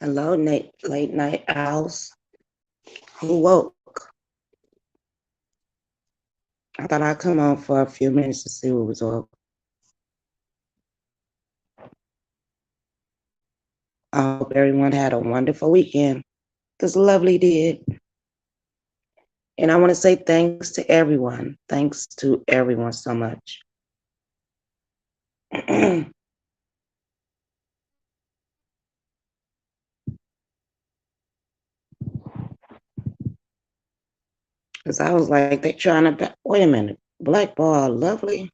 Hello, late night owls. Who woke? I thought I'd come on for a few minutes to see who was woke. I hope everyone had a wonderful weekend, because Lovely did. And I want to say thanks to everyone. Thanks to everyone so much. Because I was like, they trying to, wait a minute, blackball Lovely?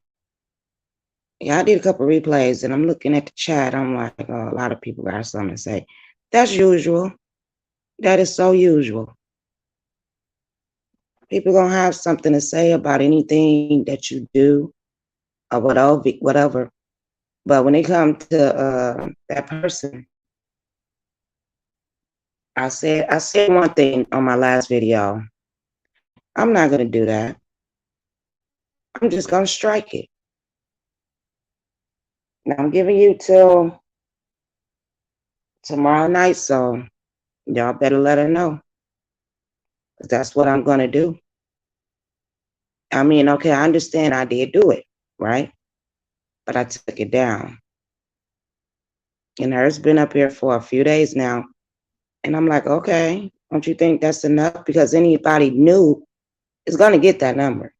Yeah, I did a couple replays and I'm looking at the chat. I'm like, oh, a lot of people got something to say. That's usual. That is so usual. People gonna have something to say about anything that you do or whatever. But when it comes to that person, I said one thing on my last video. I'm not gonna do that. I'm just gonna strike it. Now I'm giving you till tomorrow night, so y'all better let her know. That's what I'm gonna do. I mean, okay, I understand I did do it, right? But I took it down. And hers been up here for a few days now. And I'm like, okay, don't you think that's enough? Because anybody new is gonna get that number.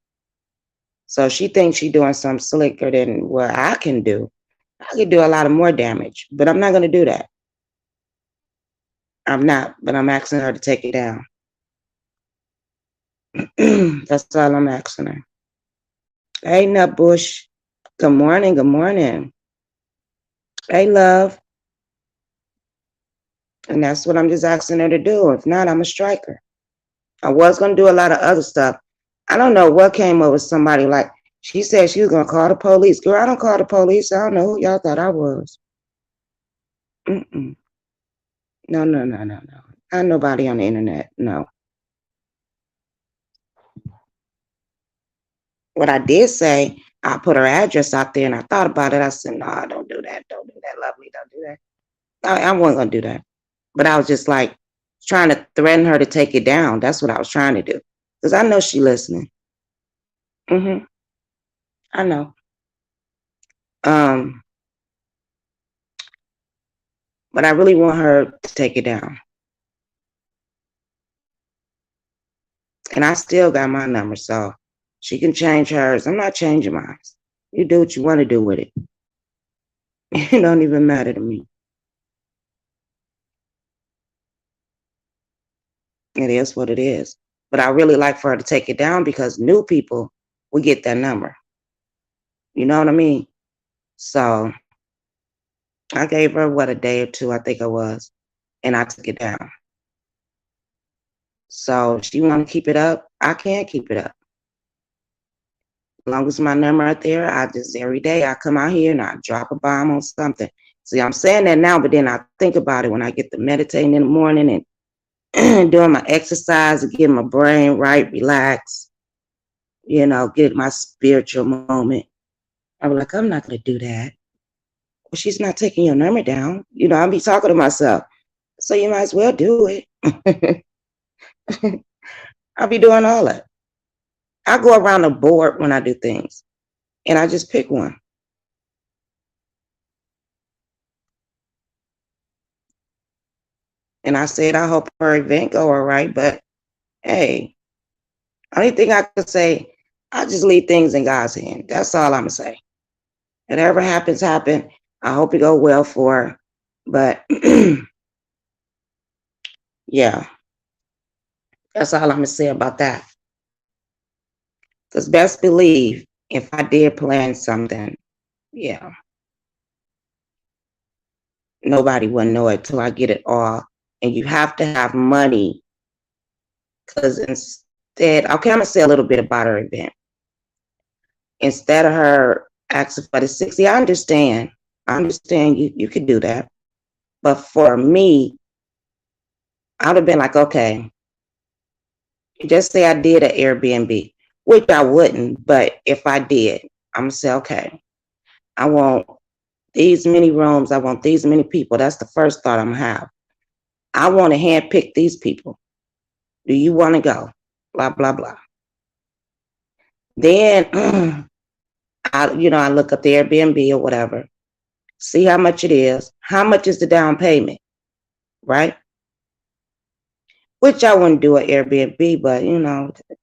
So she thinks she's doing something slicker than what I can do. I could do a lot of more damage, but I'm not gonna do that. I'm not, but I'm asking her to take it down. That's all I'm asking her. Hey, Nutbush. Good morning. Good morning. Hey, love. And that's what I'm just asking her to do. If not, I'm a striker. I was going to do a lot of other stuff. I don't know what came up with somebody like, she said she was going to call the police. Girl, I don't call the police. I don't know who y'all thought I was. Mm-mm. No. Not nobody on the internet. No. What I did say, I put her address out there and I thought about it. I said, no, don't do that. Don't do that, Lovely. Don't do that. I wasn't going to do that. But I was just like trying to threaten her to take it down. That's what I was trying to do. Because I know she's listening. I know. Um, but I really want her to take it down. And I still got my number, so she can change hers. I'm not changing mine. You do what you want to do with it. It don't even matter to me. It is what it is. But I really like for her to take it down because new people will get that number. You know what I mean? So I gave her, what, a day or two, I think it was, and I took it down. So she want to keep it up, I can't keep it up. As long as my number out there, I just, every day I come out here and I drop a bomb on something. See, I'm saying that now, but then I think about it when I get to meditating in the morning and doing my exercise and getting my brain right, relax, get my spiritual moment. I'm like, I'm not going to do that. Well, she's not taking your number down. I'll be talking to myself. So you might as well do it. I'll be doing all that. I go around the board when I do things, and I just pick one. And I said, I hope her event go all right, but hey, only thing I could say, I just leave things in God's hand. That's all I'm going to say. Whatever happens, happen. I hope it go well for her. But yeah, that's all I'm going to say about that. Because best believe, if I did plan something, yeah, nobody will know it till I get it all. And you have to have money. Because instead, okay, I'm going to say a little bit about her event. Instead of her asking for the 60, I understand you could do that. But for me, I would have been like, okay, just say I did an Airbnb, which I wouldn't, but if I did, I'm going to say, okay, I want these many rooms, I want these many people. That's the first thought I'm going to have. I want to handpick these people. Do you want to go? Blah, blah, blah. Then I look up the Airbnb or whatever, see how much it is. How much is the down payment, right? Which I wouldn't do an Airbnb, but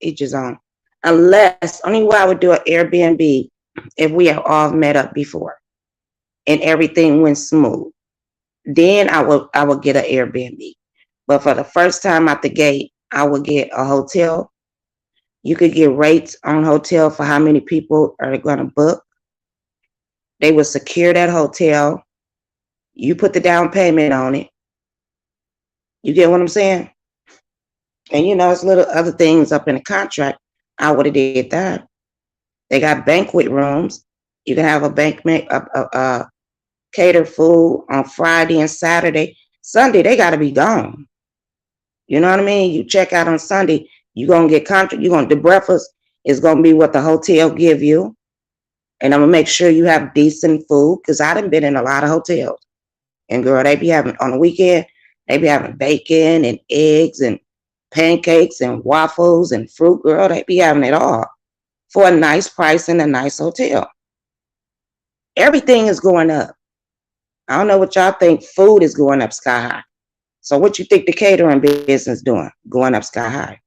each his own. Unless, only way I would do an Airbnb if we have all met up before and everything went smooth. Then I would get an Airbnb. But for the first time out the gate, I would get a hotel. You could get rates on hotel for how many people are going to book. They would secure that hotel. You put the down payment on it. You get what I'm saying? And it's little other things up in the contract. I would have did that. They got banquet rooms. You can have a banquet, cater food on Friday and Saturday. Sunday, they got to be gone. You know what I mean? You check out on Sunday, you're going to get the breakfast is going to be what the hotel give you. And I'm going to make sure you have decent food, because I done been in a lot of hotels. And girl, they be having, on the weekend, they be having bacon and eggs and pancakes and waffles and fruit. Girl, they be having it all for a nice price in a nice hotel. Everything is going up. I don't know what y'all think. Food is going up sky high. So what you think the catering business doing? Going up sky high.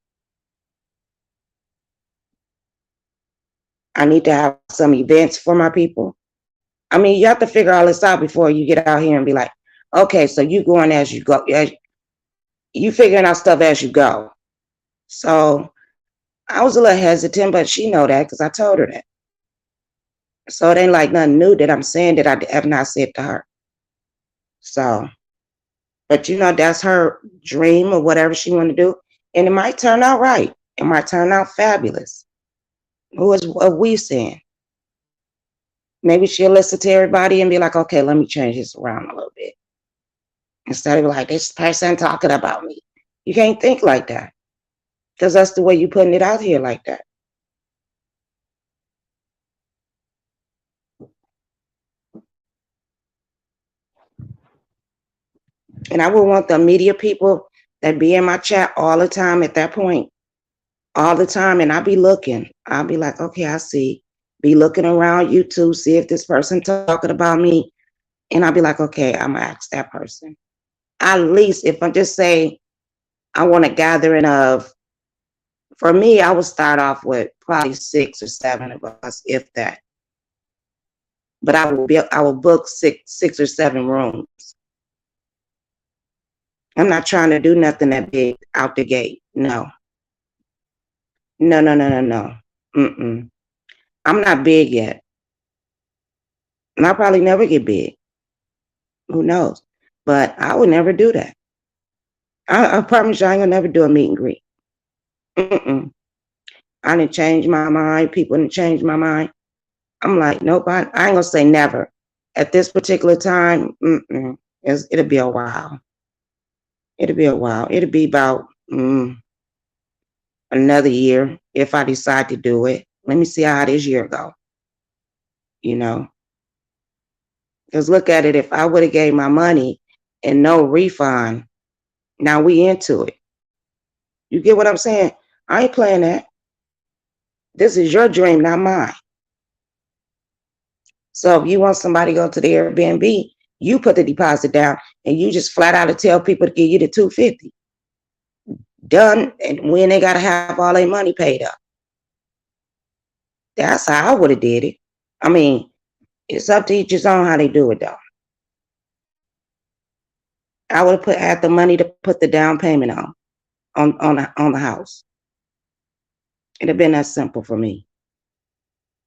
I need to have some events for my people. I mean, you have to figure all this out before you get out here and be like, okay, so you going as you go. You figuring out stuff as you go. So I was a little hesitant, but she know that because I told her that. So it ain't like nothing new that I'm saying that I have not said to her. So, but that's her dream or whatever she want to do. And it might turn out right. It might turn out fabulous. Who is what we saying? Maybe she'll listen to everybody and be like, okay, let me change this around a little bit. Instead of like, this person talking about me. You can't think like that, because that's the way you're putting it out here like that. And I would want the media people that be in my chat all the time at that point, all the time. And I'll be looking. I'll be like, okay, I see. Be looking around YouTube, see if this person talking about me. And I'll be like, okay, I'm going to ask that person. At least if I just say I want a gathering of, for me, I would start off with probably 6 or 7 of us, if that. But I will book six or 7 rooms. I'm not trying to do nothing that big out the gate. No. No. Mm-mm. I'm not big yet. And I'll probably never get big. Who knows? But I would never do that. I promise you I ain't gonna never do a meet and greet. Mm-mm. I didn't change my mind. People didn't change my mind. I'm like, nope, I ain't gonna say never. At this particular time, it'll be a while. It'll be a while. It'll be about another year if I decide to do it. Let me see how this year go. Because look at it, if I would have gave my money and no refund, now we into it. You get what I'm saying? I ain't playing that. This is your dream, not mine. So if you want somebody to go to the Airbnb, you put the deposit down and you just flat out tell people to give you the $250. Done. And when they got to have all their money paid up. That's how I would have did it. I mean, it's up to each his own how they do it, though. I would have had the money to put the down payment on the house. It'd have been that simple for me.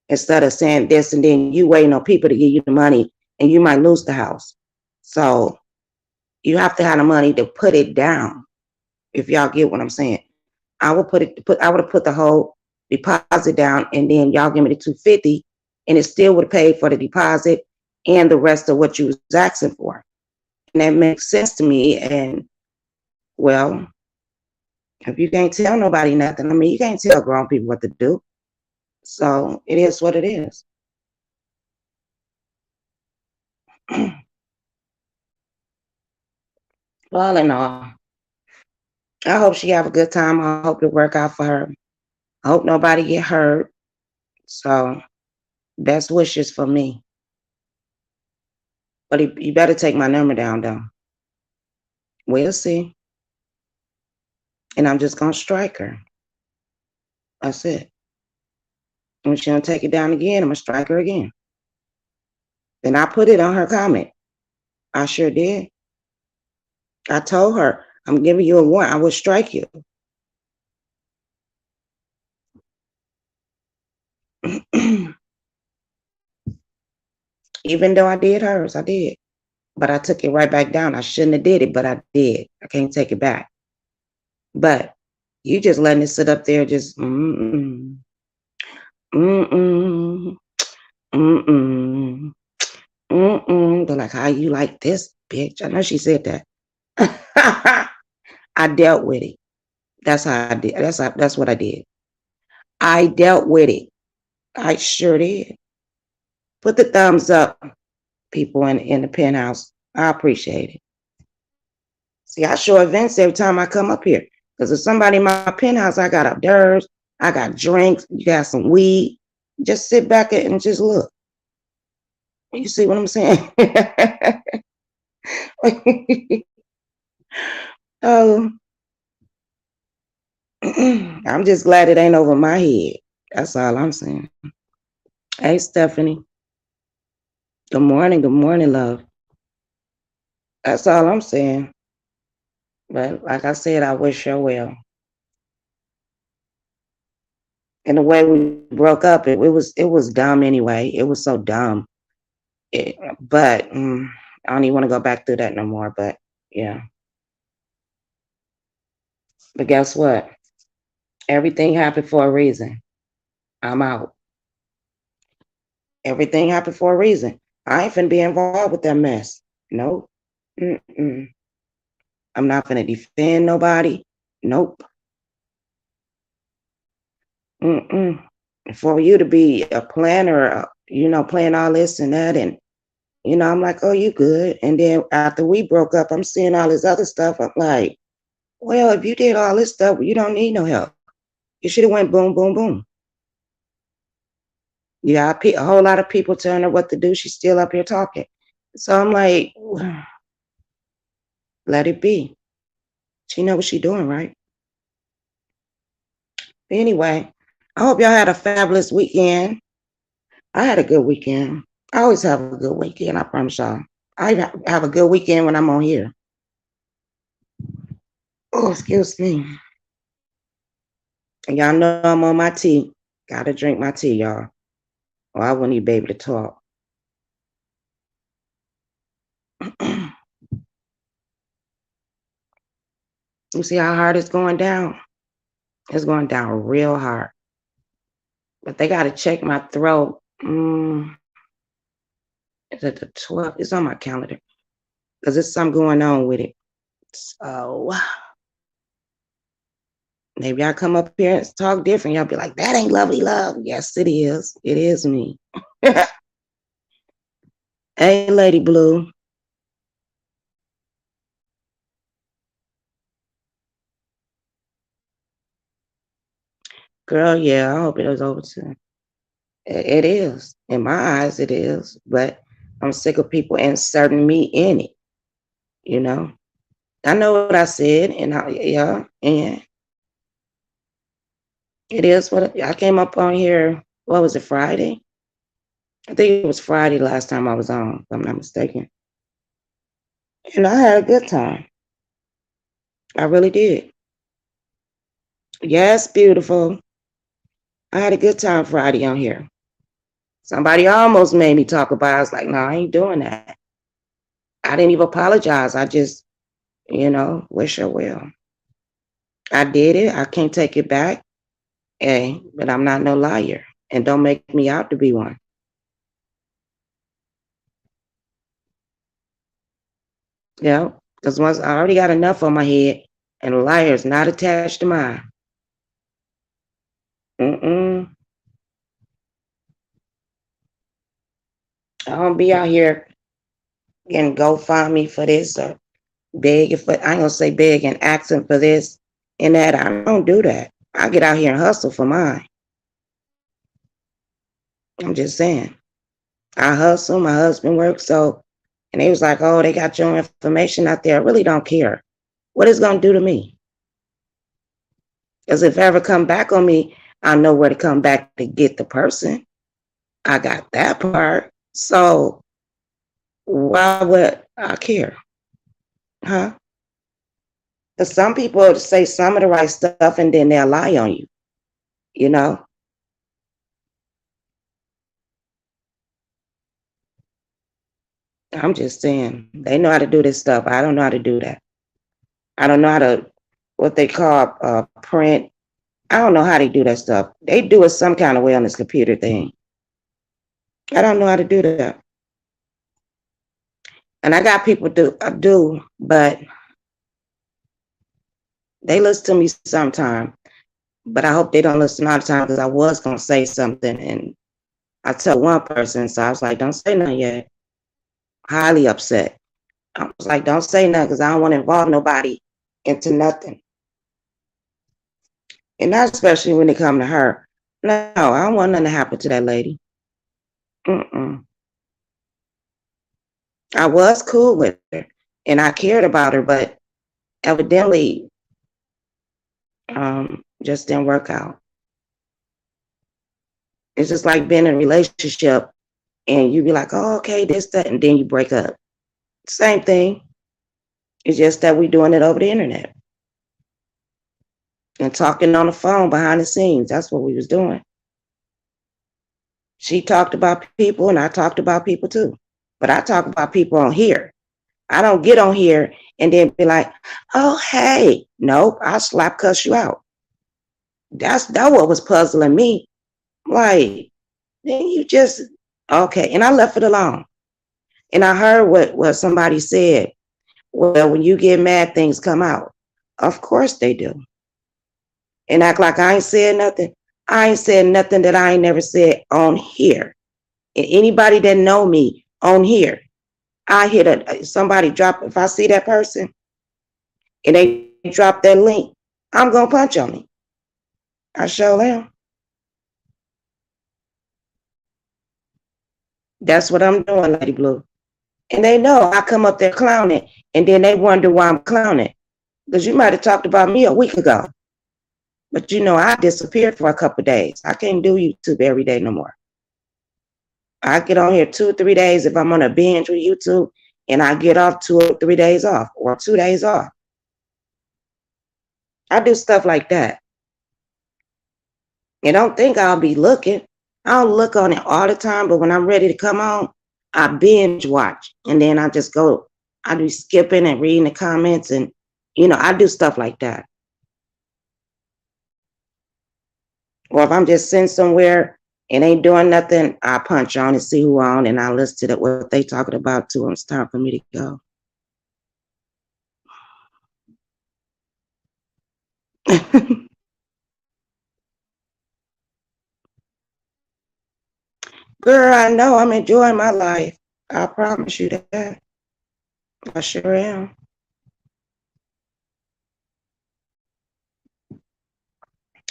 Instead of saying this and then you waiting on people to give you the money and you might lose the house. So you have to have the money to put it down. If y'all get what I'm saying, I would have put the whole deposit down and then y'all give me the $250 and it still would have paid for the deposit and the rest of what you was asking for. And that makes sense to me. And well, if you can't tell nobody nothing, I mean, you can't tell grown people what to do. So it is what it is. All in all, I hope she have a good time. I hope it work out for her. I hope nobody get hurt. So best wishes for me. But you better take my number down, though. We'll see. And I'm just gonna strike her. That's it. When she don't take it down again, I'm gonna strike her again. And I put it on her comment. I sure did. I told her, I'm giving you a warning. I will strike you. Even though I did hers, I did. But I took it right back down. I shouldn't have did it, but I did. I can't take it back. But you just letting it sit up there just They're like, how you like this, bitch? I know she said that. I dealt with it. That's how I did. That's what I did. I dealt with it. I sure did. Put the thumbs up, people in the penthouse. I appreciate it. See, I show events every time I come up here. Because if somebody in my penthouse, I got hors d'oeuvres, I got drinks, you got some weed. Just sit back and just look. You see what I'm saying? Oh, I'm just glad it ain't over my head. That's all I'm saying. Hey, Stephanie. Good morning, love. That's all I'm saying. But like I said, I wish her well. And the way we broke up, it was dumb anyway. It was so dumb. But I don't even want to go back through that no more. But yeah. But guess what? Everything happened for a reason. I'm out. Everything happened for a reason. I ain't finna be involved with that mess. Nope. Mm-mm. I'm not finna defend nobody. Nope. Mm-mm. For you to be a planner, playing all this and that, and I'm like, oh, you good. And then after we broke up, I'm seeing all this other stuff. I'm like, well, if you did all this stuff, you don't need no help. You should have went boom, boom, boom. You got a whole lot of people telling her what to do. She's still up here talking. So I'm like, let it be. She know what she's doing, right? Anyway, I hope y'all had a fabulous weekend. I had a good weekend. I always have a good weekend, I promise y'all. I have a good weekend when I'm on here. Oh, excuse me. And y'all know I'm on my tea. Gotta drink my tea, y'all. Or I wouldn't even be able to talk. You see how hard it's going down? It's going down real hard. But they gotta check my throat. It's at the 12th. It's on my calendar. Because there's something going on with it. So maybe I come up here and talk different. Y'all be like, that ain't lovely love. Yes, it is. It is me. Hey, Lady Blue. Girl, yeah, I hope it was over soon. It is. In my eyes, it is. But I'm sick of people inserting me in it. You know? I know what I said, and and it is what I came up on here. What was it, Friday? I think it was Friday last time I was on, if I'm not mistaken. And I had a good time. I really did. Yes, beautiful. I had a good time Friday on here. Somebody almost made me talk about it. I was like, no, I ain't doing that. I didn't even apologize. I just, wish her well. I did it. I can't take it back. Hey, but I'm not no liar. And don't make me out to be one. Yeah, because once I already got enough on my head, and a liar is not attached to mine. Mm-mm. I don't be out here and go find me for this or beg. If I ain't gonna say beg and asking for this. And that I don't do that. I get out here and hustle for mine. I'm just saying. I hustle, my husband works, so, and they was like, oh, they got your information out there. I really don't care. What it's going to do to me? Because if it ever come back on me, I know where to come back to get the person. I got that part. So why would I care? Huh? Because some people say some of the right stuff and then they'll lie on you, you know? I'm just saying, they know how to do this stuff. I don't know how to do that. I don't know how to, what they call print. I don't know how they do that stuff. They do it some kind of way on this computer thing. I don't know how to do that. And I got people do, but they listen to me sometime. But I hope they don't listen all the time because I was going to say something. And I tell one person, so I was like, don't say nothing yet. Highly upset. I was like, don't say nothing because I don't want to involve nobody into nothing. And not especially when it come to her. No, I don't want nothing to happen to that lady. Mm-mm. I was cool with her and I cared about her, but evidently just didn't work out. It's just like being in a relationship and you be like, oh, okay, this, that, and then you break up. Same thing. It's just that we're doing it over the internet and talking on the phone behind the scenes. That's what we was doing. She talked about people and I talked about people too. But I talk about people on here. I don't get on here and then be like, oh, hey. Nope, I'll slap cuss you out. That what was puzzling me. Like, then you just, okay. And I left it alone. And I heard what somebody said. Well, when you get mad, things come out. Of course they do. And act like I ain't said nothing. I ain't said nothing that I ain't never said on here. And anybody that know me on here, I hear somebody drop, if I see that person and they drop that link, I'm going to punch on me. I sure am. That's what I'm doing, Lady Blue. And they know I come up there clowning and then they wonder why I'm clowning. Because you might have talked about me a week ago. But you know, I disappeared for a couple of days. I can't do YouTube every day no more. I get on here 2 or 3 days if I'm on a binge with YouTube, and I get off 2 or 3 days off or 2 days off. I do stuff like that. And don't think I'll be looking. I don't look on it all the time, but when I'm ready to come on, I binge watch. And then I just go, I do skipping and reading the comments and, you know, I do stuff like that. Or if I'm just sitting somewhere and ain't doing nothing, I punch on and see who on and I listen to what they talking about too. And it's time for me to go. Girl, I know I'm enjoying my life. I promise you that. I sure am.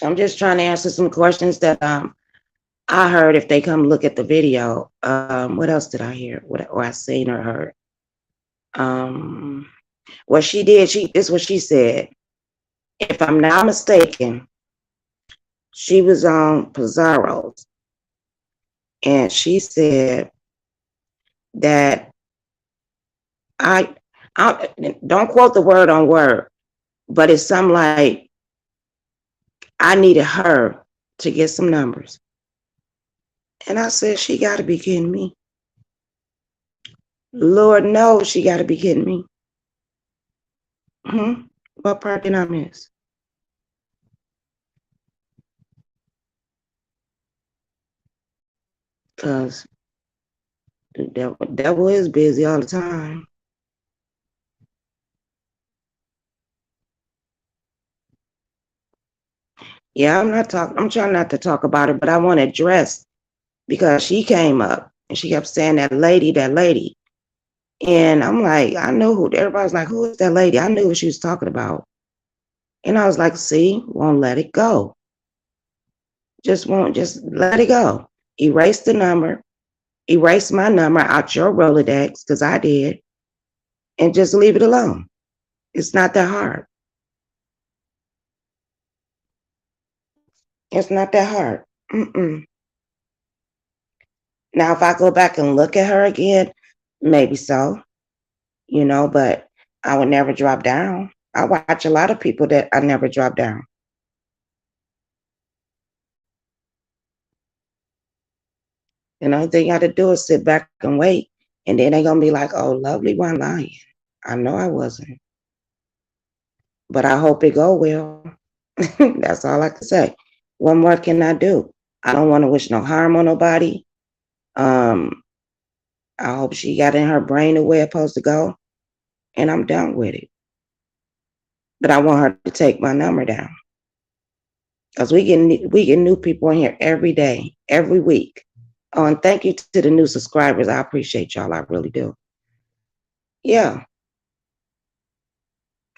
I'm just trying to answer some questions that I heard if they come look at the video. What else did I hear? Or I seen or heard? What she did, this is what she said. If I'm not mistaken, she was on Pizarro's. And she said that I don't quote the word on word, but it's something like I needed her to get some numbers. And I said, she got to be kidding me. Lord knows she got to be kidding me. What part did I miss? Because the devil is busy all the time. Yeah, I'm trying not to talk about it, but I want to address because she came up and she kept saying that lady. And I'm like, I know who, everybody's like, who is that lady? I knew what she was talking about. And I was like, see, won't let it go. Just let it go. Erase the number, erase my number out your Rolodex, because I did, and just leave it alone. It's not that hard. It's not that hard. Mm-mm. Now, if I go back and look at her again, maybe so, but I would never drop down. I watch a lot of people that I never drop down. And the only thing you got to do is sit back and wait. And then they're going to be like, oh, Lovely wasn't lying. I know I wasn't. But I hope it go well. That's all I can say. What more can I do? I don't want to wish no harm on nobody. Um, I hope she got in her brain the way it's supposed to go. And I'm done with it. But I want her to take my number down. Because we get new people in here every day, every week. Oh, and thank you to the new subscribers. I appreciate y'all. I really do. Yeah.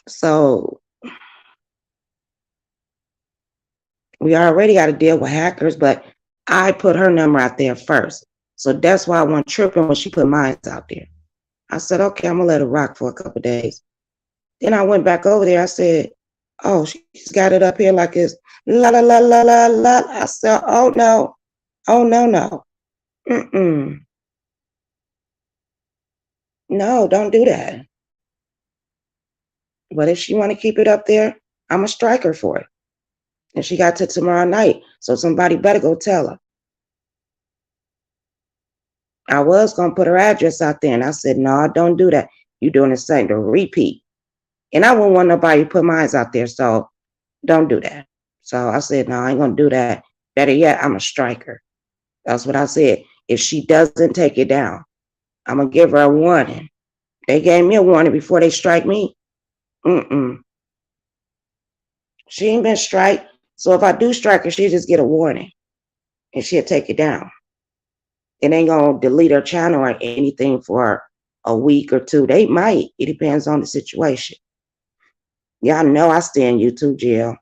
So we already got to deal with hackers, but I put her number out there first. So that's why I wasn't tripping when she put mine out there. I said, okay, I'm going to let it rock for a couple of days. Then I went back over there. I said, oh, she's got it up here like it's la, la, la, la, la, la. I said, oh, no. Oh, no, no. Mm-mm. No, don't do that. But if she want to keep it up there, I'm going to strike her for it. And she got to tomorrow night. So somebody better go tell her. I was going to put her address out there. And I said, no, don't do that. You're doing the same, the repeat. And I wouldn't want nobody to put mine out there. So don't do that. So I said, no, I ain't going to do that. Better yet, I'm a striker. That's what I said. If she doesn't take it down, I'm going to give her a warning. They gave me a warning before they strike me. Mm-mm. She ain't been strike. So if I do strike her, she'll just get a warning. And she'll take it down. It ain't going to delete her channel or anything for a week or two. They might. It depends on the situation. Y'all know I stay in YouTube jail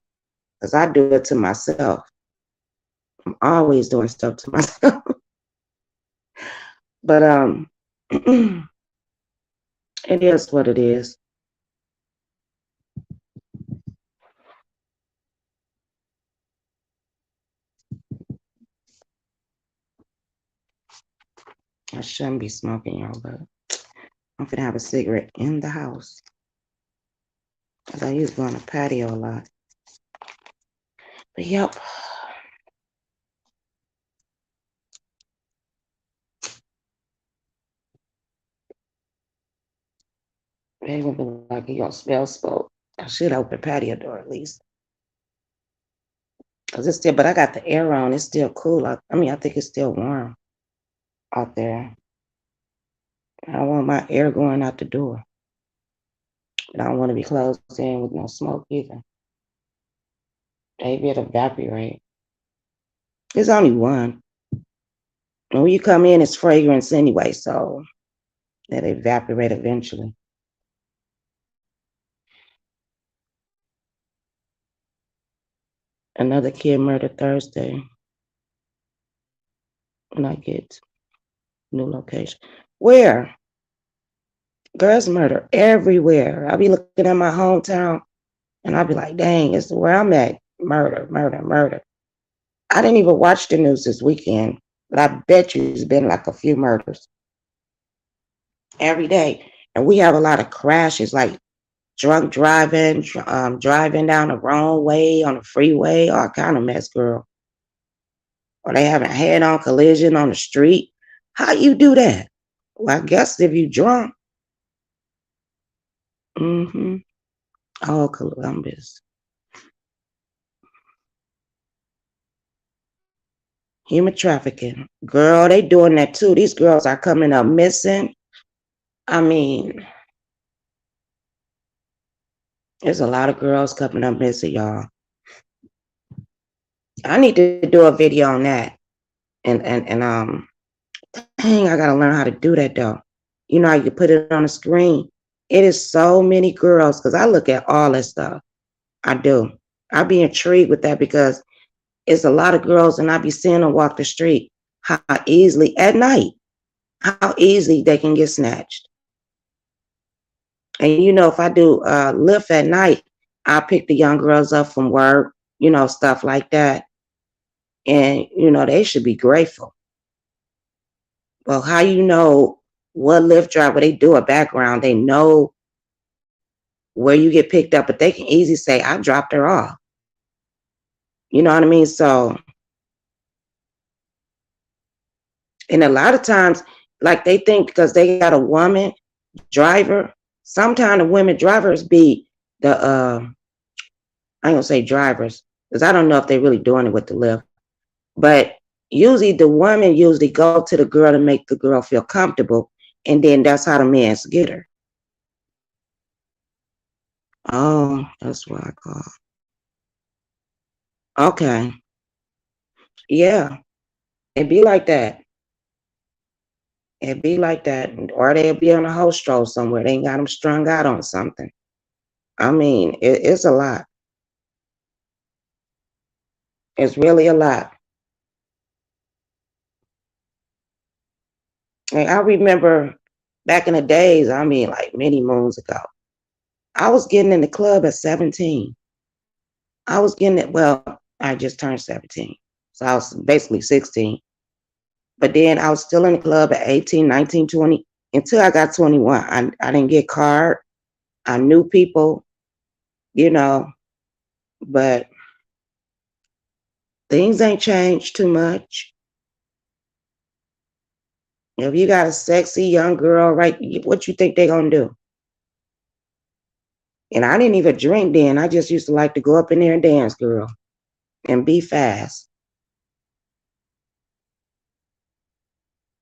because I do it to myself. I'm always doing stuff to myself. But it is what it is. I shouldn't be smoking, y'all, but I'm gonna have a cigarette in the house. Because I used to go on the patio a lot. But yep. They gonna be like, you gonna smell smoke. I should open the patio door at least. Cause it's still, but I got the air on. It's still cool. I think it's still warm out there. I don't want my air going out the door. But I don't want to be closed in with no smoke either. Maybe it'll evaporate. There's only one. And when you come in, it's fragrance anyway, so it'll evaporate eventually. Another kid murdered Thursday. When I get new location. Where? Girls murder everywhere. I'll be looking at my hometown and I'll be like, dang, it's where I'm at. Murder, murder, murder. I didn't even watch the news this weekend, but I bet you it's been like a few murders every day. And we have a lot of crashes, like drunk driving, driving down the wrong way on the freeway, all kind of mess, girl. Or they having a head-on collision on the street. How you do that? Well, I guess if you drunk. Mm-hmm. Oh, Columbus. Human trafficking. Girl, they doing that too. These girls are coming up missing. I mean, there's a lot of girls coming up missing, y'all. I need to do a video on that. And dang, I gotta learn how to do that though. You know, you put it on the screen. It is so many girls, because I look at all that stuff. I do. I be intrigued with that because it's a lot of girls, and I be seeing them walk the street, how easily at night, how easily they can get snatched. And if I do Lyft at night, I pick the young girls up from work, stuff like that. And they should be grateful. Well, how what Lyft driver, they do a background, they know where you get picked up, but they can easily say, I dropped her off. You know what I mean? So, and a lot of times, like they think because they got a woman driver, sometimes the women drivers be the, I ain't gonna say drivers, because I don't know if they're really doing it with the Lyft, but usually the woman usually go to the girl to make the girl feel comfortable, and then that's how the men's get her. Oh, that's what I call. Okay. Yeah. It be like that. It be like that. Or they'll be on a host stroll somewhere. They ain't got them strung out on something. I mean, it's a lot. It's really a lot. And I remember back in the days, I mean, like many moons ago, I was getting in the club at 17. I was getting it, well, I just turned 17. So I was basically 16. But then I was still in the club at 18, 19, 20 until I got 21. I didn't get card. I knew people, you know, but things ain't changed too much. If you got a sexy young girl, right, what you think they gonna do? And I didn't even drink then. I just used to like to go up in there and dance, girl, and be fast.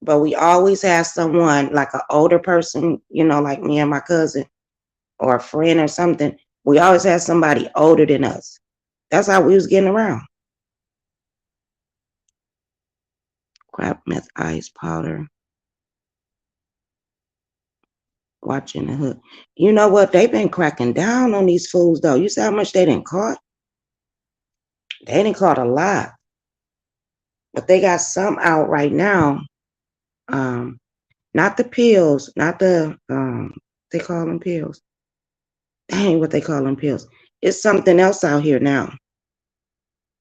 But we always have someone like an older person, like me and my cousin, or a friend or something. We always have somebody older than us. That's how we was getting around. Crap meth ice powder. Watching the hood. You know what? They've been cracking down on these fools though. You see how much they didn't caught? They didn't caught a lot. But they got some out right now. Not the pills, not the they call them pills. Dang, what they call them pills. It's something else out here now.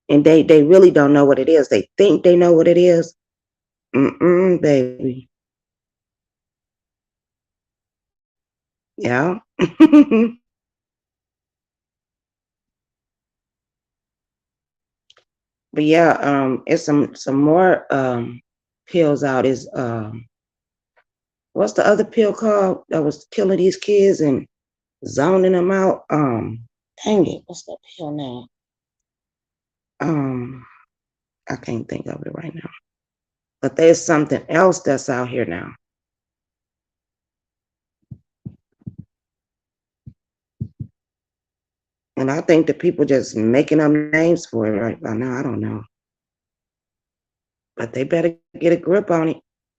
And they really don't know what it is. They think they know what it is. Baby. Yeah. But yeah, it's some more pills out. Is what's the other pill called that was killing these kids and zoning them out? Dang it, what's that pill now? I can't think of it right now. But there's something else that's out here now. And I think the people just making up names for it right by now. I don't know. But they better get a grip on it.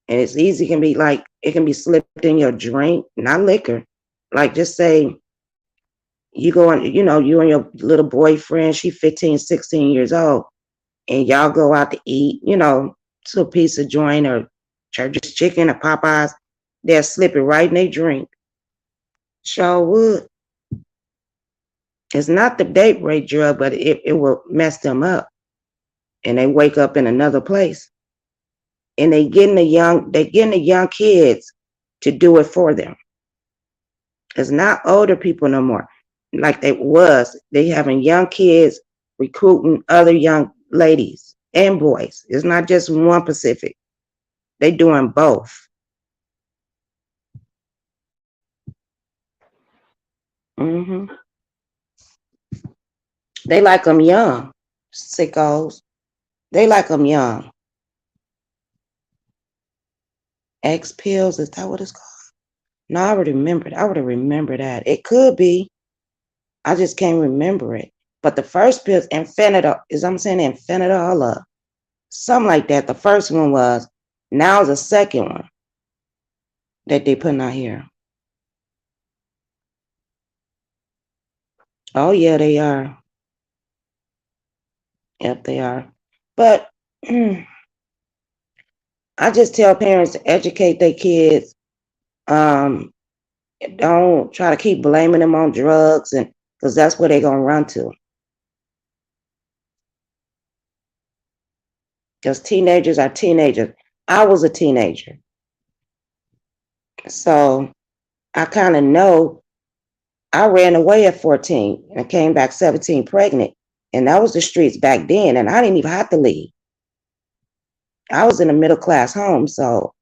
And it's easy, it can be slipped in your drink, not liquor. Like just say you go on, you and your little boyfriend, she 15, 16 years old, and y'all go out to eat, to a piece of joint or Church's Chicken or Popeyes, they'll slip it right in their drink. Sure would. It's not the date rape drug, but it will mess them up. And they wake up in another place. And they getting the young kids to do it for them. It's not older people no more. Like they was. They having young kids recruiting other young ladies and boys. It's not just one Pacific. They doing both. Mm-hmm. They like them young, sickos. They like them young. X pills, is that what it's called? No, I would remember. I would have remembered that. It could be. I just can't remember it. But the first pill, Infinidol, I'm saying Infinidol or something like that. The first one was. Now the second one that they putting out here. Oh yeah, they are. Yep, they are. But I just tell parents to educate their kids. Um, don't try to keep blaming them on drugs, and because that's where they're gonna run to. Because teenagers are teenagers. I was a teenager, so I kind of know. I ran away at 14 and I came back 17 pregnant, and that was the streets back then, and I didn't even have to leave. I was in a middle class home, so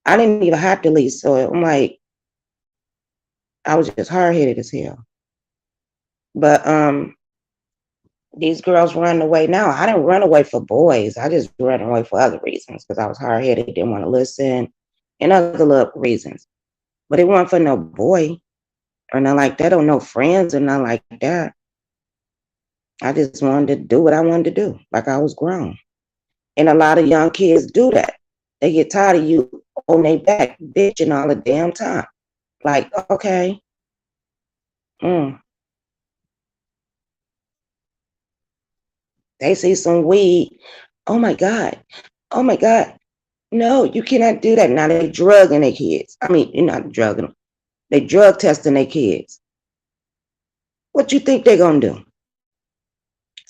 I didn't even have to leave. So I'm like, I was just hard headed as hell. But these girls running away now. I didn't run away for boys. I just ran away for other reasons because I was hard headed, didn't want to listen, and other little reasons. But it wasn't for no boy or nothing like that, or no friends or nothing like that. I just wanted to do what I wanted to do, like I was grown. And a lot of young kids do that. They get tired of you on their back bitching all the damn time. Like, okay, mm, they see some weed. Oh my God. Oh my God. No, you cannot do that. Now they drugging their kids. I mean, you're not drugging them. They drug testing their kids. What you think they're gonna do?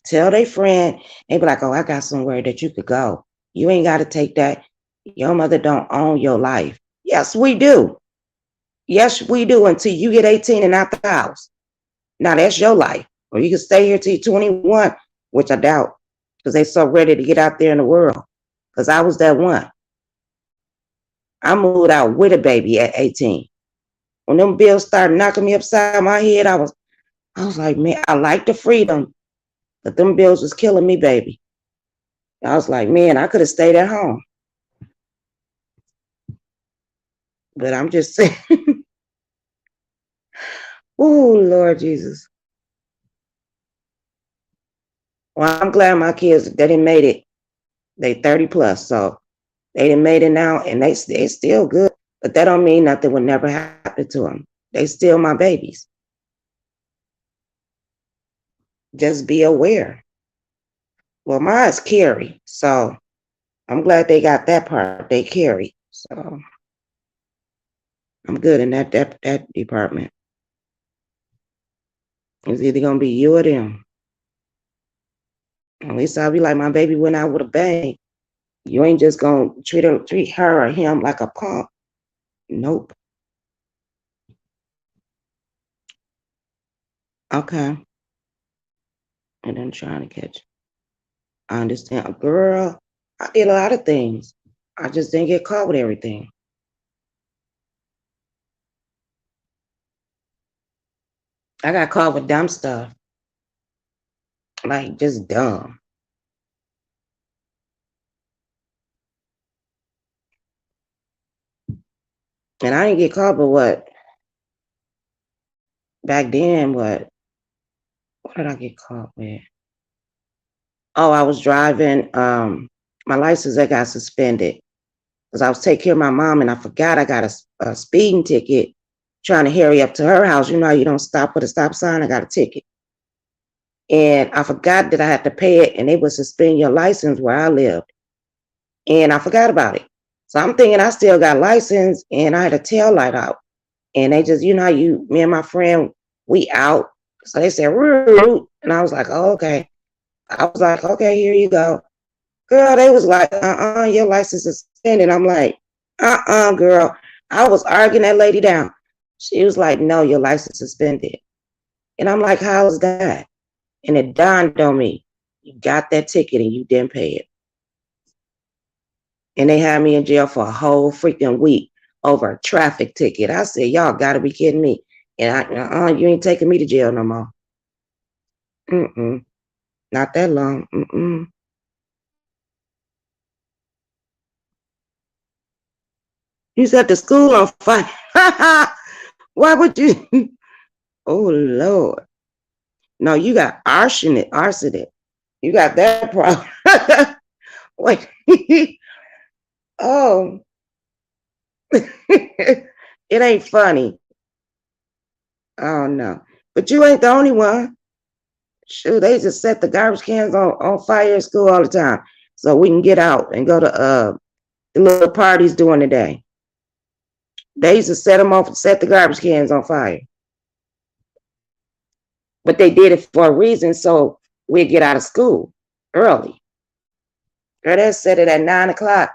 Tell their friend, they be like, oh, I got somewhere that you could go. You ain't gotta take that. Your mother don't own your life. Yes, we do. Yes, we do until you get 18 and out the house. Now that's your life. Or you can stay here till you're 21, which I doubt, because they so ready to get out there in the world. Because I was that one. I moved out with a baby at 18. When them bills started knocking me upside my head, I was like, man, I like the freedom, but them bills was killing me, baby. I was like, man, I could have stayed at home. But I'm just saying, oh Lord Jesus. Well, I'm glad my kids they didn't made it. They 30 plus, so they didn't made it now, and they still good. But that don't mean nothing would never happen to them. They still my babies. Just be aware. Well, mine's carry, so I'm glad they got that part. They carry, so I'm good in that department. It's either gonna be you or them. At least I'll be like, my baby went out with a bang. You ain't just gonna treat her or him like a punk. Nope. Okay. And I'm trying to catch. I understand. Girl, I did a lot of things. I just didn't get caught with everything. I got caught with dumb stuff. Like just dumb. And I didn't get caught, but what? Back then, what did I get caught with? Oh, I was driving, my license that got suspended because I was taking care of my mom and I forgot I got a speeding ticket trying to hurry up to her house. You know how you don't stop at a stop sign? I got a ticket. And I forgot that I had to pay it and they would suspend your license where I lived. And I forgot about it. So I'm thinking I still got license and I had a tail light out. And they just, you know, me and my friend, we out. So they said, root. And I was like, oh, okay. I was like, okay, here you go. Girl, they was like, your license is suspended. I'm like, girl. I was arguing that lady down. She was like, no, your license is suspended. And I'm like, how is that? And it dawned on me, you got that ticket and you didn't pay it. And they had me in jail for a whole freaking week over a traffic ticket. I said, y'all gotta be kidding me. And you ain't taking me to jail no more. Mm-mm. Not that long. Mm-mm. You set the school on fire. Why would you? Oh Lord. No, you got arsenic. You got that problem. Wait. Oh. It ain't funny. Oh no. But you ain't the only one. Shoot, they just set the garbage cans on fire at school all the time. So we can get out and go to the little parties during the day. They used to set them off, set the garbage cans on fire. But they did it for a reason, so we'd get out of school early. Girl, they set it at 9 o'clock.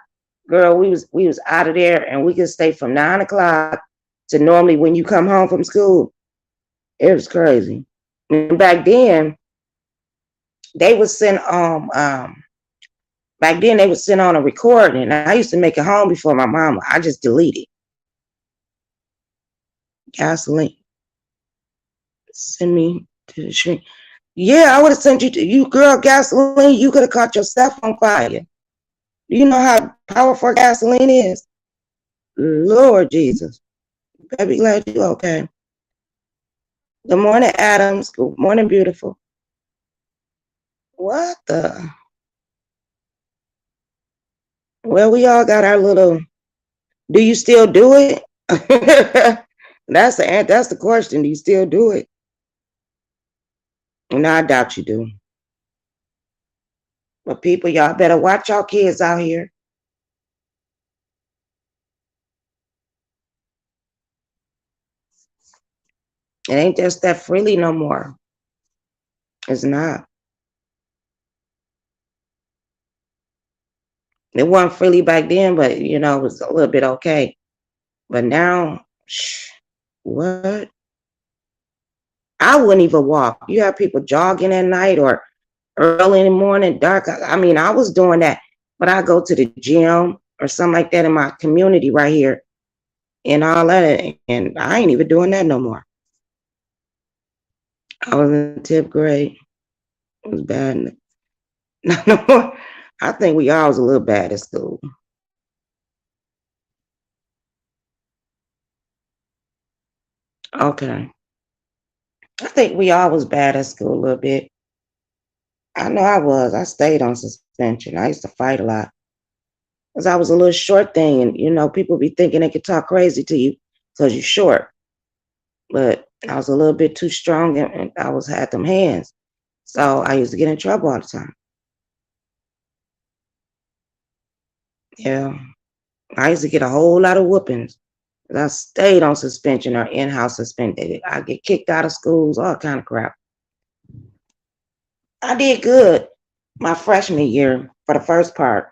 Girl, we was out of there, and we could stay from 9 o'clock to normally when you come home from school. It was crazy. And back then, they would send back then they would send on a recording. And I used to make it home before my mama. I just deleted gasoline. Send me to the shrink. Yeah, I would have sent you girl, gasoline. You could have caught yourself on fire. Do you know how powerful gasoline is? Lord Jesus. Baby, glad you okay. Good morning, Adams. Good morning, beautiful. What the? Well, we all got our little. Do you still do it? That's the question. Do you still do it? No, I doubt you do. But people, y'all better watch y'all kids out here. It ain't just that freely no more. It's not. It wasn't freely back then, but it was a little bit okay. But now, what? I wouldn't even walk. You have people jogging at night or early in the morning, dark. I mean, I was doing that, but I go to the gym or something like that in my community right here and all that. And I ain't even doing that no more. I was in 10th grade. It was bad. No more. I think we all was a little bad at school. Okay. I think we all was bad at school a little bit. I know I was. I stayed on suspension. I used to fight a lot. Because I was a little short thing, and people be thinking they could talk crazy to you because you're short. But I was a little bit too strong, and I had them hands. So I used to get in trouble all the time. Yeah. I used to get a whole lot of whoopings. I stayed on suspension or in-house suspended. I get kicked out of schools, all kind of crap. I did good my freshman year for the first part.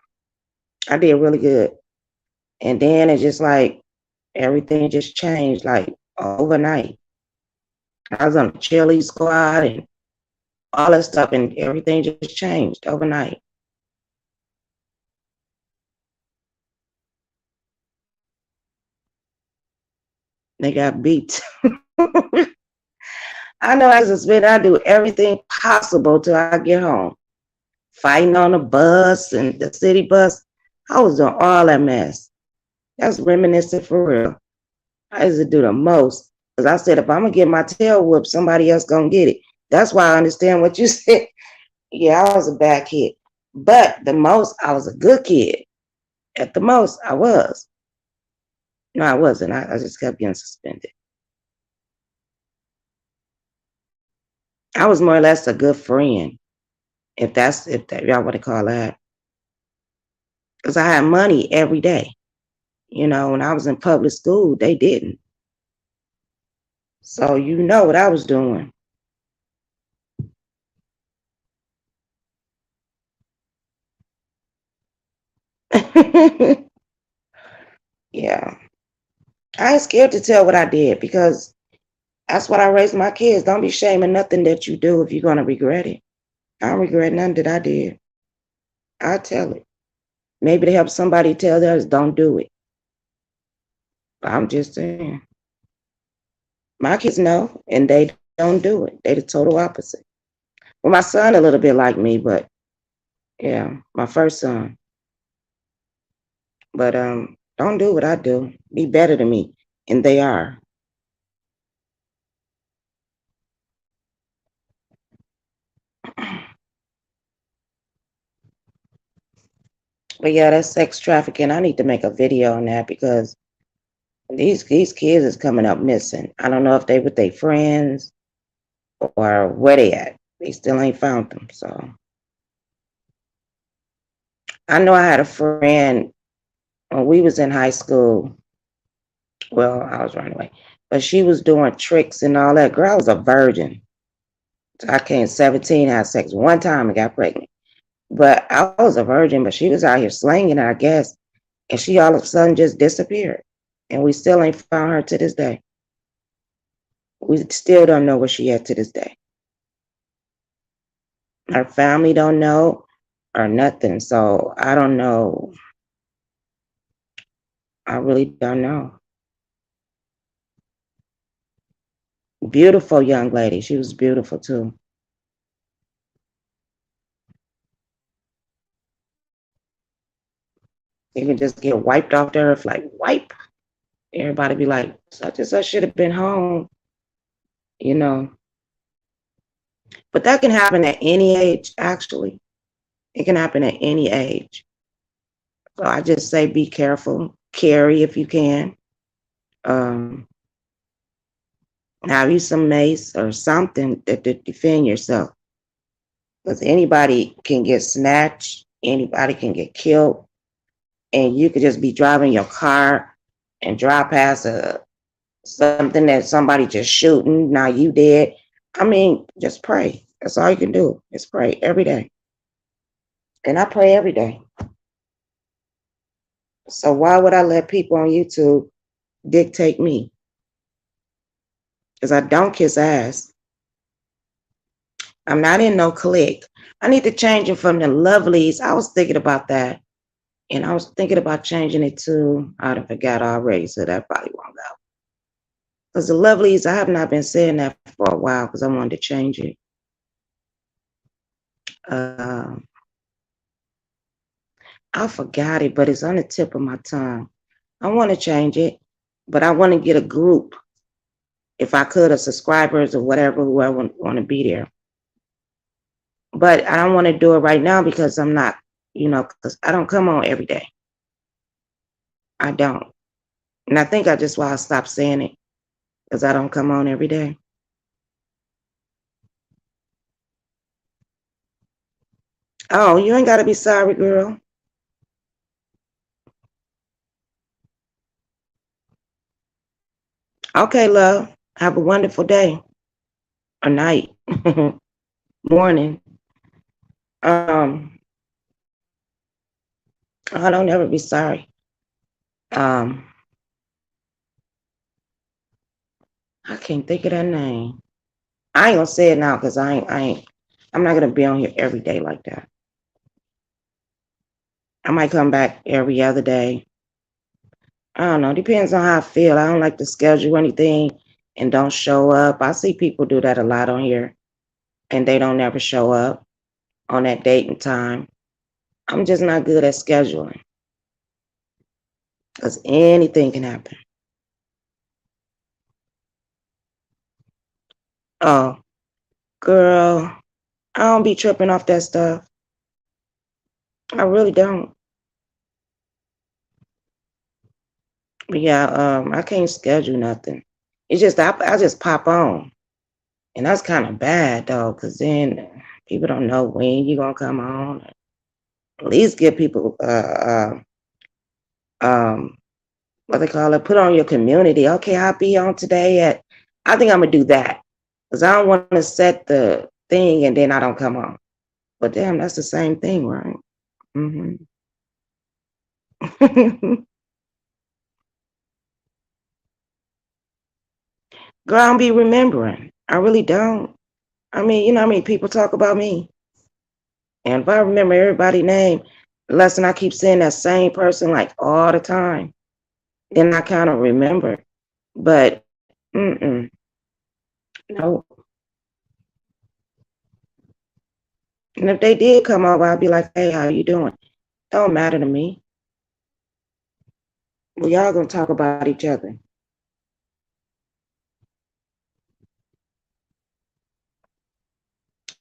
I did really good. And then it just like everything just changed like overnight. I was on the cheerleading squad and all that stuff, and everything just changed overnight. They got beat. I know as a spin, I do everything possible till I get home. Fighting on the bus and the city bus. I was doing all that mess. That's reminiscent for real. I used to do the most. Because I said, if I'm going to get my tail whooped, somebody else going to get it. That's why I understand what you said. Yeah, I was a bad kid. But the most, I was a good kid. At the most, I was. No, I wasn't. I just kept getting suspended. I was more or less a good friend, if y'all want to call that. Because I had money every day. When I was in public school, they didn't. So you know what I was doing. Yeah. I ain't scared to tell what I did because that's what I raised my kids. Don't be shaming nothing that you do if you're going to regret it. I don't regret nothing that I did. I tell it. Maybe to help somebody tell others, don't do it. I'm just saying. My kids know, and they don't do it. They the total opposite. Well, my son a little bit like me, but yeah, my first son. But don't do what I do. Be better than me, and they are. But yeah, that's sex trafficking. I need to make a video on that because these kids is coming up missing. I don't know if they with their friends or where they at. They still ain't found them. So I know I had a friend when we was in high school. Well, I was running away, but she was doing tricks and all that. Girl, I was a virgin. So I came 17, had sex one time and got pregnant. But I was a virgin, but she was out here slanging it, I guess. And she all of a sudden just disappeared. And we still ain't found her to this day. We still don't know where she at to this day. Her family don't know or nothing. So I don't know. I really don't know. Beautiful young lady. She was beautiful too. You can just get wiped off the earth, like wipe. Everybody be like, such and such should have been home, you know. But that can happen at any age, actually. It can happen at any age. So I just say be careful. Carry if you can. Um, have you some mace or something to defend yourself. Because anybody can get snatched, anybody can get killed, and you could just be driving your car and drive past something that somebody just shooting. Now you dead. I mean, just pray. That's all you can do. Just pray every day. And I pray every day. So why would I let people on YouTube dictate me? Because I don't kiss ass. I'm not in no clique. I need to change it from the lovelies. I was thinking about that. And I was thinking about changing it to, I done forgot already, so that probably won't go. Because the lovelies, I have not been saying that for a while because I wanted to change it. I forgot it, but it's on the tip of my tongue. I want to change it, but I want to get a group, if I could, of subscribers or whatever, whoever want to be there. But I don't want to do it right now because I'm not, because I don't come on every day. I don't. And I think I just why I stopped saying it, because I don't come on every day. Oh, you ain't got to be sorry, girl. Okay, love. Have a wonderful day or night, morning. I don't ever be sorry. I can't think of that name. I ain't gonna say it now because I'm not gonna be on here every day like that. I might come back every other day. I don't know. Depends on how I feel. I don't like to schedule anything and don't show up. I see people do that a lot on here and they don't ever show up on that date and time. I'm just not good at scheduling because anything can happen. Oh, girl, I don't be tripping off that stuff. I really don't. But yeah, I can't schedule nothing. It's just I just pop on. And that's kind of bad though, because then people don't know when you're gonna come on. At least give people what they call it, put on your community. Okay, I'll be on today at, I think I'm gonna do that. Because I don't want to set the thing and then I don't come on. But damn, that's the same thing, right? Mm-hmm. Girl, I don't be remembering. I really don't. I mean, you know how many people talk about me? And if I remember everybody's name, unless I keep saying that same person like all the time, then I kind of remember. But no. And if they did come over, I'd be like, hey, how you doing? Don't matter to me. We all gonna talk about each other.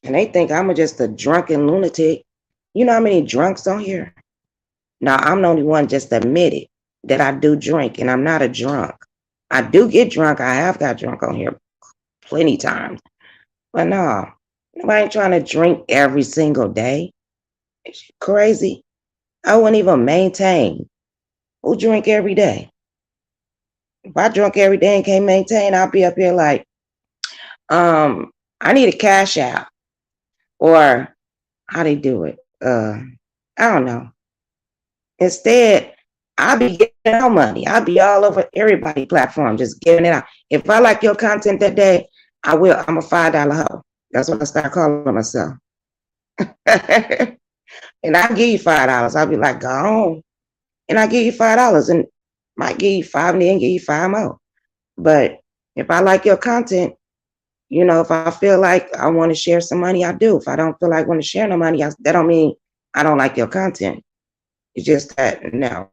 And they think I'm just a drunken lunatic. You know how many drunks on here? Now I'm the only one just admitted that I do drink and I'm not a drunk. I do get drunk. I have got drunk on here plenty times. But no, nobody ain't trying to drink every single day. It's crazy. I wouldn't even maintain. Who drink every day? If I drunk every day and can't maintain, I'll be up here like, I need a cash out. Or how they do it. I don't know. Instead, I'll be giving out money. I'll be all over everybody platform, just giving it out. If I like your content that day, I will. I'm a $5 hoe. That's what I start calling myself. And I give you $5. I'll be like, go on. And I give you $5 and might give you five and then give you five more. But if I like your content, if I feel like I want to share some money, I do. If I don't feel like I want to share no money, that don't mean I don't like your content. It's just that, no,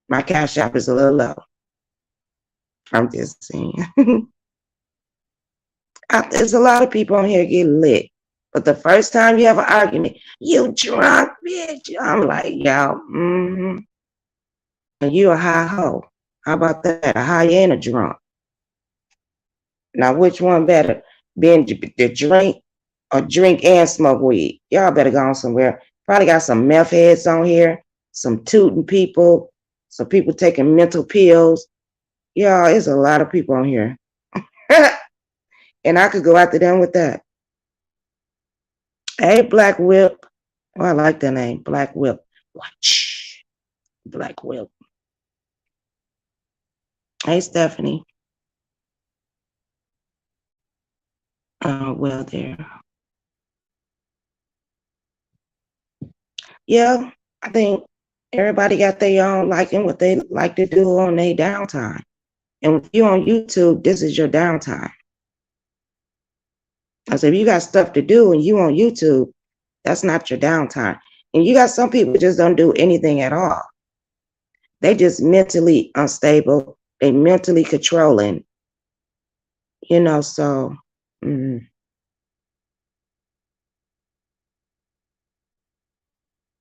my cash app is a little low. I'm just saying. There's a lot of people on here getting lit. But the first time you have an argument, you drunk, bitch. I'm like, yo, And you a high hoe. How about that? A high and a drunk. Now, which one better? Being the drink or drink and smoke weed? Y'all better go on somewhere. Probably got some meth heads on here, some tooting people, some people taking mental pills. Y'all, it's a lot of people on here. And I could go after them with that. Hey, Black Whip. Oh, I like that name, Black Whip. Watch. Black Whip. Hey, Stephanie. Well, there. Yeah, I think everybody got their own liking what they like to do on their downtime. And if you're on YouTube, this is your downtime. I said, if you got stuff to do and you on YouTube, that's not your downtime. And you got some people just don't do anything at all. They just mentally unstable. They mentally controlling. So.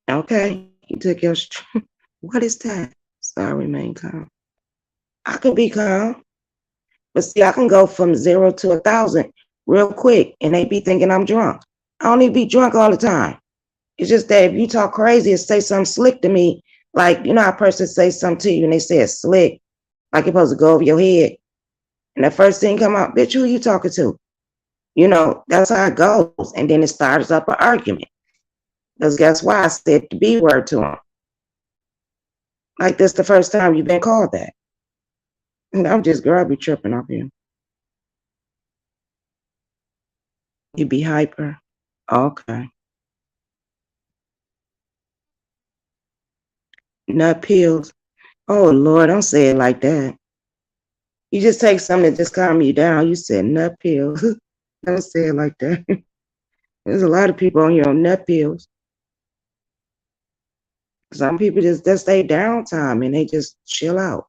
Okay, you took your. What is that? Sorry, remain calm. I can be calm, but see, I can go from 0 to 1,000 real quick, and they be thinking I'm drunk. I don't need to be drunk all the time. It's just that if you talk crazy and say something slick to me, like how a person say something to you and they say it's slick, like it's supposed to go over your head, and the first thing come out, bitch, who you talking to? That's how it goes, and then it starts up an argument. Because guess why I said the B word to him. Like this the first time you've been called that. And I'm just girl be tripping off you. You be hyper. Okay. Nut pills. Oh Lord, don't say it like that. You just take something to just calm you down. You said nut pills. Don't say it like that. There's a lot of people on here on nut pills. Some people that's their downtime and they just chill out.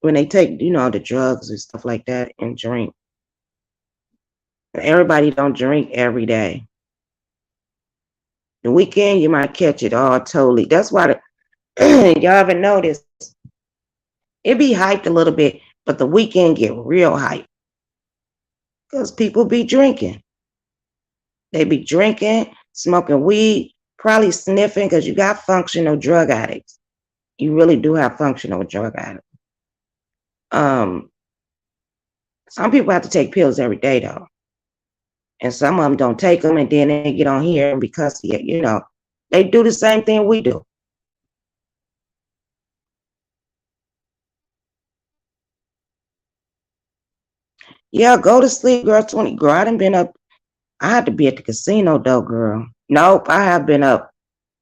When they take, the drugs and stuff like that and drink. Everybody don't drink every day. The weekend, you might catch it all totally. That's why y'all ever notice it be hyped a little bit, but the weekend get real hyped. Because people be drinking. They be drinking, smoking weed, probably sniffing because you got functional drug addicts. You really do have functional drug addicts. Some people have to take pills every day though. And some of them don't take them and then they get on here because, they do the same thing we do. Yeah, go to sleep, girl. 20. Girl, I done been up. I had to be at the casino though, girl. Nope, I have been up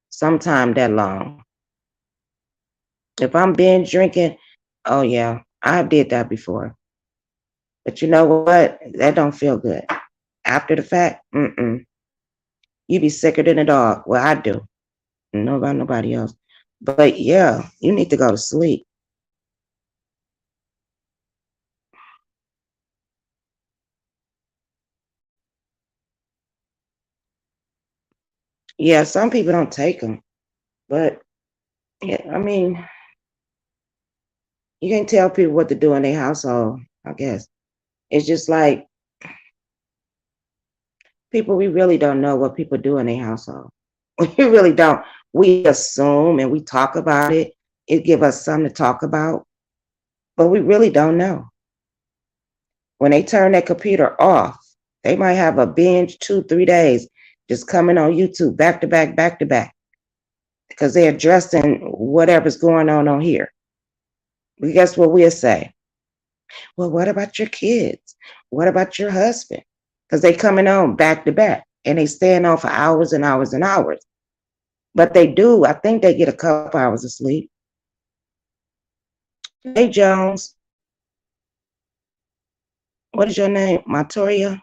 sometime that long. If I'm binge drinking, oh yeah, I did that before. But you know what? That don't feel good. After the fact, you be sicker than a dog. Well, I do. Know about nobody else. But yeah, you need to go to sleep. Yeah, some people don't take them. But yeah, I mean, you can't tell people what to do in their household, I guess. It's just like People, we really don't know what people do in their household. We really don't. We assume and we talk about it. It give us something to talk about, but we really don't know. When they turn their computer off, they might have a binge 2, 3 days just coming on YouTube back to back, back to back, because they're addressing whatever's going on here. But guess what we'll say? Well, what about your kids? What about your husband? Because they coming on back to back and they staying on for hours and hours and hours. But they do, I think they get a couple hours of sleep. Hey, Jones, what is your name? Montoya?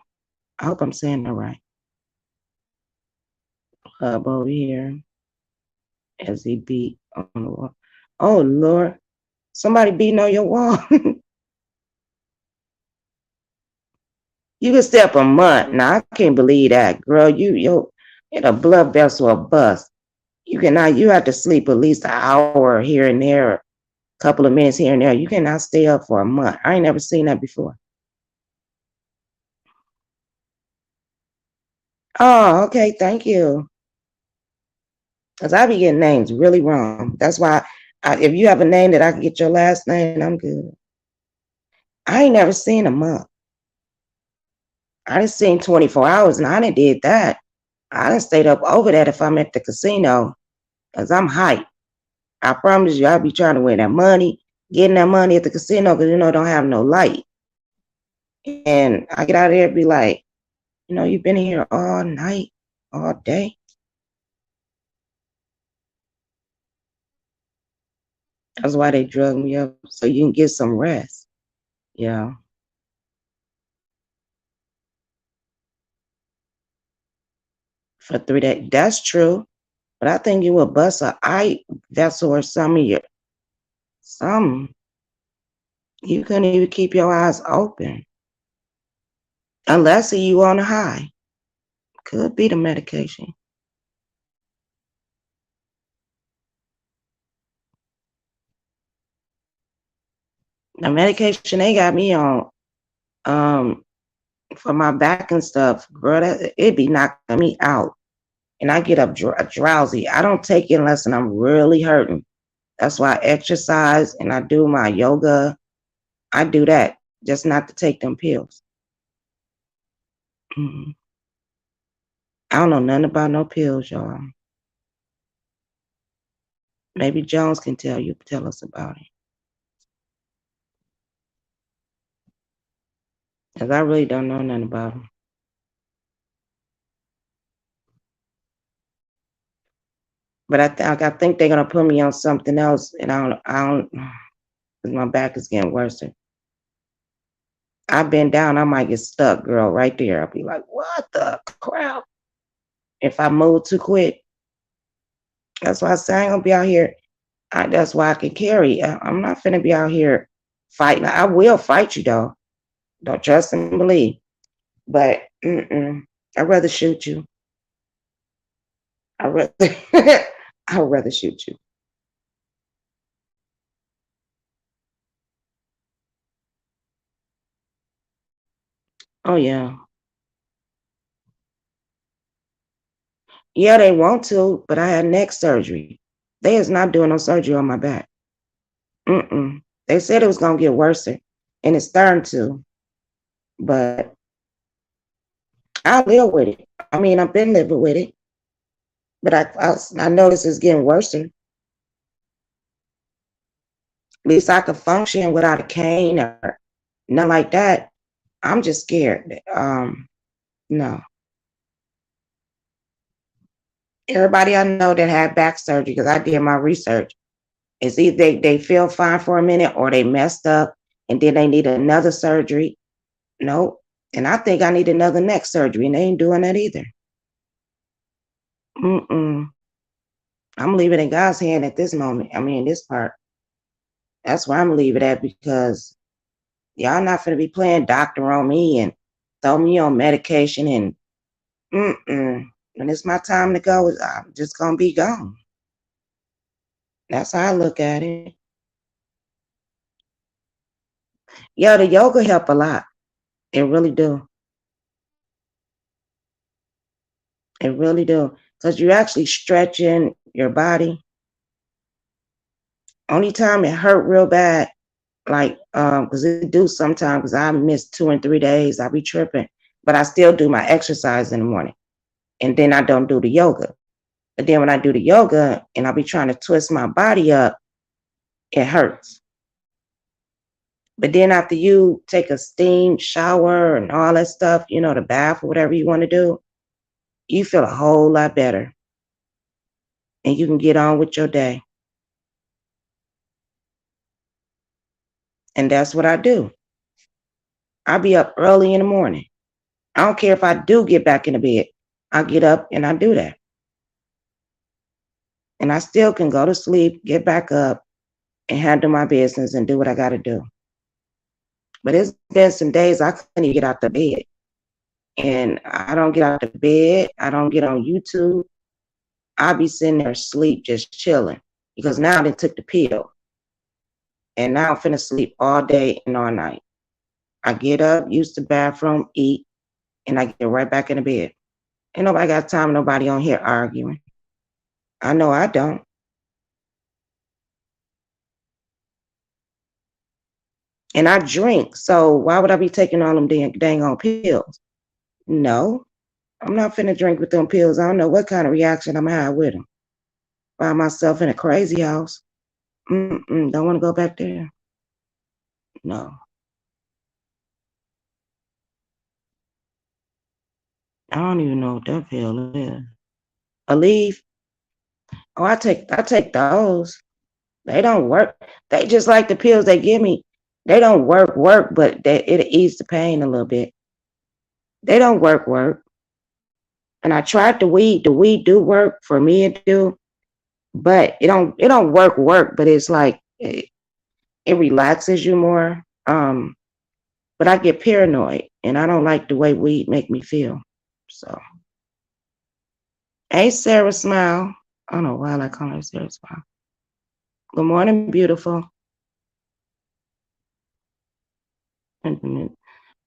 I hope I'm saying that right. Hub over here as he beat on the wall. Oh, Lord. Somebody beating on your wall. You can stay up a month. Now, I can't believe that, girl. You in a blood vessel or bust. You have to sleep at least an hour here and there, a couple of minutes here and there. You cannot stay up for a month. I ain't never seen that before. Oh, okay. Thank you. Because I be getting names really wrong. That's why if you have a name that I can get your last name, I'm good. I ain't never seen a month. I done seen 24 hours and I done did that. I done stayed up over that if I'm at the casino because I'm hyped. I promise you, I'll be trying to win that money, getting that money at the casino because, don't have no light. And I get out of there and be like, you've been here all night, all day. That's why they drug me up, so you can get some rest. Yeah. For 3 days. That's true. But I think you will bust a eye vessel or some. You couldn't even keep your eyes open. Unless you on a high. Could be the medication. The medication they got me on, for my back and stuff, girl, it be knocking me out. And I get up drowsy. I don't take it unless I'm really hurting. That's why I exercise and I do my yoga. I do that just not to take them pills. Mm-hmm. I don't know nothing about no pills, y'all. Maybe Jones can tell us about it. Because I really don't know nothing about them. But I think they're gonna put me on something else, and I don't, because my back is getting worse. I've been down, I might get stuck, girl, right there. I'll be like, what the crap? If I move too quick. That's why I say I ain't gonna be out here. That's why I can carry. I'm not finna be out here fighting. I will fight you though. Don't trust and believe. But I'd rather shoot you. I'd rather I'd rather shoot you. Oh yeah. Yeah, they want to, but I had neck surgery. They is not doing no surgery on my back. They said it was gonna get worse, and it's starting to. But I live with it. I mean, I've been living with it, but I notice it's getting worse. At least I could function without a cane or nothing like that. I'm just scared. No. Everybody I know that had back surgery, because I did my research, is either they feel fine for a minute or they messed up and then they need another surgery. Nope. And I think I need another neck surgery, and they ain't doing that either. I'm leaving in God's hand at this moment. I mean, this part. That's where I'm leaving at, because y'all not gonna be playing doctor on me and throw me on medication and when it's my time to go, I'm just gonna be gone. That's how I look at it. Yeah, the yoga help a lot. It really do. It really do. Because you're actually stretching your body. Only time it hurt real bad, like, because it do sometimes, because I miss 2 and 3 days, I be tripping. But I still do my exercise in the morning. And then I don't do the yoga. But then when I do the yoga and I be trying to twist my body up, it hurts. But then after you take a steam shower and all that stuff, the bath or whatever you want to do, you feel a whole lot better and you can get on with your day. And that's what I do. I'll be up early in the morning. I don't care if I do get back in the bed. I get up and I do that. And I still can go to sleep, get back up, and handle my business and do what I got to do. But it's been some days I couldn't even get out the bed. And I don't get out the bed. I don't get on YouTube. I'll be sitting there asleep, just chilling. Because now they took the pill. And now I'm finna sleep all day and all night. I get up, use the bathroom, eat, and I get right back in the bed. Ain't nobody got time, nobody on here arguing. I know I don't. And I drink, so why would I be taking all them dang on pills? No, I'm not finna drink with them pills. I don't know what kind of reaction I'm gonna have with them. By myself in a crazy house. Don't want to go back there. No. I don't even know what that pill is. Aleve? Oh, I take those. They don't work. They just like the pills they give me. They don't work, but it ease the pain a little bit. They don't work. And I tried the weed. The weed do work for me. It do, but it don't work. But it's like it relaxes you more. But I get paranoid, and I don't like the way weed make me feel. So, hey, Sarah Smile. I don't know why I call her Sarah Smile. Good morning, beautiful.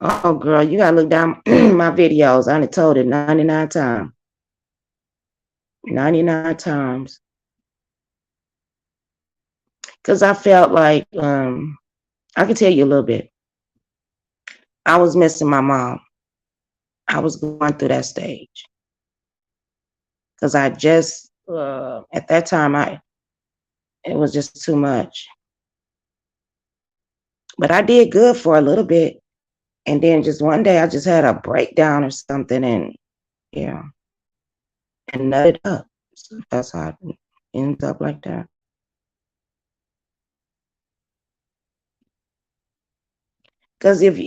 Oh, girl, you gotta look down my videos. I done told it 99 times. 99 times. Because I felt like, I can tell you a little bit. I was missing my mom. I was going through that stage. Because I just, at that time, it was just too much. But I did good for a little bit. And then just one day I just had a breakdown or something and yeah, and nutted up. So that's how it ends up like that. Because if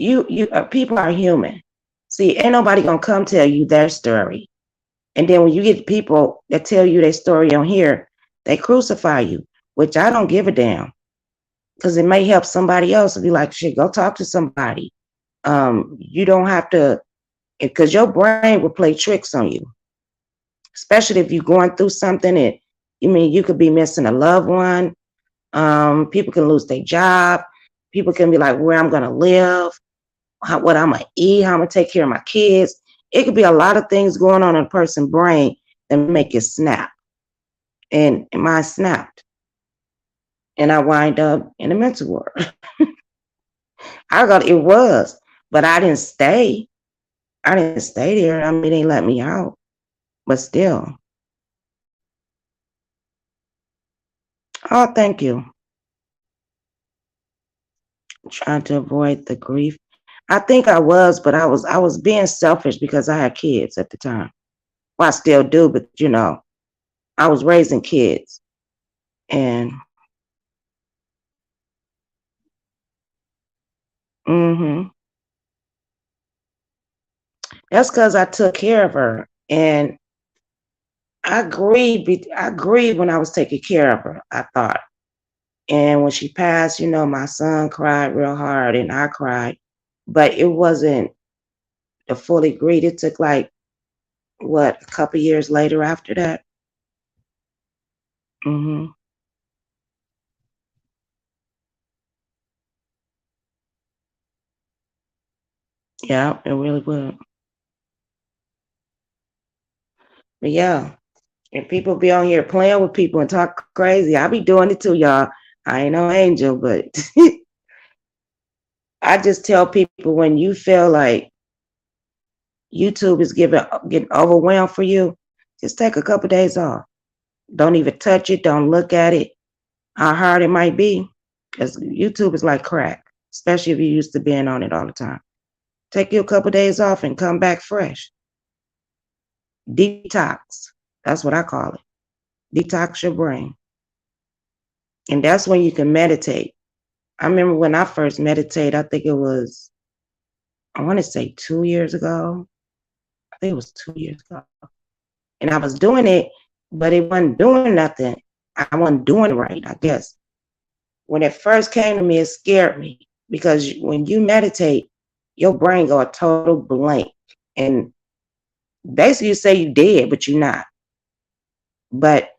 people are human. See, ain't nobody gonna come tell you their story. And then when you get people that tell you their story on here, they crucify you, which I don't give a damn. Because it may help somebody else to be like, shit, go talk to somebody. You don't have to, because your brain will play tricks on you, especially if you're going through something. You could be missing a loved one. People can lose their job. People can be like, where I'm gonna live, what I'm gonna eat, how I'm gonna take care of my kids. It could be a lot of things going on in a person's brain that make it snap. And mine snapped, and I wind up in the mental ward. I got it was, but I didn't stay. I didn't stay there. I mean, they let me out, but still. Oh, thank you. Trying to avoid the grief. I think I was, but I was being selfish because I had kids at the time. Well, I still do, but I was raising kids, and hmm that's because I took care of her, and I grieved. I grieved when I was taking care of her. I thought, and when she passed, my son cried real hard, and I cried, but it wasn't the fully grief. It took like what, a couple years later after that. hmm Yeah, it really would. But yeah, and people be on here playing with people and talk crazy. I be doing it too, y'all. I ain't no angel, but I just tell people when you feel like YouTube is getting overwhelmed for you, just take a couple days off. Don't even touch it. Don't look at it. How hard it might be, because YouTube is like crack, especially if you're used to being on it all the time. Take you a couple days off and come back fresh. Detox. That's what I call it. Detox your brain. And that's when you can meditate. I remember when I first meditated, I think it was, I want to say 2 years ago. I think it was 2 years ago. And I was doing it, but it wasn't doing nothing. I wasn't doing it right, I guess. When it first came to me, it scared me because when you meditate, your brain go a total blank. And basically you say you dead, but you're not. But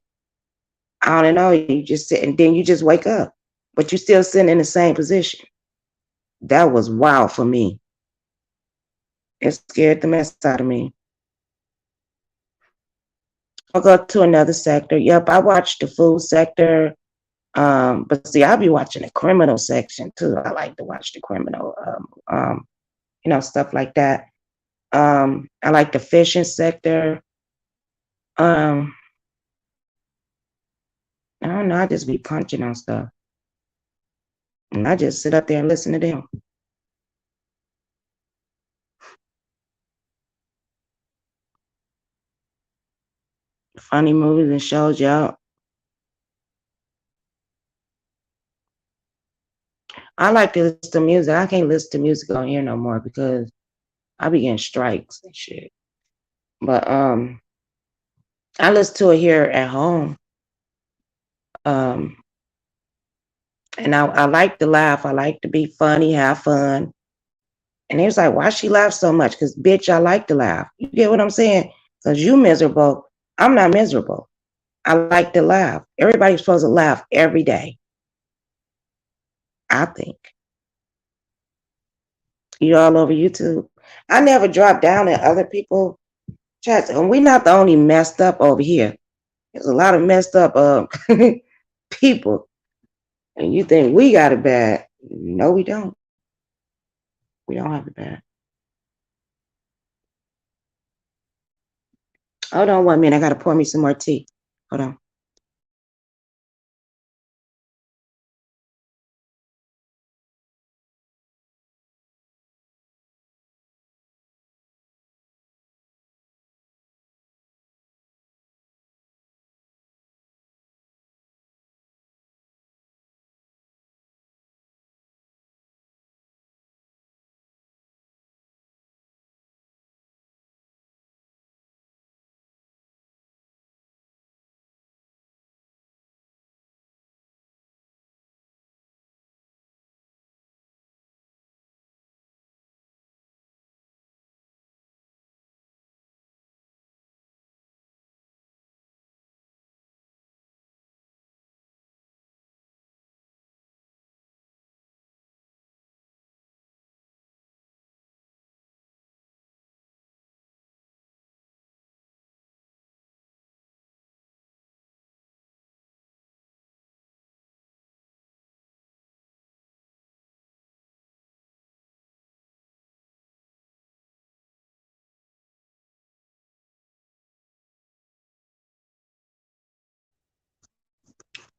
I don't know, you just sit and then you just wake up, but you're still sitting in the same position. That was wild for me. It scared the mess out of me. I'll go to another sector. Yep, I watched the food sector. But see, I'll be watching the criminal section too. I like to watch the criminal, stuff like that. I like the fishing sector. Um, I don't know. I just be punching on stuff, and I just sit up there and listen to them. Funny movies and shows, y'all. I like to listen to music. I can't listen to music on here no more because I be getting strikes and shit. But I listen to it here at home. Um, and I like to laugh. I like to be funny, have fun. And he was like, why she laugh so much? Because, bitch, I like to laugh. You get what I'm saying? Because you miserable. I'm not miserable. I like to laugh. Everybody's supposed to laugh every day, I think. You all over YouTube. I never drop down at other people chats. And we're not the only messed up over here. There's a lot of messed up people. And you think we got it bad. No, we don't. We don't have it bad. Hold on 1 minute. I got to pour me some more tea. Hold on.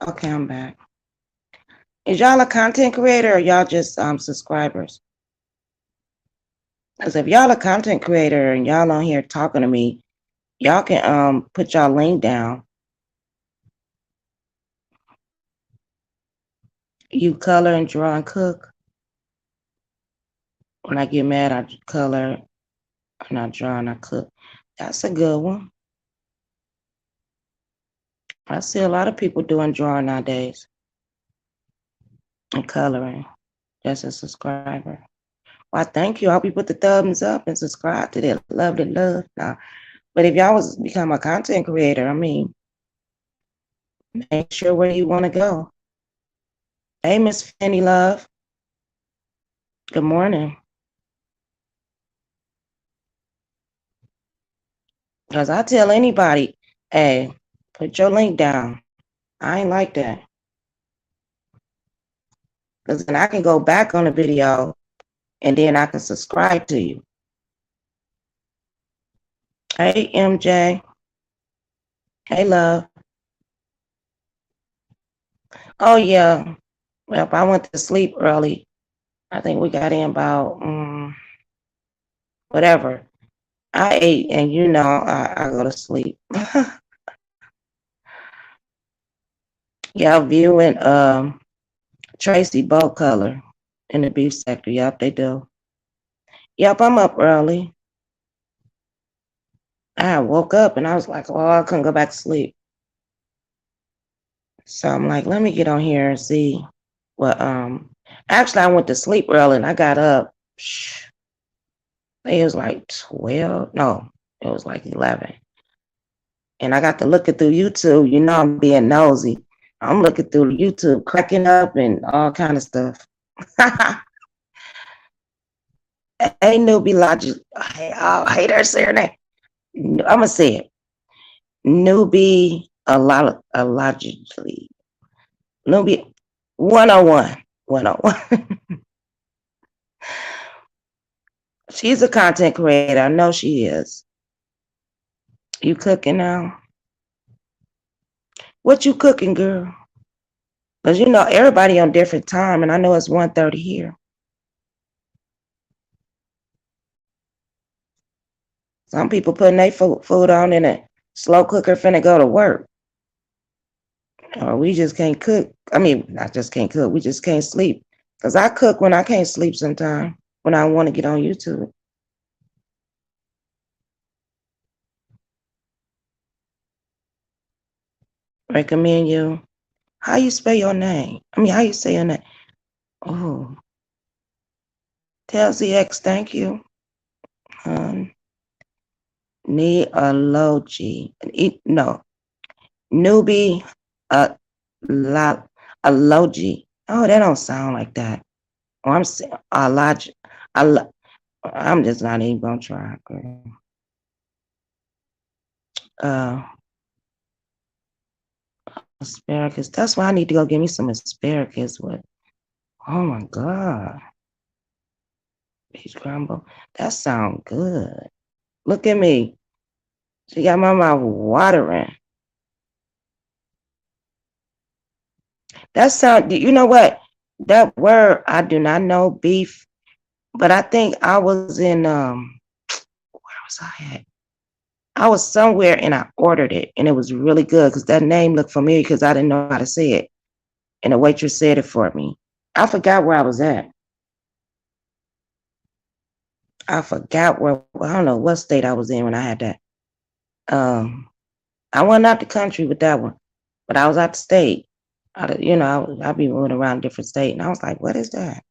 Okay, I'm back. Is y'all a content creator or y'all just subscribers? Because if y'all a content creator and y'all on here talking to me, y'all can put y'all link down. You color and draw and cook. When I get mad, I color and I draw and I cook. That's a good one. I see a lot of people doing drawing nowadays and coloring. Just a subscriber. Well, thank you. I hope you put the thumbs up and subscribe to that lovely love. Now, but if y'all was become a content creator, I mean, make sure where you want to go. Hey, Miss Fanny Love. Good morning. Because I tell anybody, hey, put your link down. I ain't like that. Because then I can go back on the video and then I can subscribe to you. Hey, MJ. Hey, love. Oh, yeah. Well, if I went to sleep early, I think we got in about whatever. I ate, and I go to sleep. Yeah, viewing Tracy Boat Color in the beef sector. Yep, they do. Yep, I'm up early. I woke up and I was like, oh, I couldn't go back to sleep. So I'm like, let me get on here and see what actually I went to sleep early and I got up. It was like 12. No, it was like 11. And I got to looking through YouTube. You know I'm being nosy. I'm looking through YouTube, cracking up and all kind of stuff. Hey, newbie logic. I hate her saying that. I'm gonna say it. Newbie logically. Newbie 101. 101. She's a content creator. I know she is. You cooking now? What you cooking, girl? Because everybody on different time, and I know it's 1:30 here. Some people putting their food on in a slow cooker finna go to work. Or we just can't cook. I mean, not just can't cook. We just can't sleep. Because I cook when I can't sleep sometime, when I want to get on YouTube. Recommend you. How you spell your name? I mean, how you say your name? Oh, tell ZX, thank you. Neology. No. Newbie alogy. Oh, that don't sound like that. Oh, I'm saying alog. I'm just not even gonna try. Girl. Uh, asparagus. That's why I need to go get me some asparagus with. Oh my god. Peach crumble. That sounds good. Look at me. She got my mouth watering. That sound, you know what? That word, I do not know beef, but I think I was in, where was I at? I was somewhere and I ordered it and it was really good because that name looked familiar because I didn't know how to say it. And the waitress said it for me. I forgot where I was at. I forgot I don't know what state I was in when I had that. I went out the country with that one, but I was out the state. I'd be moving around different state, and I was like, "What is that?"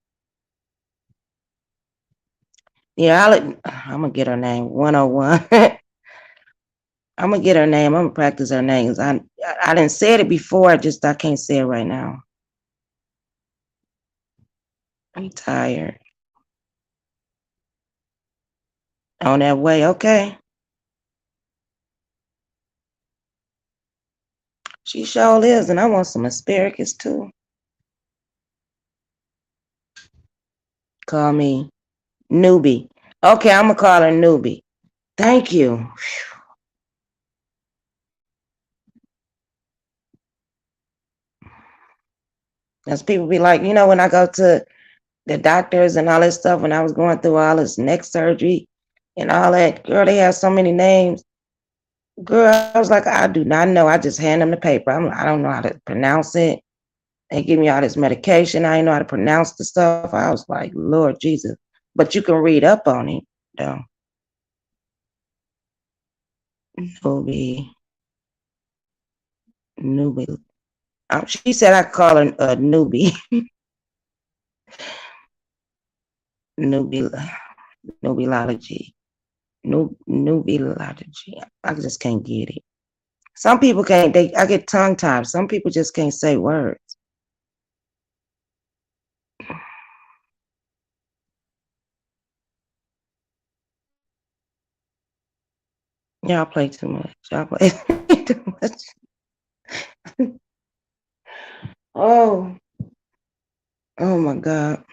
Yeah, I'm gonna get her name 101. I'm gonna get her name. I'm gonna practice her names. I didn't say it before. Just I can't say it right now. I'm tired. On that way, okay. She sure is, and I want some asparagus too. Call me newbie. Okay, I'm gonna call her newbie. Thank you. As people be like, when I go to the doctors and all this stuff, when I was going through all this neck surgery and all that, girl, they have so many names. Girl, I was like, I do not know. I just hand them the paper. I don't know how to pronounce it. They give me all this medication. I didn't know how to pronounce the stuff. I was like, Lord Jesus. But you can read up on it, though. Newbie. Newbie. She said I could call her a newbie. newbie. Newbiology. Newbiology. I just can't get it. Some people can't. I get tongue tied. Some people just can't say words. Y'all play too much. Y'all play too much. Oh, oh my God.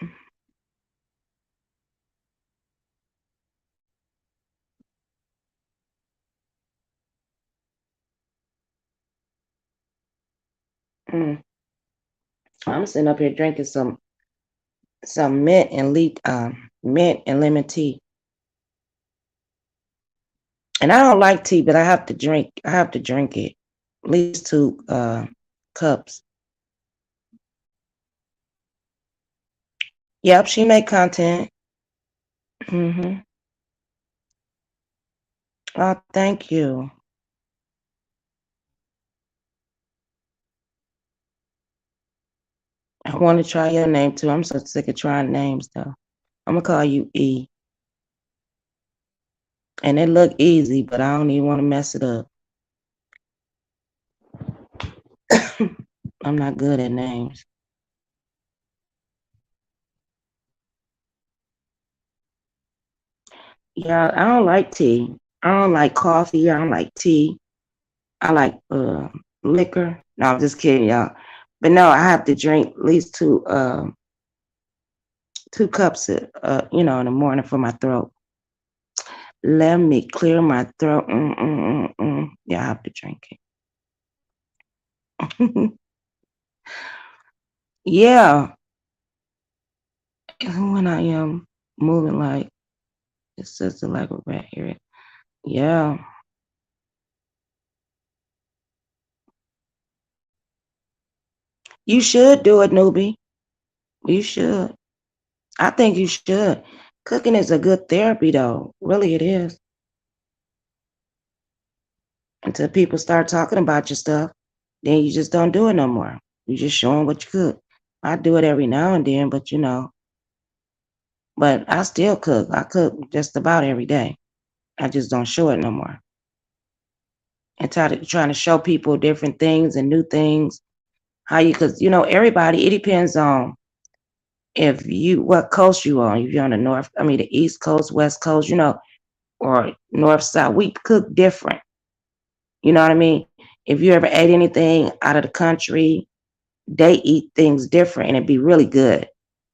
Mm. I'm sitting up here drinking some mint and lemon tea. And I don't like tea, but I have to drink it. At least two cups. Yep, she make content. Mm-hmm. Oh, thank you. I want to try your name too. I'm so sick of trying names though. I'm gonna call you E. And it look easy, but I don't even want to mess it up. I'm not good at names. Yeah, I don't like tea. I don't like coffee. I don't like tea. I like liquor. No, I'm just kidding, y'all. But no, I have to drink at least two cups in the morning for my throat. Let me clear my throat. Yeah, I have to drink it. Yeah, when I am moving like it's just like a rat here. Yeah, you should do it, newbie. You should. I think you should. Cooking is a good therapy, though. Really, it is. Until people start talking about your stuff, then you just don't do it no more. You just show them what you cook. I do it every now and then, but I still cook. I cook just about every day. I just don't show it no more. And trying to show people different things and new things. Because everybody. It depends on if you what coast you on. If you're on the East Coast, West Coast, or North South. We cook different. You know what I mean? If you ever ate anything out of the country, they eat things different and it'd be really good.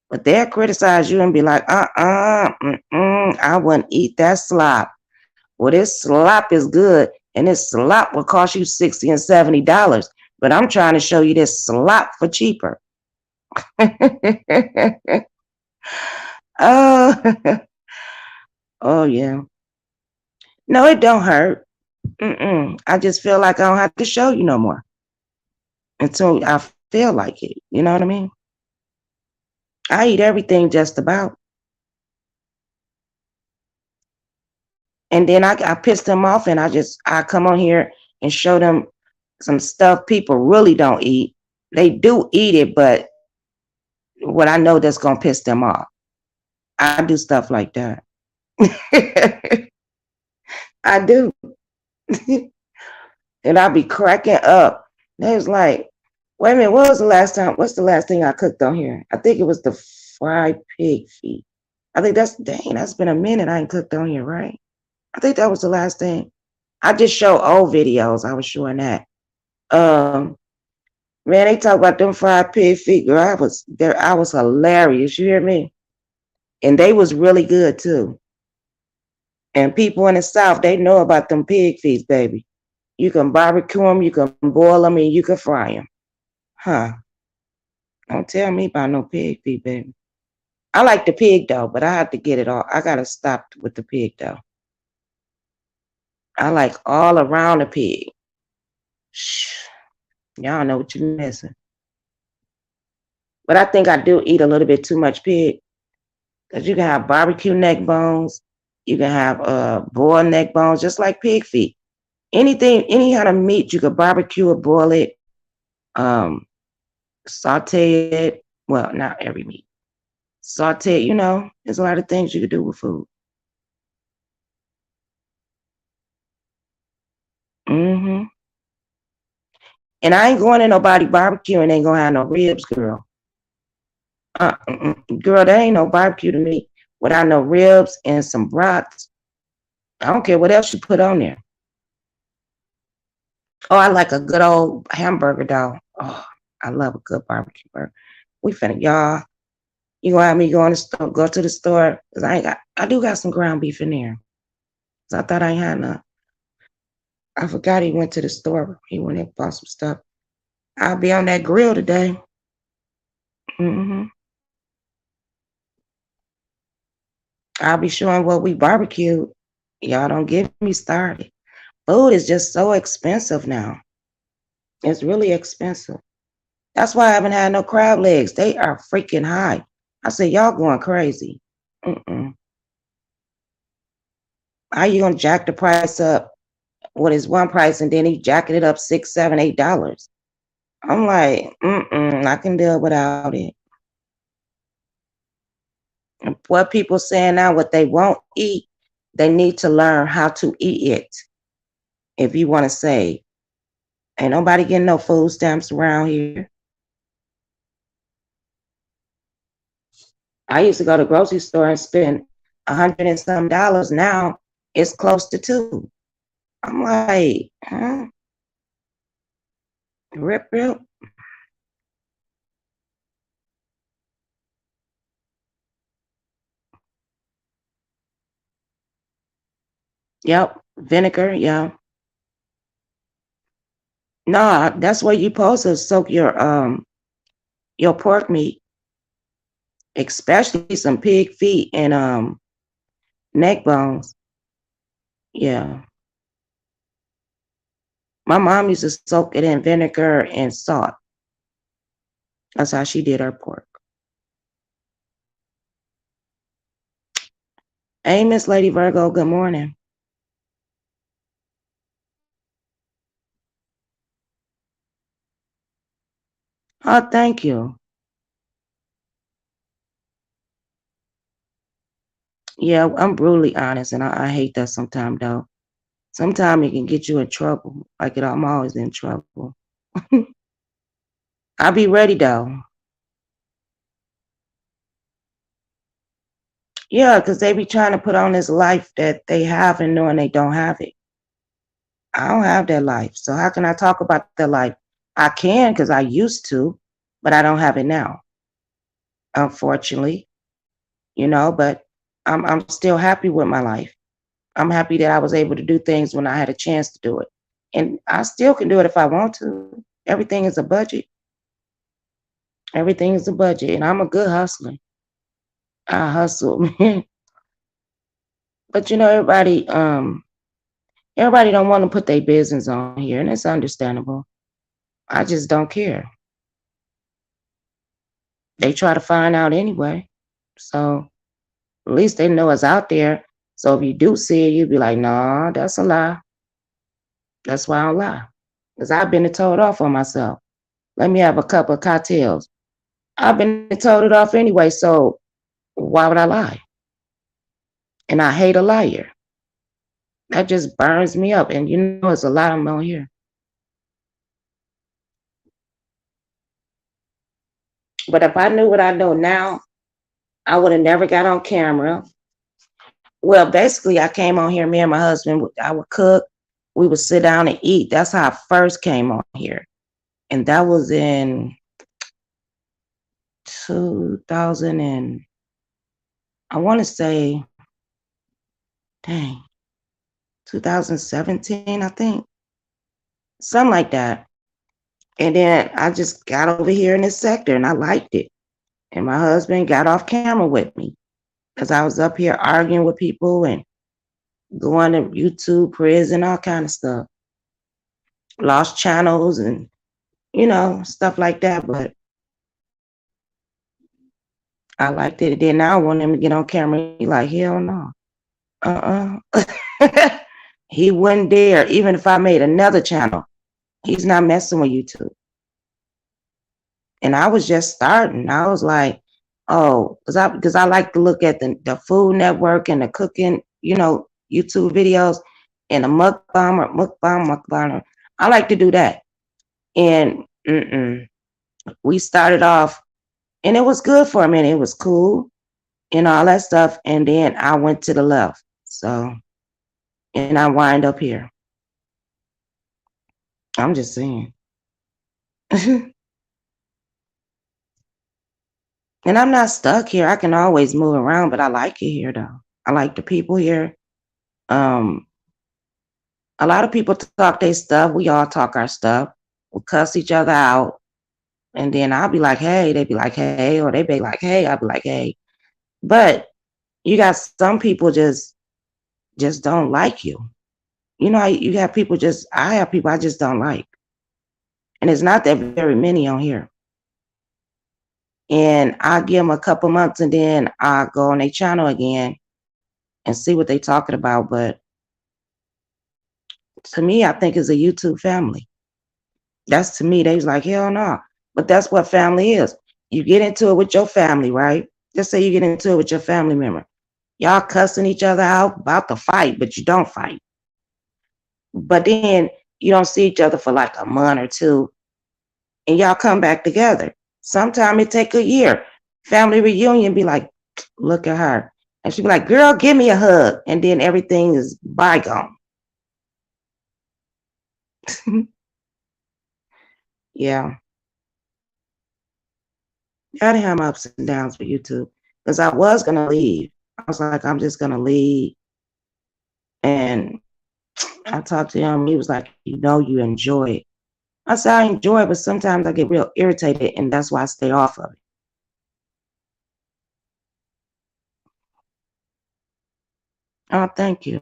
But they'll criticize you and be like, I wouldn't eat that slop. Well, this slop is good, and this slop will cost you $60 and $70. But I'm trying to show you this slop for cheaper. Oh, oh yeah. No, it don't hurt. I just feel like I don't have to show you no more until I feel like it. You know what I mean? I eat everything just about. And then I piss them off and I come on here and show them some stuff people really don't eat. They do eat it, but what I know that's gonna piss them off. I do stuff like that. I do. And I'll be cracking up. They was like, wait a minute, what's the last thing I cooked on here? I think it was the fried pig feet. I think that's been a minute I ain't cooked on here, right? I think that was the last thing. I just show old videos. I was showing that. Um, Man, they talk about them fried pig feet. Girl, I was there. I was hilarious. You hear me? And they was really good too. And people in the South, they know about them pig feet, baby. You can barbecue them, you can boil them, and you can fry them. Huh? Don't tell me about no pig feet, baby. I like the pig though, but I have to get it all. I gotta stop with the pig though. I like all around the pig. Shh, y'all know what you're missing. But I think I do eat a little bit too much pig. Because you can have barbecue neck bones, you can have boiled neck bones, just like pig feet. Anything, any kind of meat, you could barbecue or boil it, um, saute it. Well, not every meat. Saute it, there's a lot of things you could do with food. hmm And I ain't going to nobody barbecue and ain't gonna have no ribs, girl. Girl, there ain't no barbecue to me without no ribs and some brats. I don't care what else you put on there. Oh, I like a good old hamburger though. Oh, I love a good barbecue burger. We finna, y'all. You gonna have me go in the store, go to the store? Cause I do got some ground beef in there. 'Cause I thought I ain't had enough. I forgot he went to the store. He went and bought some stuff. I'll be on that grill today. hmm I'll be showing what we barbecued. Y'all don't get me started. Food is just so expensive now. It's really expensive. That's why I haven't had no crab legs. They are freaking high. I said, y'all going crazy. Mm-mm. How you gonna jack the price up? What is one price and then he jacking it up $6, $7, $8? I'm like, I can deal without it. And what people saying now, what they won't eat, they need to learn how to eat it. If you want to save, ain't nobody getting no food stamps around here. I used to go to the grocery store and spend $100 and some dollars. Now it's close to $2. I'm like, huh? Rip, rip. Yep, vinegar. Yeah. No, that's where you supposed to soak your pork meat, especially some pig feet and neck bones. Yeah. My mom used to soak it in vinegar and salt. That's how she did her pork. Hey, Miss Lady Virgo, good morning. Oh, thank you. Yeah, I'm brutally honest, and I hate that sometimes, though. Sometimes it can get you in trouble. I'm always in trouble. I'll be ready, though. Yeah, because they be trying to put on this life that they have and knowing they don't have it. I don't have that life. So how can I talk about that life? I can because I used to, but I don't have it now, unfortunately, but I'm still happy with my life. I'm happy that I was able to do things when I had a chance to do it. And I still can do it if I want to. Everything is a budget. Everything is a budget. And I'm a good hustler. I hustle. But everybody don't want to put their business on here, and it's understandable. I just don't care. They try to find out anyway. So at least they know it's out there. So if you do see it, you'd be like, nah, that's a lie. That's why I don't lie. Because I've been told off on myself. Let me have a couple of cocktails. I've been told it off anyway, so why would I lie? And I hate a liar. That just burns me up. And it's a lot of them on here. But if I knew what I know now, I would have never got on camera. Well, basically, I came on here, me and my husband, I would cook. We would sit down and eat. That's how I first came on here. And that was in 2000 and I want to say, dang, 2017, I think. Something like that. And then I just got over here in this sector and I liked it. And my husband got off camera with me because I was up here arguing with people and going to YouTube, prison, all kind of stuff. Lost channels and, stuff like that. But I liked it. And then now I want him to get on camera. He like, hell no. He wouldn't dare. Even if I made another channel, he's not messing with YouTube. And I was just starting. I was like, oh, because I like to look at the Food Network and the cooking, YouTube videos and the mukbang. I like to do that. And we started off, and it was good for a minute. It was cool and all that stuff. And then I went to the left. So, and I wind up here. I'm just saying. And I'm not stuck here. I can always move around, but I like it here though. I like the people here. Um, a lot of people talk their stuff. We all talk our stuff. We cuss each other out. And then I'll be like, hey, they'd be like, hey, or they'd be like, hey, I'll be like, hey. But you got some people just don't like you. You know, you have people I have people I just don't like. And it's not that very many on here. And I'll give them a couple months and then I'll go on their channel again and see what they talking about. But to me, I think it's a YouTube family. That's to me, they was like, hell no. But that's what family is. You get into it with your family, right? Just say you get into it with your family member. Y'all cussing each other out about to fight, but you don't fight. But then you don't see each other for like a month or two, and y'all come back together. Sometimes it take a year. Family reunion be like, look at her. And she be like, girl, give me a hug. And then everything is bygone. Yeah. Gotta have my ups and downs with YouTube. Because I was gonna leave. I was like, I'm just gonna leave. And I talked to him. He was like, you know, you enjoy it. I said, I enjoy it, but sometimes I get real irritated, and that's why I stay off of it. Oh, thank you.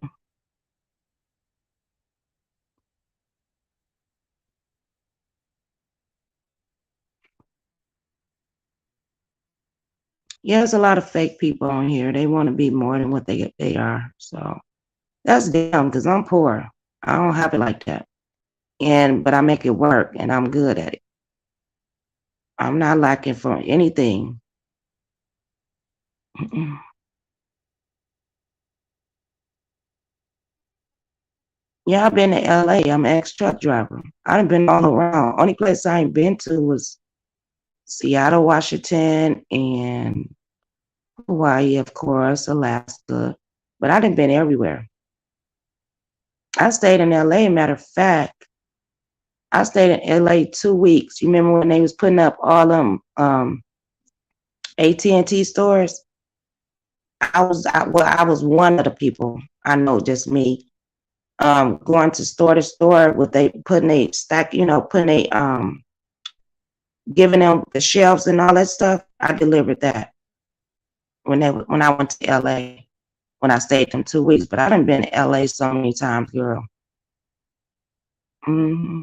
Yeah, there's a lot of fake people on here. They want to be more than what they are. So that's them because I'm poor. I don't have it like that. But I make it work and I'm good at it. I'm not lacking for anything. Mm-mm. Yeah, I've been to LA. I'm an ex-truck driver. I've been all around. Only place I ain't been to was Seattle, Washington, and Hawaii, of course, Alaska. But I done been everywhere. I stayed in LA, matter of fact. I stayed in LA 2 weeks. You remember when they was putting up all them AT&T stores? I was one of the people. I know, just me. Going to store with they putting a stack, putting a giving them the shelves and all that stuff. I delivered that when I went to LA when I stayed them 2 weeks. But I done been to LA so many times, girl. hmm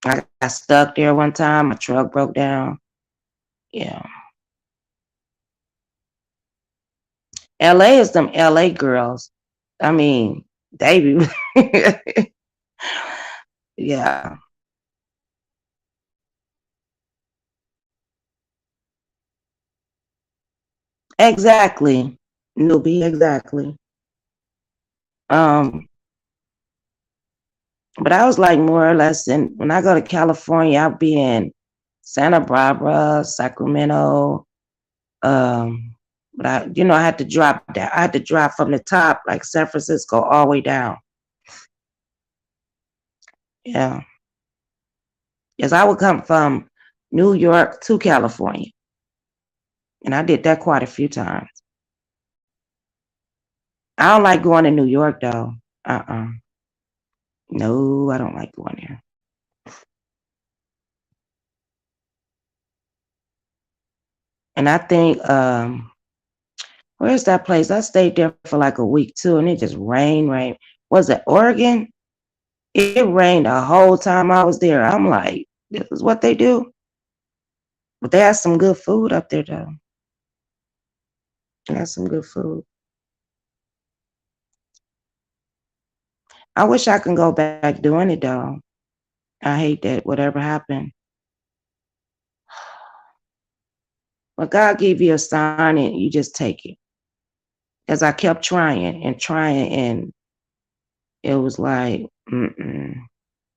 I got stuck there one time. My truck broke down. Yeah. LA is them LA girls. I mean, they be yeah. Exactly. Newbie, exactly. Um, but I was like more or less in when I go to California, I'll be in Santa Barbara, Sacramento. But I had to drop down. I had to drop from the top, like San Francisco, all the way down. Yeah. Yes, I would come from New York to California. And I did that quite a few times. I don't like going to New York though. Uh-uh. No, I don't like going there. And I think where's that place? I stayed there for like a week too, and it just rained. Was it Oregon? It rained the whole time I was there. I'm like, this is what they do. But they have some good food up there though. They have some good food. I wish I could go back doing it though. I hate that whatever happened. But God gave you a sign and you just take it. As I kept trying and trying, and it was like, mm-mm.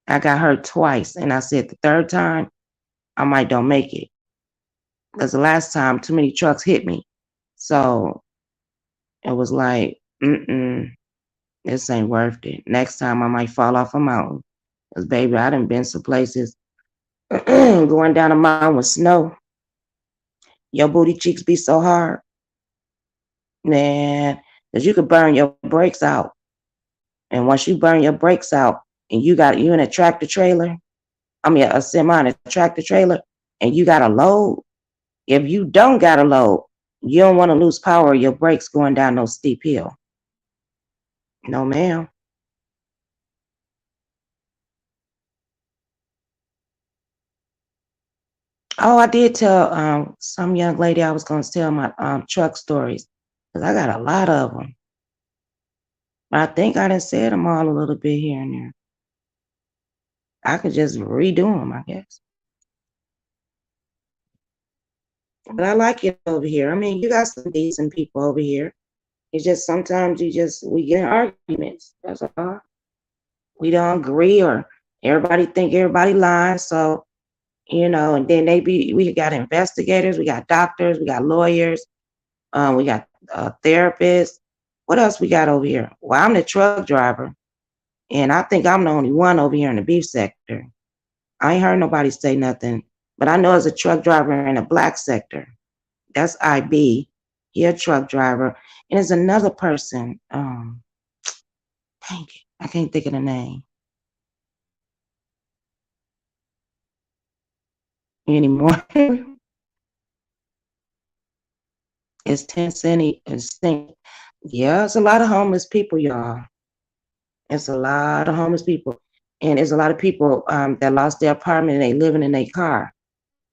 I got hurt twice, and I said the third time I might don't make it because the last time too many trucks hit me. So it was like, mm-mm, this ain't worth it. Next time I might fall off a mountain. Cause baby, I done been some places going down a mountain with snow. Your booty cheeks be so hard, man, cause you could burn your brakes out. And once you burn your brakes out, and you in a tractor trailer, I mean a semi and a tractor trailer, and you got a load. If you don't got a load, you don't want to lose power of your brakes going down no steep hill. No, ma'am. Oh, I did tell some young lady I was going to tell my truck stories because I got a lot of them. But I think I done said them all a little bit here and there. I could just redo them, I guess. But I like it over here. I mean, you got some decent people over here. It's just sometimes we get in arguments. That's all. We don't agree, or everybody think everybody lying. So and then we got investigators, we got doctors, we got lawyers, we got therapists. What else we got over here? Well, I'm the truck driver, and I think I'm the only one over here in the beef sector. I ain't heard nobody say nothing, but I know as a truck driver in the black sector. That's IB. He a truck driver, and there's another person. Dang it, I can't think of the name anymore. It's 10 cent. Yeah, it's a lot of homeless people, y'all. It's a lot of homeless people. And there's a lot of people that lost their apartment and they living in their car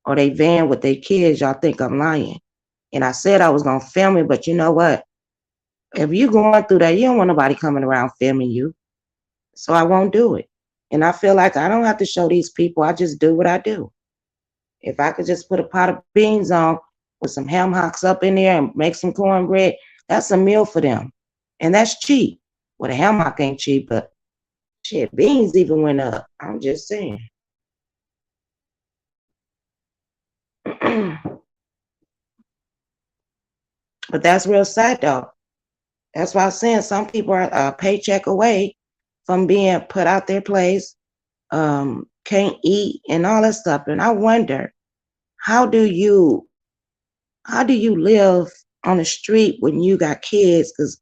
or they van with their kids. Y'all think I'm lying. And I said I was going to film it, but you know what? If you going through that, you don't want nobody coming around filming you. So I won't do it. And I feel like I don't have to show these people. I just do what I do. If I could just put a pot of beans on with some ham hocks up in there and make some cornbread, that's a meal for them. And that's cheap. Well, the ham hock ain't cheap, but shit, beans even went up. I'm just saying. But that's real sad though. That's why I'm saying some people are a paycheck away from being put out their place, can't eat and all that stuff. And I wonder, how do you how do you live on the street when you got kids? Because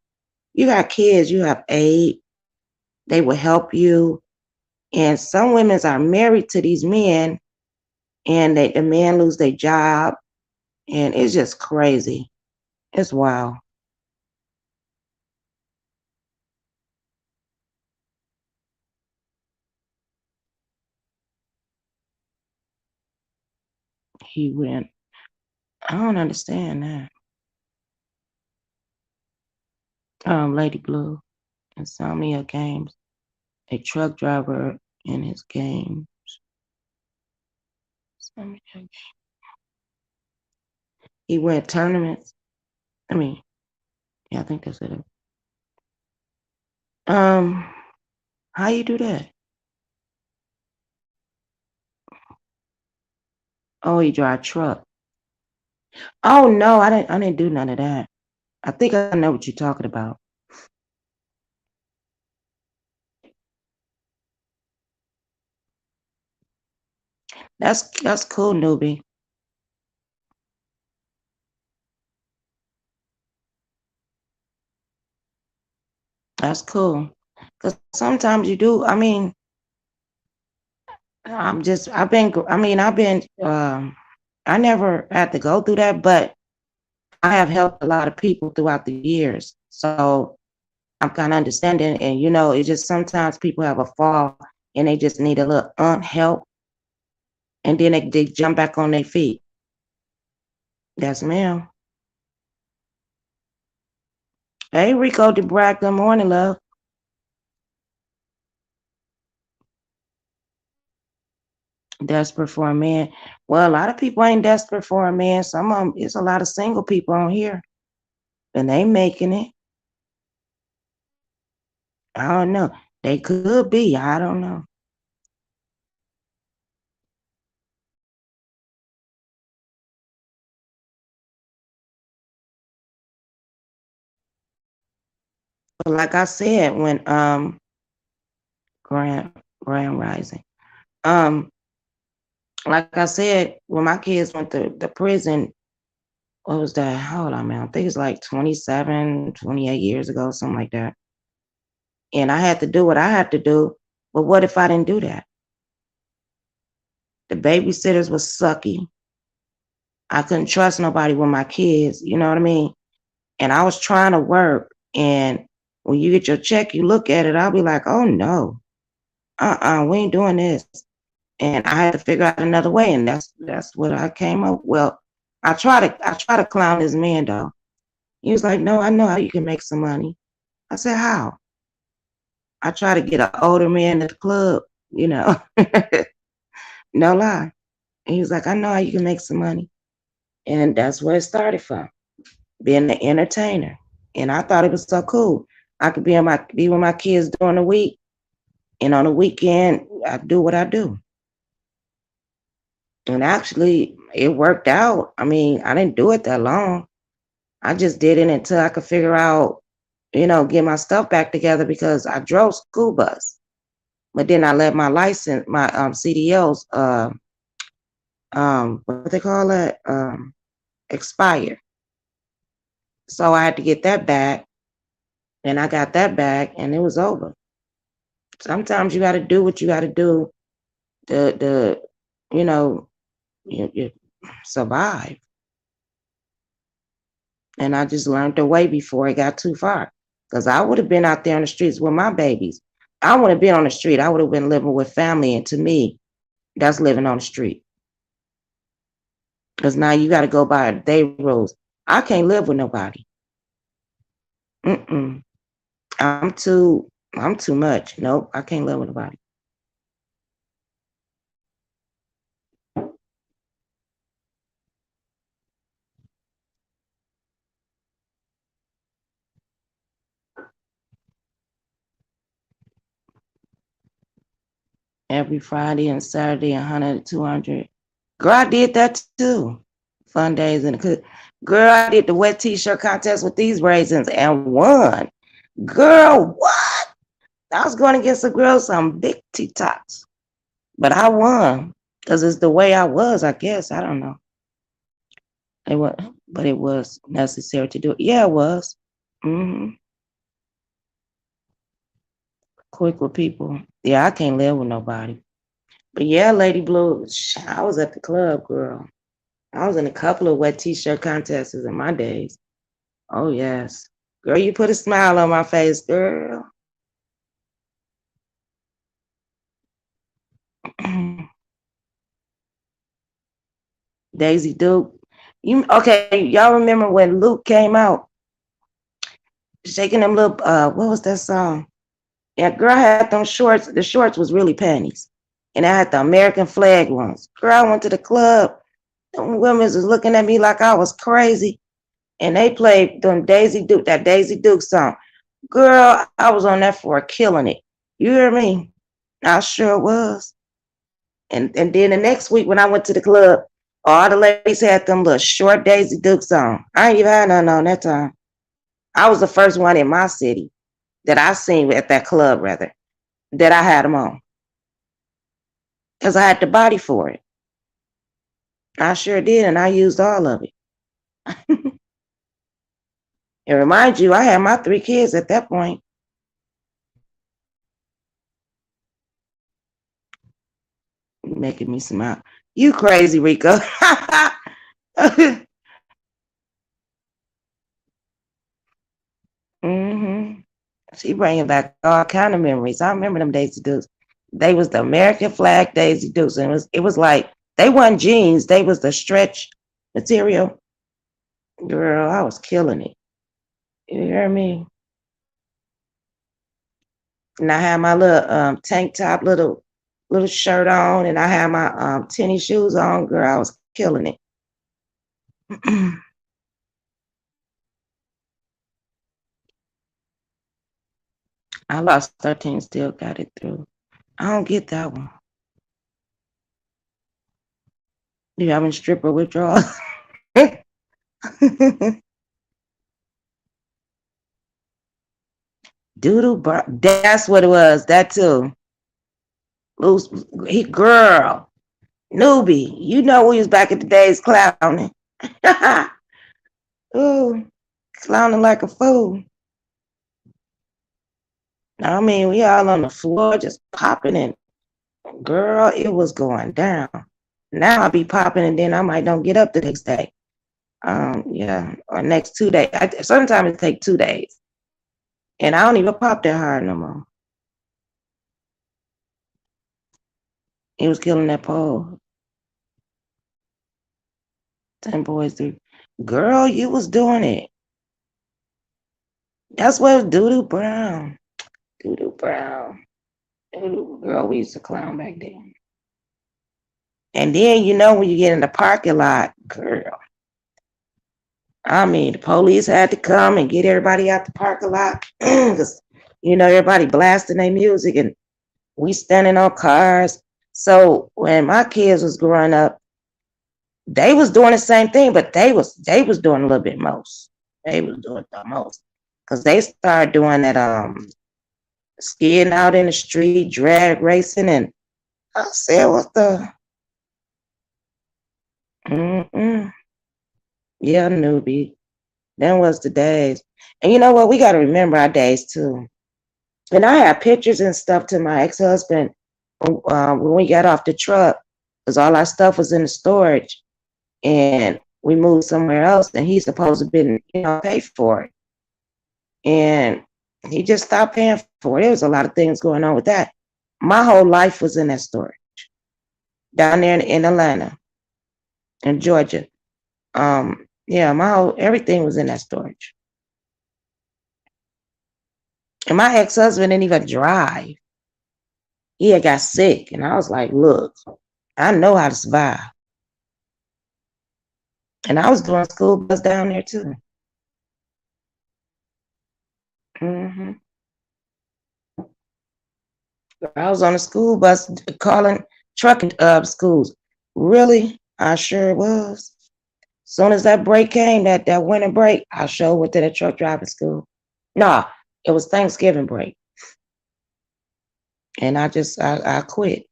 you got kids, you have aid, they will help you. And some women are married to these men and the men lose their job. And it's just crazy. It's wild. He went, I don't understand that. Lady Blue, Insomnia Games, a truck driver in his game. He went tournaments. I mean, yeah, I think that's it. Um, how you do that? Oh, he drive truck. Oh no, I didn't do none of that. I think I know what you're talking about. That's cool, newbie. That's cool. Cause sometimes you do. I mean, I never had to go through that, but I have helped a lot of people throughout the years. So I'm kind of understanding. And, it's just sometimes people have a fall and they just need a little help. And then they jump back on their feet. Yes, ma'am. Hey, Rico DeBrack, good morning, love. Desperate for a man. Well, a lot of people ain't desperate for a man. Some of them, it's a lot of single people on here and they making it. I don't know. They could be. I don't know. But like I said, when Grant Grand Rising. Um, like I said, when my kids went to the prison, what was that? Hold on, man. I think it's like 27, 28 years ago, something like that. And I had to do what I had to do. But what if I didn't do that? The babysitters was sucky. I couldn't trust nobody with my kids. You know what I mean? And I was trying to work. And when you get your check, you look at it, I'll be like, oh no, we ain't doing this. And I had to figure out another way. And that's what I came up. Well, I try to clown this man though. He was like, no, I know how you can make some money. I said, how? I try to get an older man at the club, you know. No lie. And he was like, I know how you can make some money. And that's where it started from, being an entertainer. And I thought it was so cool. I could be with my kids during the week, and on the weekend, I do what I do. And actually, it worked out. I mean, I didn't do it that long. I just did it until I could figure out, get my stuff back together because I drove school bus. But then I let my license, my CDLs, what they call it, expire. So I had to get that back, and I got that back, and it was over. Sometimes you got to do what you got to do to you know, you survive. And I just learned the way before it got too far. Because I would have been out there on the streets with my babies. I wouldn't have been on the street. I would have been living with family. And to me, that's living on the street. Because now you got to go by their rules. I can't live with nobody. Mm-mm. I'm too much. Nope, I can't live with nobody. Every Friday and Saturday, 100 to 200. Girl, I did that too. Fun days in the cook. Girl, I did the wet t-shirt contest with these raisins and won. Girl, what? I was going against a girl, some big T-tops. But I won. Because it's the way I was, I guess. I don't know. But it was necessary to do it. Yeah, it was. Mm-hmm. Quick with people. Yeah, I can't live with nobody. But yeah, Lady Blue, I was at the club, girl. I was in a couple of wet t-shirt contests in my days. Oh, yes. Girl, you put a smile on my face, girl. Daisy Duke. Okay, y'all remember when Luke came out? Shaking them little, what was that song? Yeah, girl had them shorts. The shorts was really panties. And I had the American flag ones. Girl, I went to the club. Them women was looking at me like I was crazy. And they played them that Daisy Duke song. Girl, I was on that for killing it. You hear me? I sure was. And then the next week when I went to the club, all the ladies had them little short Daisy Dukes on. I ain't even had none on that time. I was the first one in my city that I seen at that club, rather, that I had them on. Because I had the body for it. I sure did, and I used all of it. And remind you, I had my 3 kids at that point. Making me smile. You crazy, Rico. Mm-hmm. She bringing back all kind of memories. I remember them Daisy Dukes. They was the American flag Daisy Dukes, and it was like they weren't jeans. They was the stretch material. Girl, I was killing it. You hear me? And I had my little tank top, little shirt on, and I had my tennis shoes on. Girl, I was killing it. I lost 13, still got it through. I don't get that one. You having stripper withdrawals? Doodle bar. That's what it was. That too. Loose, he girl, newbie. You know we was back in the days clowning. Ooh, clowning like a fool. I mean, we all on the floor just popping and girl, it was going down. Now I be popping and then I might don't get up the next day. Yeah, or next 2 days. Sometimes it take 2 days. And I don't even pop that hard no more. He was killing that pole. 10 boys, 3. Girl, you was doing it. That's what Doodoo Brown. Doodoo Brown. Girl, we used to clown back then. And then, you know, when you get in the parking lot, girl. I mean, the police had to come and get everybody out the parking lot. Because, you know, everybody blasting their music and we standing on cars. So when my kids was growing up, they was doing the same thing, but they was doing a little bit most. They was doing the most. Because they started doing that skiing out in the street, drag racing, and I said, what the? Yeah, newbie. Then was the days. And you know what? We got to remember our days too. And I have pictures and stuff to my ex-husband when we got off the truck, because all our stuff was in the storage. And we moved somewhere else, and he's supposed to be, you know, pay for it. And he just stopped paying for it. There was a lot of things going on with that. My whole life was in that storage down there in Atlanta, in Georgia. Yeah, everything was in that storage. And my ex-husband didn't even drive. He had got sick, and I was like, look, I know how to survive. And I was doing school bus down there too. I was on a school bus calling trucking schools. Really? I sure was. Soon as that break came, that winter break, I sure went to the truck driving school. No, it was Thanksgiving break. And I quit.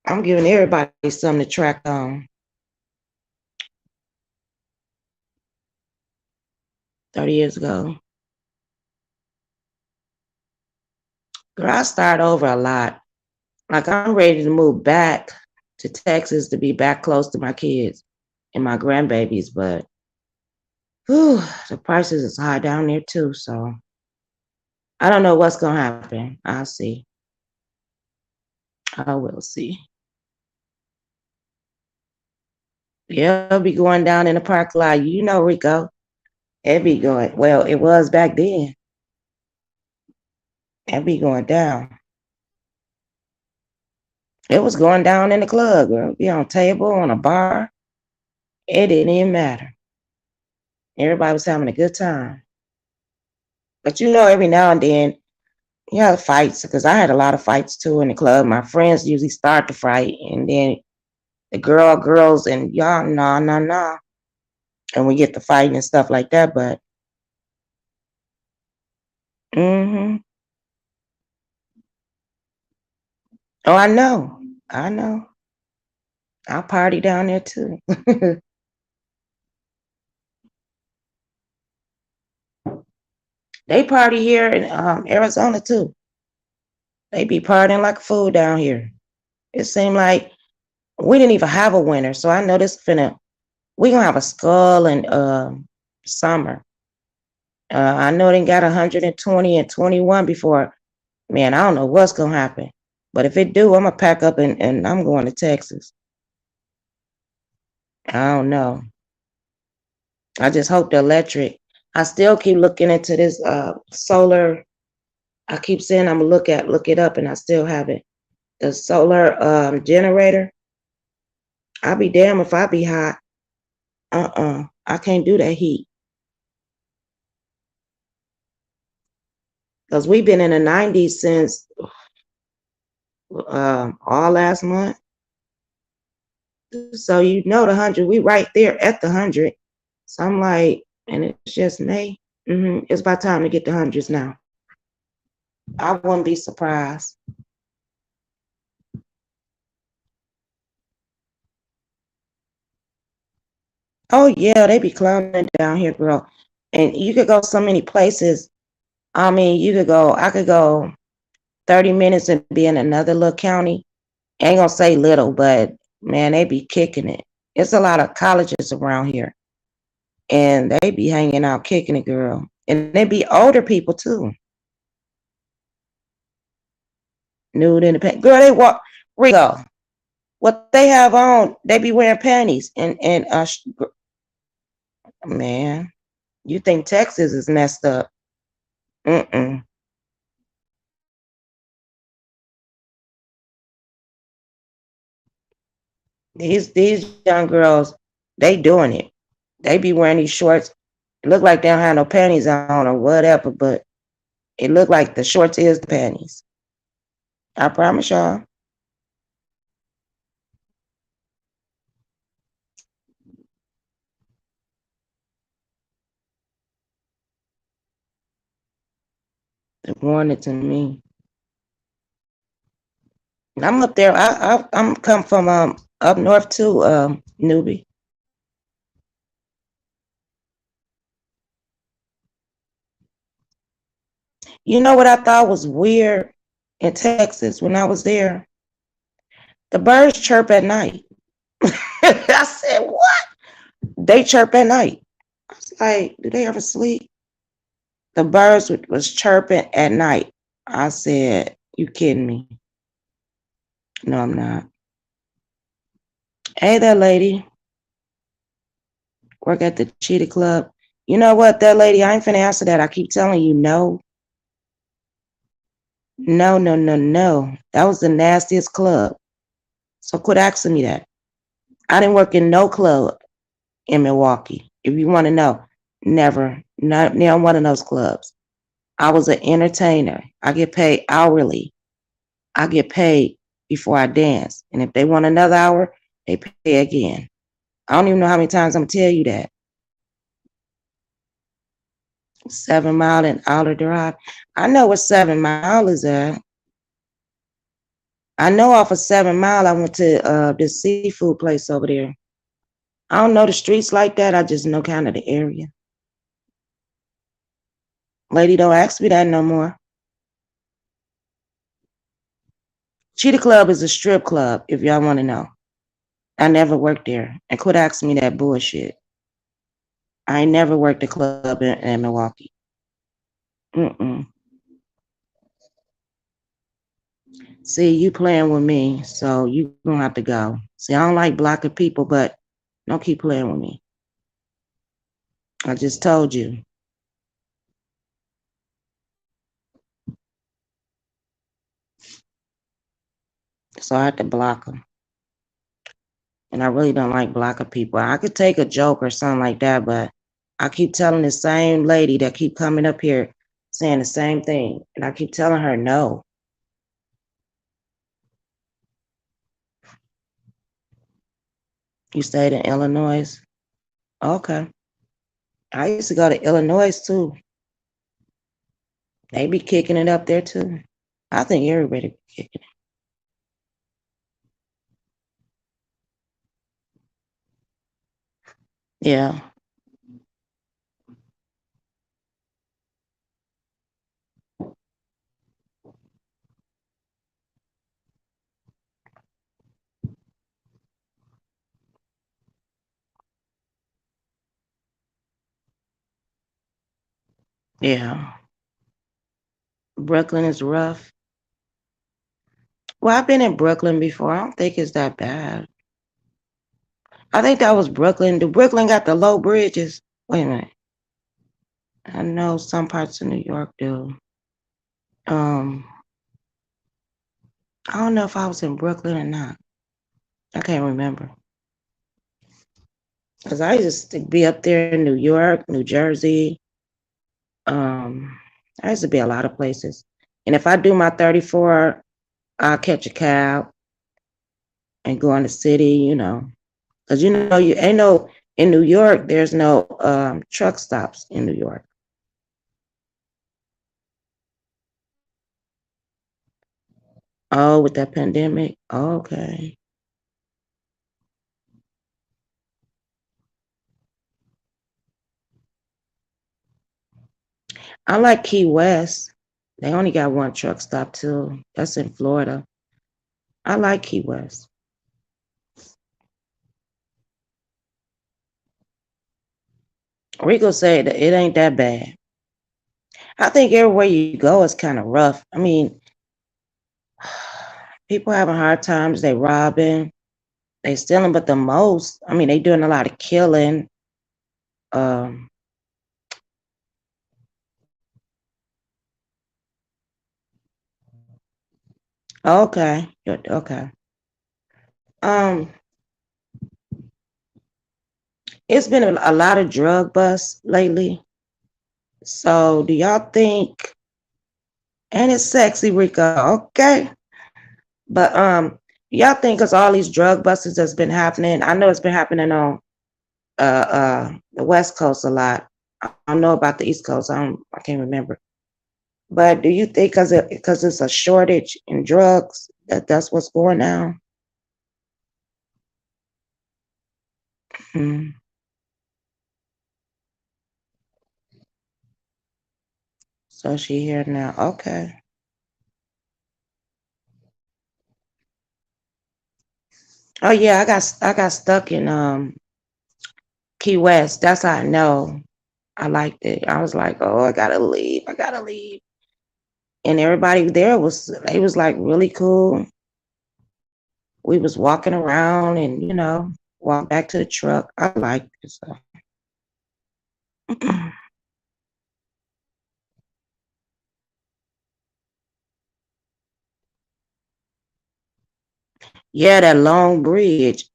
I'm giving everybody something to track on. 30 years ago. Girl, I started over a lot. Like, I'm ready to move back to Texas to be back close to my kids and my grandbabies, but the prices is high down there too, so I don't know what's gonna happen. I'll see. I will see. Yeah, I'll be going down in the parking lot. You know, Rico. It be going, well, it was back then. It be going down. It was going down in the club, girl. Be on a table, on a bar. It didn't even matter. Everybody was having a good time. But you know, every now and then, you have fights, because I had a lot of fights too in the club. My friends usually start the fight, and then the girls, and y'all, nah. And we get the fighting and stuff like that, but oh, I know. I'll party down there too. They party here in Arizona too. They be partying like a fool down here. It seemed like we didn't even have a winter, so I know we gonna have a skull in summer. I know they got 120 and 21 before. Man, I don't know what's gonna happen. But if it do, I'm gonna pack up and I'm going to Texas. I don't know. I just hope the electric. I still keep looking into this solar. I keep saying I'm gonna look it up, and I still haven't. The solar generator. I'll be damn if I be hot. I can't do that heat. Because we've been in the 90s since all last month. So you know the 100, we right there at the 100. So I'm like, and it's just May. It's about time to get the hundreds now. I wouldn't be surprised. Oh yeah, they be clowning down here, girl. And you could go so many places. I mean, I could go 30 minutes and be in another little county. Ain't gonna say little, but man, they be kicking it. It's a lot of colleges around here. And they be hanging out kicking it, girl. And they be older people too. Nude independent. Girl, they walk Rico. What they have on, they be wearing panties and man, you think Texas is messed up. Mm-mm. These young girls, they doing it. They be wearing these shorts. It look like they don't have no panties on or whatever, but it look like the shorts is the panties. I promise y'all. They're doing it to me. I'm up there. I'm come from up north too, newbie. You know what I thought was weird in Texas when I was there? The birds chirp at night. I said, what? They chirp at night. I was like, do they ever sleep? The birds was chirping at night. I said, you kidding me? No, I'm not. Hey, that lady, work at the Cheetah Club. You know what, that lady, I ain't finna answer that. I keep telling you, no, no, no, no, no. That was the nastiest club. So quit asking me that. I didn't work in no club in Milwaukee. If you want to know, never, not near one of those clubs. I was an entertainer. I get paid hourly. I get paid before I dance. And if they want another hour, they pay again. I don't even know how many times I'm gonna tell you that. 7 Mile and Outer Drive. I know where 7 Mile is at. I know off of 7 Mile I went to this seafood place over there. I don't know the streets like that. I just know kind of the area. Lady, don't ask me that no more. Cheetah Club is a strip club, if y'all want to know. I never worked there. And quit asking me that bullshit. I ain't never worked a club in Milwaukee. Mm-mm. See, you playing with me, so you gonna have to go. See, I don't like blocking people, but don't keep playing with me. I just told you. So I had to block them. And I really don't like blocking people. I could take a joke or something like that, but I keep telling the same lady that keep coming up here saying the same thing. And I keep telling her no. You stayed in Illinois? Okay. I used to go to Illinois too. They be kicking it up there too. I think everybody be kicking it. Yeah. Yeah. Brooklyn is rough. Well, I've been in Brooklyn before. I don't think it's that bad. I think that was Brooklyn. Do Brooklyn got the low bridges? Wait a minute. I know some parts of New York do. Um, I don't know if I was in Brooklyn or not. I can't remember. Because I used to be up there in New York, New Jersey. Um, I used to be a lot of places. And if I do my 34, I'll catch a cab and go in the city, Because you ain't no in New York, there's no truck stops in New York. Oh, with that pandemic? Okay. I like Key West. They only got one truck stop too. That's in Florida. I like Key West. Rico said that it ain't that bad. I think everywhere you go is kind of rough. I mean, people having hard times. They robbing, they stealing, but the most, I mean, they doing a lot of killing. Um, okay, okay. Um, it's been a lot of drug busts lately. So, do y'all think? And it's sexy, Rico. Okay, but y'all think because all these drug busts that's been happening? I know it's been happening on the West Coast a lot. I don't know about the East Coast. I can't remember. But do you think because it's a shortage in drugs that's what's going on? Mm. So she here now. Okay. Oh yeah, I got stuck in Key West. That's how I know I liked it. I was like, oh, I gotta leave. I gotta leave. And everybody there was like really cool. We was walking around and walk back to the truck. I liked it. So. Yeah, that long bridge.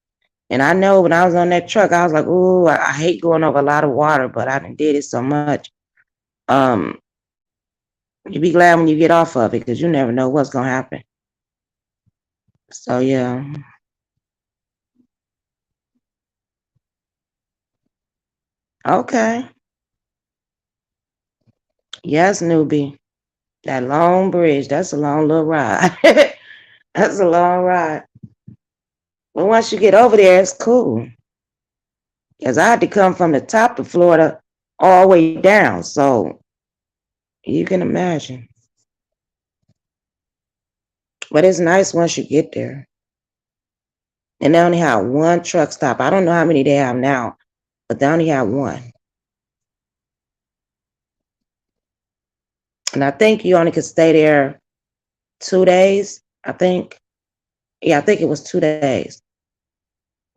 And I know when I was on that truck, I was like, "Ooh, I hate going over a lot of water, but I done did it so much." Um, you be glad when you get off of it because you never know what's gonna happen. So yeah, okay, yes, newbie. That long bridge, that's a long little ride. That's a long ride. But once you get over there, it's cool. Cause I had to come from the top of Florida all the way down, so you can imagine. But it's nice once you get there. And they only have one truck stop. I don't know how many they have now, but they only have one. And I think you only could stay there 2 days. I think. Yeah, I think it was 2 days.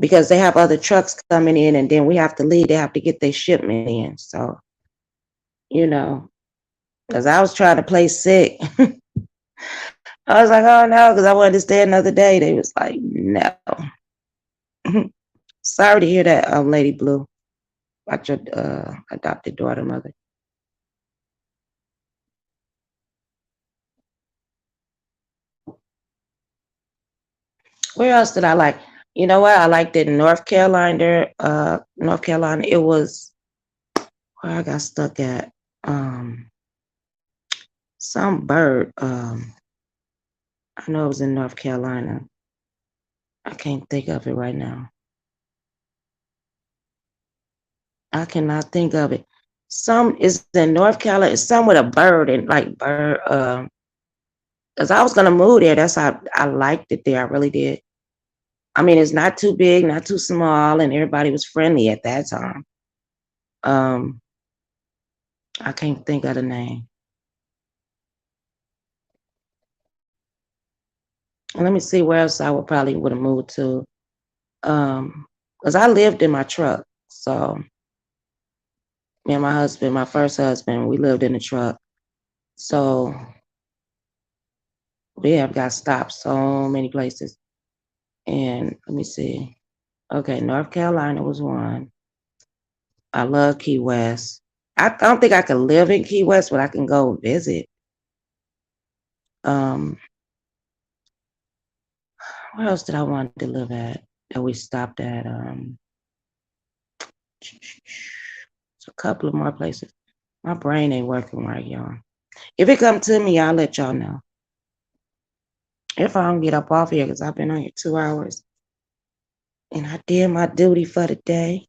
Because they have other trucks coming in and then we have to leave. They have to get their shipment in. So, you know, because I was trying to play sick. I was like, oh no, because I wanted to stay another day. They was like, no. Sorry to hear that, Lady Blue, about your adopted daughter mother. Where else did I like? You know what? I liked it in North Carolina. North Carolina. It was where I got stuck at. Some bird. I know it was in North Carolina. I can't think of it right now. I cannot think of it. Some is in North Carolina. It's some with a bird and like bird. Cause I was gonna move there. That's how I liked it there. I really did. I mean, it's not too big, not too small, and everybody was friendly at that time. Um, I can't think of the name. Let me see where else I would probably would have moved to. Cause I lived in my truck. So me and my husband, my first husband, we lived in the truck. So we have got stopped so many places. And let me see. Okay, North Carolina was one. I love Key West. I don't think I could live in Key West, but I can go visit. Um, where else did I want to live at that we stopped at? It's a couple of more places. My brain ain't working right, y'all. If it come to me, I'll let y'all know. if I don't get up off here, because I've been on here 2 hours and I did my duty for the day.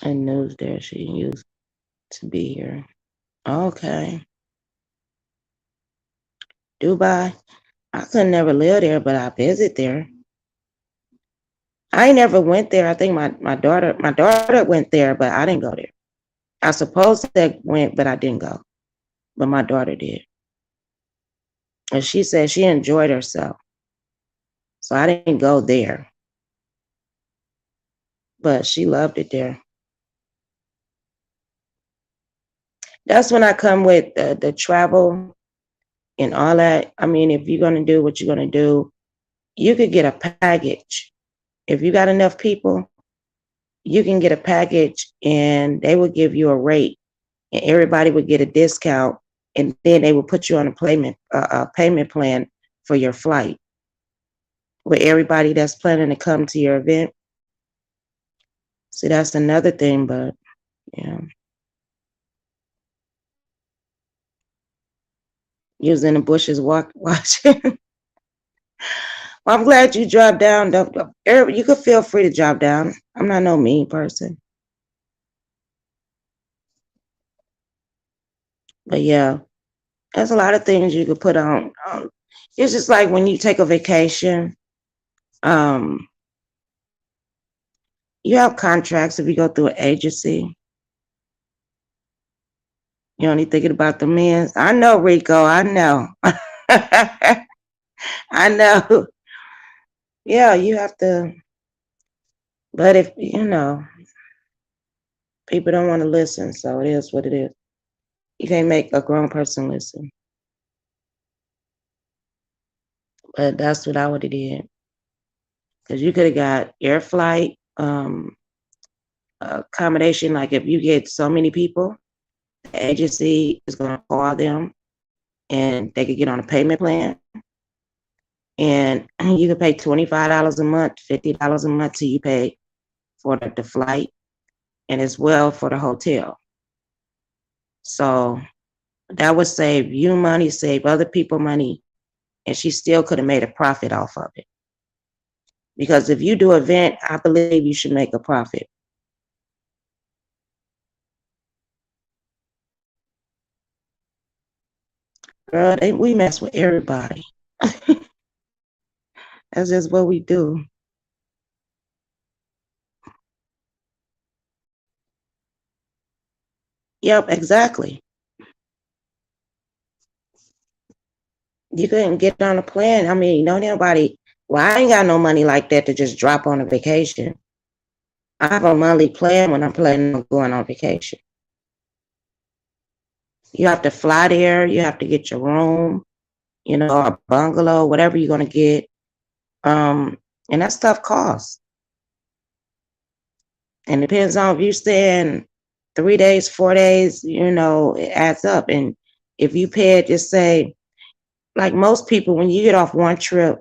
And news there, she used to be here. Okay. Dubai. I could never live there, but I visit there. I never went there. I think my daughter went there, but I didn't go there. I suppose that went, but I didn't go. But my daughter did. And she said she enjoyed herself. So I didn't go there. But she loved it there. That's when I come with the travel and all that. I mean, if you're going to do what you're going to do, you could get a package. If you got enough people, you can get a package and they will give you a rate and everybody would get a discount. And then they will put you on a payment plan for your flight with everybody that's planning to come to your event. See, that's another thing, but yeah. You was in the bushes watching. Well, I'm glad you dropped down. You could feel free to drop down. I'm not no mean person. But yeah, there's a lot of things you could put on. It's just like when you take a vacation, you have contracts if you go through an agency. You're only thinking about the men. I know, Rico. I know. I know. Yeah, you have to. But if, people don't want to listen, so it is what it is. You can't make a grown person listen. But that's what I would have did. Because you could have got air flight, accommodation. Like if you get so many people, the agency is going to call them and they could get on a payment plan. And you could pay $25 a month, $50 a month till you pay for the flight and as well for the hotel. So that would save you money, save other people money, and she still could have made a profit off of it. Because if you do an event, I believe you should make a profit. Girl, we mess with everybody. That's just what we do. Yep, exactly. You couldn't get on a plan. I mean, nobody. Well, I ain't got no money like that to just drop on a vacation. I have a monthly plan when I'm planning on going on vacation. You have to fly there. You have to get your room, a bungalow, whatever you're going to get. And that stuff costs. And it depends on if you staying 3 days, 4 days, it adds up. And if you pay it, just say, like most people, when you get off one trip,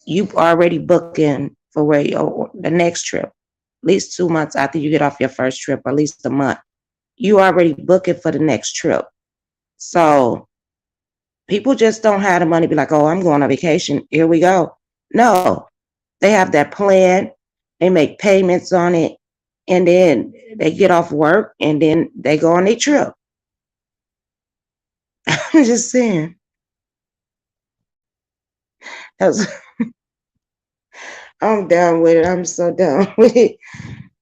you already booking for the next trip, at least 2 months after you get off your first trip, or at least a month. You already booking for the next trip. So people just don't have the money to be like, oh, I'm going on vacation. Here we go. No, they have that plan. They make payments on it. And then they get off work and then they go on their trip. I'm just saying. I'm done with it. I'm so done with it.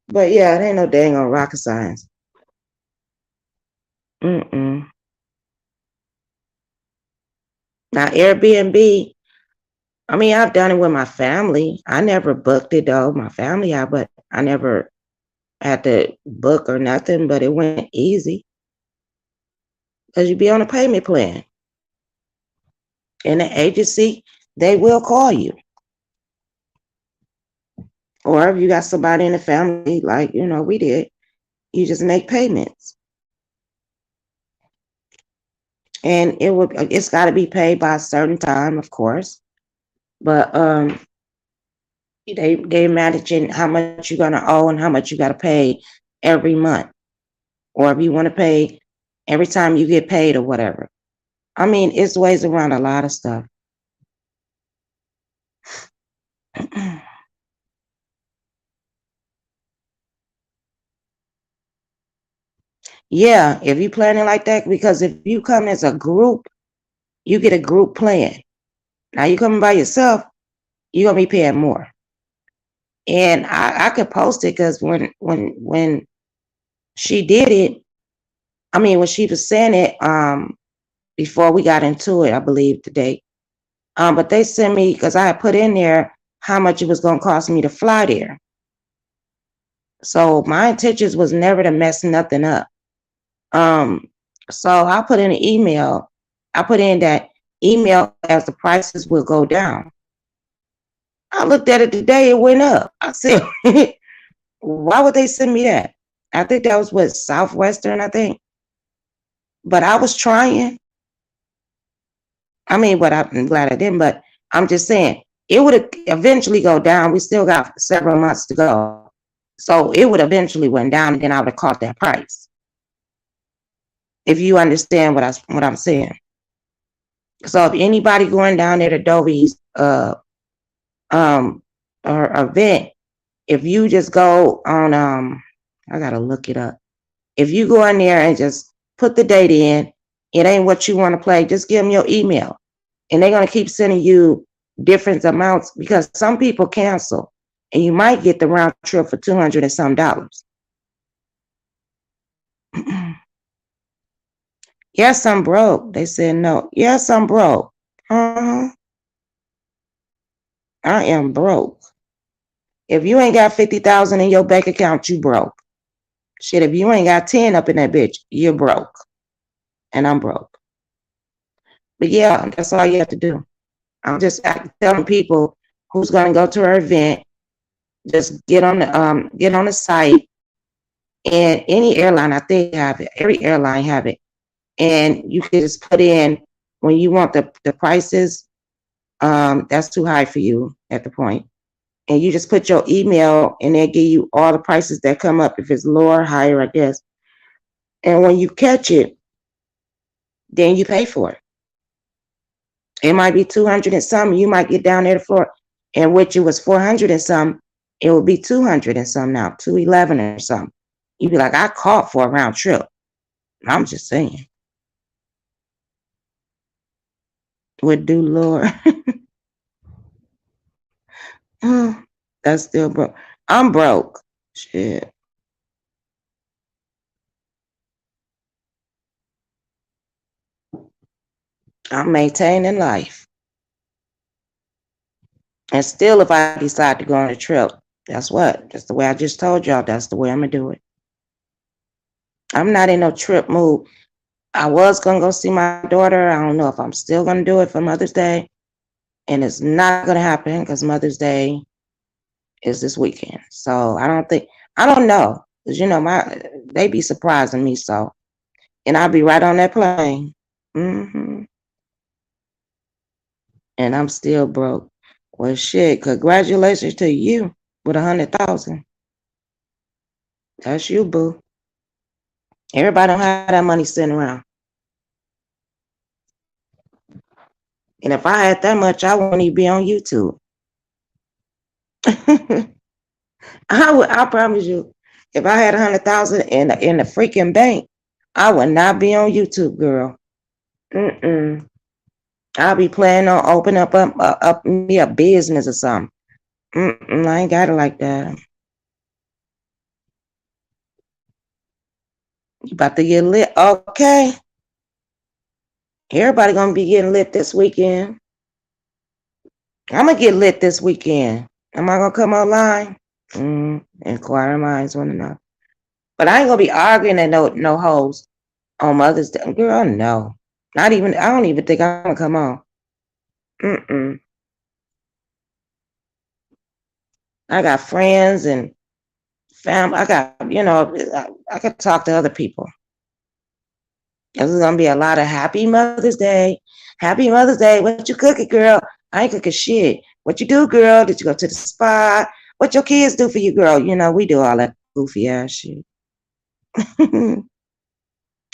But yeah, it ain't no dang on rocket science. Now, Airbnb, I mean, I've done it with my family. I never booked it though. My family, but I never had to book or nothing, but it went easy. Because you be on a payment plan. And the agency, they will call you. Or if you got somebody in the family, like, we did, you just make payments. And it's got to be paid by a certain time, of course. But they managing how much you're gonna owe and how much you gotta pay every month. or if you want to pay every time you get paid or whatever. I mean, it's ways around a lot of stuff. Yeah, if you planning like that, because if you come as a group, you get a group plan. Now you coming by yourself, you're gonna be paying more. And I could post it because when she did it, I mean when she was saying it, before we got into it, I believe today. But they sent me because I had put in there how much it was gonna cost me to fly there. So my intentions was never to mess nothing up. So I put in an email. I put in that email as the prices will go down. I looked at it today, it went up. I said, why would they send me that? I think that was what, Southwestern, I think. But I was trying. I mean, but I'm glad I didn't, but I'm just saying it would eventually go down. We still got several months to go. So it would eventually went down and then I would have caught that price. If you understand what I'm saying. So if anybody going down there to Dobie's or event, if you just go on I gotta look it up. If you go in there and just put the date in, it ain't what you want to play, just give them your email. And they're gonna keep sending you different amounts because some people cancel and you might get the round trip for $200 and some. Yes, I'm broke. They said no. Yes, I'm broke. I am broke. If you ain't got 50,000 in your bank account, you broke. Shit, if you ain't got 10 up in that bitch, you're broke. And I'm broke. But yeah, that's all you have to do. I'm just telling people who's gonna go to her event, just get on the site, and any airline, I think have it. Every airline have it. And you can just put in when you want the prices, that's too high for you at the point. And you just put your email and they'll give you all the prices that come up, if it's lower, higher, I guess. And when you catch it, then you pay for it. It might be 200 and some, you might get down there to floor, and which it was 400 and some, it will be 200 and some now, 211 or something. You'd be like, I caught for a round trip. I'm just saying. Would do, Lord. That's still broke. I'm broke. Shit. I'm maintaining life. And still, if I decide to go on a trip, that's the way I just told y'all, that's the way I'm going to do it. I'm not in no trip mood. I was going to go see my daughter. I don't know if I'm still going to do it for Mother's Day. And it's not going to happen because Mother's Day is this weekend. So I don't know. Because, they be surprising me. So, and I'll be right on that plane. And I'm still broke. Well, shit, congratulations to you with 100,000. That's you, boo. Everybody don't have that money sitting around. And if I had that much, I wouldn't even be on YouTube. I promise you, if I had 100,000 in the freaking bank, I would not be on YouTube, girl. I'll be planning on opening up me a business or something. I ain't got it like that. You about to get lit? Okay. Everybody gonna be getting lit this weekend. I'm gonna get lit this weekend. Am I gonna come online? Inquire minds want to know. But I ain't gonna be arguing at no hoes on Mother's Day. Girl, no. I don't even think I'm gonna come on. I got friends and family. I got, I could talk to other people. This is gonna be a lot of happy Mother's Day. Happy Mother's Day. What you cooking, girl? I ain't cooking shit. What you do, girl? Did you go to the spa? What your kids do for you, girl? We do all that goofy ass shit.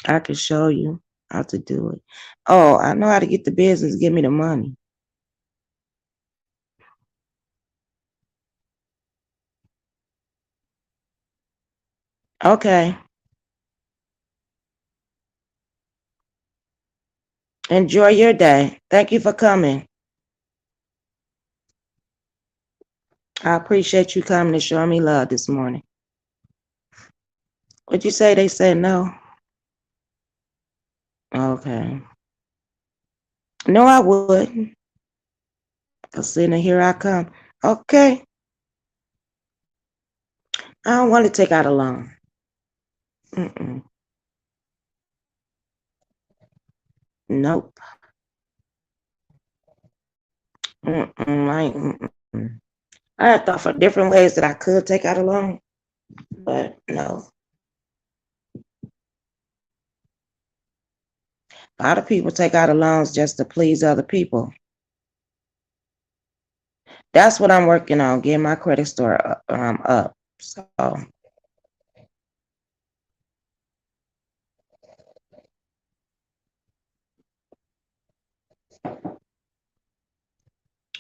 I can show you how to do it. Oh, I know how to get the business. Give me the money. Okay. Enjoy your day. Thank you for coming. I appreciate you coming and showing me love this morning. What'd you say? They said no? Okay. No, I wouldn't. Cause sitting here I come. Okay. I don't want to take out a loan. Mm-mm. Nope. Mm-mm. I had thought for different ways that I could take out a loan, but no. A lot of people take out loans just to please other people. That's what I'm working on, getting my credit score up. So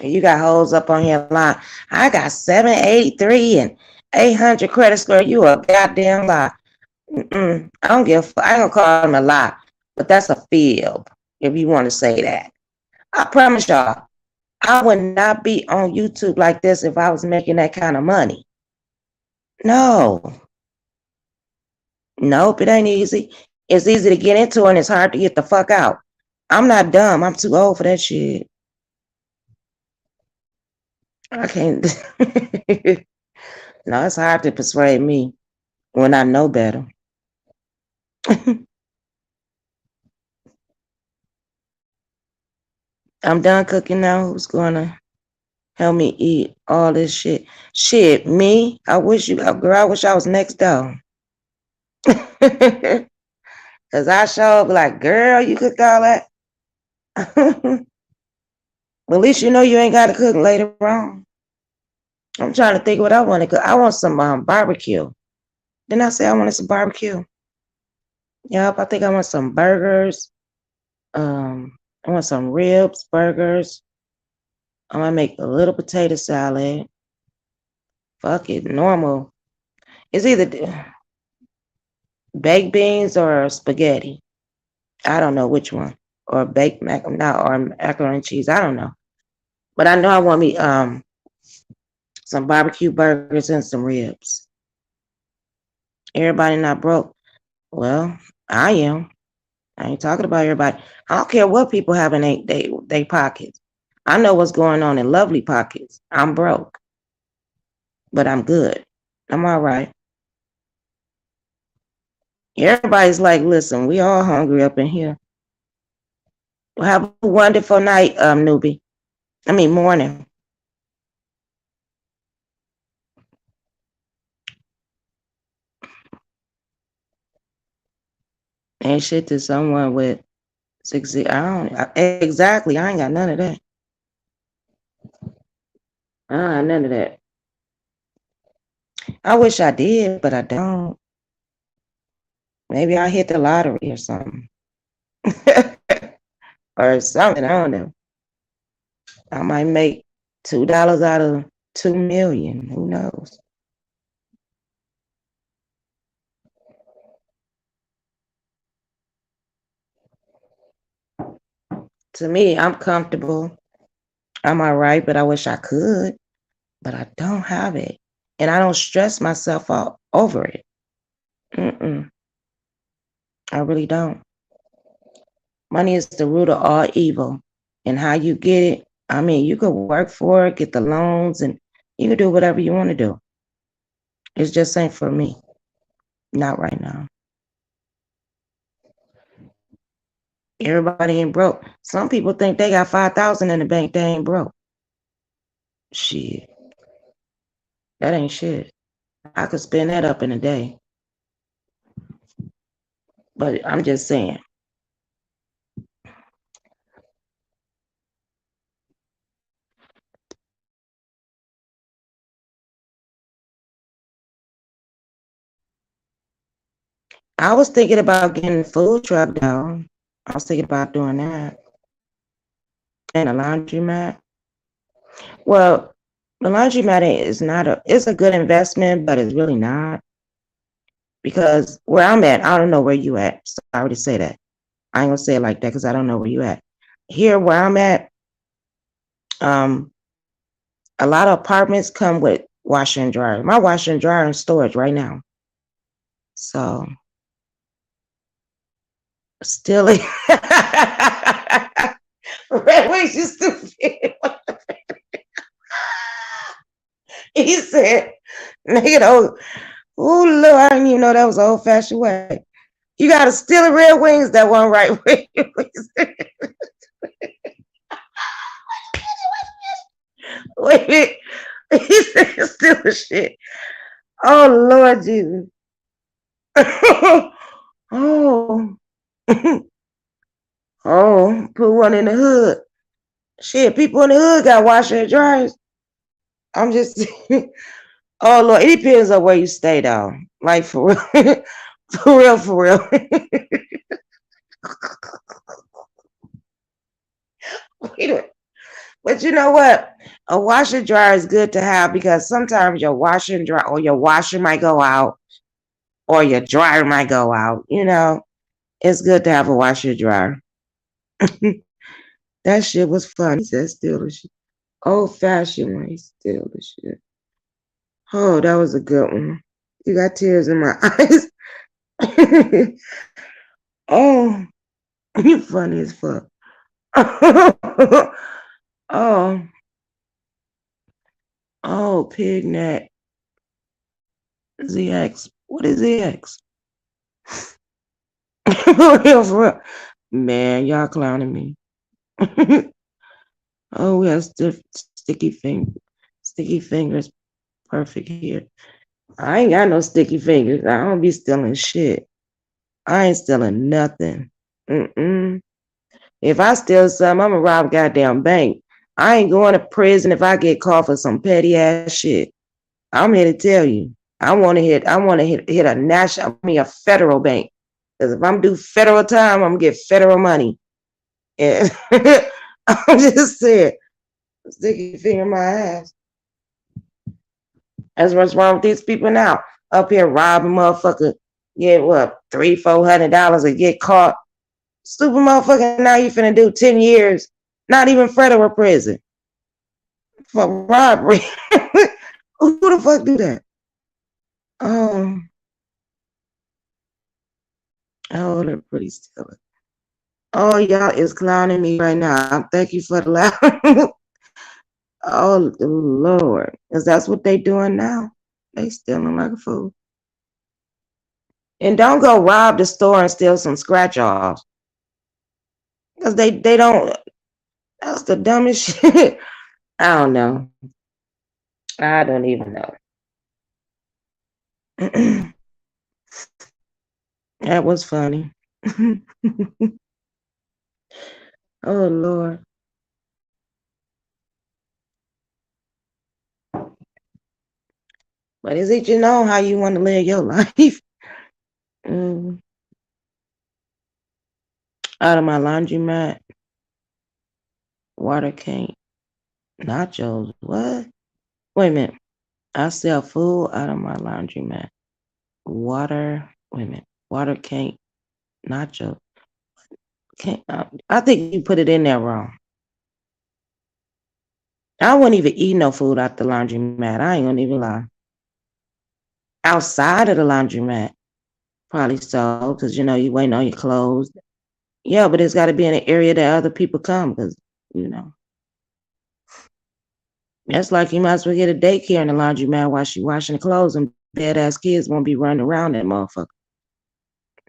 you got hoes up on your line. I got 783 and 800 credit score. You a goddamn lie. I don't give. I ain't gonna call them a lie, but that's a fib if you want to say that. I promise y'all, I would not be on YouTube like this if I was making that kind of money. No, nope, it ain't easy. It's easy to get into and it's hard to get the fuck out. I'm not dumb. I'm too old for that shit. I can't. No, it's hard to persuade me when I know better. I'm done cooking now. Who's gonna help me eat all this shit? Shit, me? I wish you, girl, I wish I was next door. Cause I show up like, girl, you cooked all that. Well, at least you know you ain't got to cook later on. I'm trying to think what I want to cook. I want some barbecue. Didn't I say I wanted some barbecue? Yep, I think I want some burgers. I want some ribs, burgers. I'm gonna make a little potato salad. Fuck it, normal. It's either baked beans or spaghetti. I don't know which one. Or baked or macaroni and cheese. I don't know. But I know I want me some barbecue burgers and some ribs. Everybody not broke. Well, I am. I ain't talking about everybody. I don't care what people have in they pockets. I know what's going on in lovely pockets. I'm broke, but I'm good. I'm all right. Everybody's like, listen, we all hungry up in here. Well, have a wonderful night, newbie. I mean morning. Ain't shit to someone with 60. Exactly. I ain't got none of that. I don't have none of that. I wish I did, but I don't. Maybe I hit the lottery or something. Or something. I don't know. I might make $2 out of 2 million. Who knows? To me, I'm comfortable. I'm all right, but I wish I could. But I don't have it. And I don't stress myself out over it. Mm-mm, I really don't. Money is the root of all evil. And how you get it, I mean, you could work for it, get the loans, and you can do whatever you want to do. It just ain't for me. Not right now. Everybody ain't broke. Some people think they got 5,000 in the bank, they ain't broke. Shit, that ain't shit. I could spend that up in a day. But I'm just saying, I was thinking about getting a food truck though. I was thinking about doing that. And a laundromat. Well, the laundromat is not it's a good investment, but it's really not. Because where I'm at, I don't know where you at. So I already say that. I ain't gonna say it like that because I don't know where you at. Here where I'm at, um, a lot of apartments come with washer and dryer. My washer and dryer in storage right now. So still Red Wings, you stupid. He said, nigga, oh Lord, I didn't even know that was an old fashioned way. You gotta steal the Red Wings, that one right way. Wait, he said steal the shit. Oh Lord Jesus. Oh. Oh, put one in the hood. Shit, people in the hood got washer and dryers. I'm just oh Lord, it depends on where you stay though. Like for real. For real. Wait a minute. But you know what? A washer dryer is good to have because sometimes your washer and dryer or your washer might go out or your dryer might go out. You know, it's good to have a washer dryer. That shit was fun. He said steal the shit. Old fashioned one. He steal the shit. Oh, that was a good one. You got tears in my eyes. Oh, you funny as fuck. Oh, oh, pig neck. ZX. What is ZX? For real, for real. Man, y'all clowning me. Oh, we have sticky fingers. Perfect here. I ain't got no sticky fingers. I don't be stealing shit. I ain't stealing nothing. Mm-mm. If I steal something, I'm gonna rob a goddamn bank. I ain't going to prison if I get caught for some petty ass shit. I'm here to tell you. I want to hit a a federal bank. Because if I'm due federal time, I'm gonna get federal money. And I'm just saying, sticky finger in my ass. That's what's wrong with these people now. Up here robbing motherfucker, get what, $300-400 and get caught. Stupid motherfucker, now you finna do 10 years, not even federal prison for robbery. Who the fuck do that? Oh, they're pretty still. Oh, y'all is clowning me right now. Thank you for the laugh. Oh, Lord. Because that's what they doing now. They stealing like a fool. And don't go rob the store and steal some scratch offs. Because they don't, that's the dumbest shit. I don't know. I don't even know. That was funny. Oh, Lord. But is it you know how you want to live your life? Mm. Out of my laundromat, water can't, nachos. What? Wait a minute. I sell food out of my laundromat. Water. Wait a minute. Water can't, nacho. Can't. I think you put it in there wrong. I wouldn't even eat no food out the laundromat. I ain't gonna even lie. Outside of the laundromat, probably so, because you know you waiting on your clothes. Yeah, but it's got to be in an area that other people come, because you know that's like you might as well get a daycare in the laundromat while she washing the clothes, and bad ass kids won't be running around that motherfucker.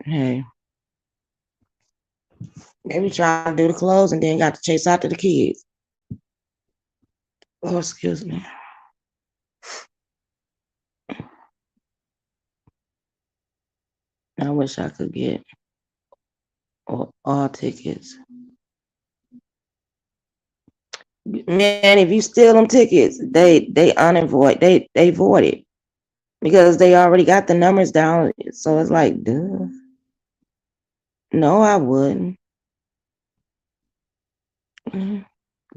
Hey, they be trying to do the clothes and then got to chase after the kids. Oh, excuse me. I wish I could get all tickets. Man, if you steal them tickets, they unavoid they void it. because they already got the numbers down. So it's like, duh. No, I wouldn't. Mm,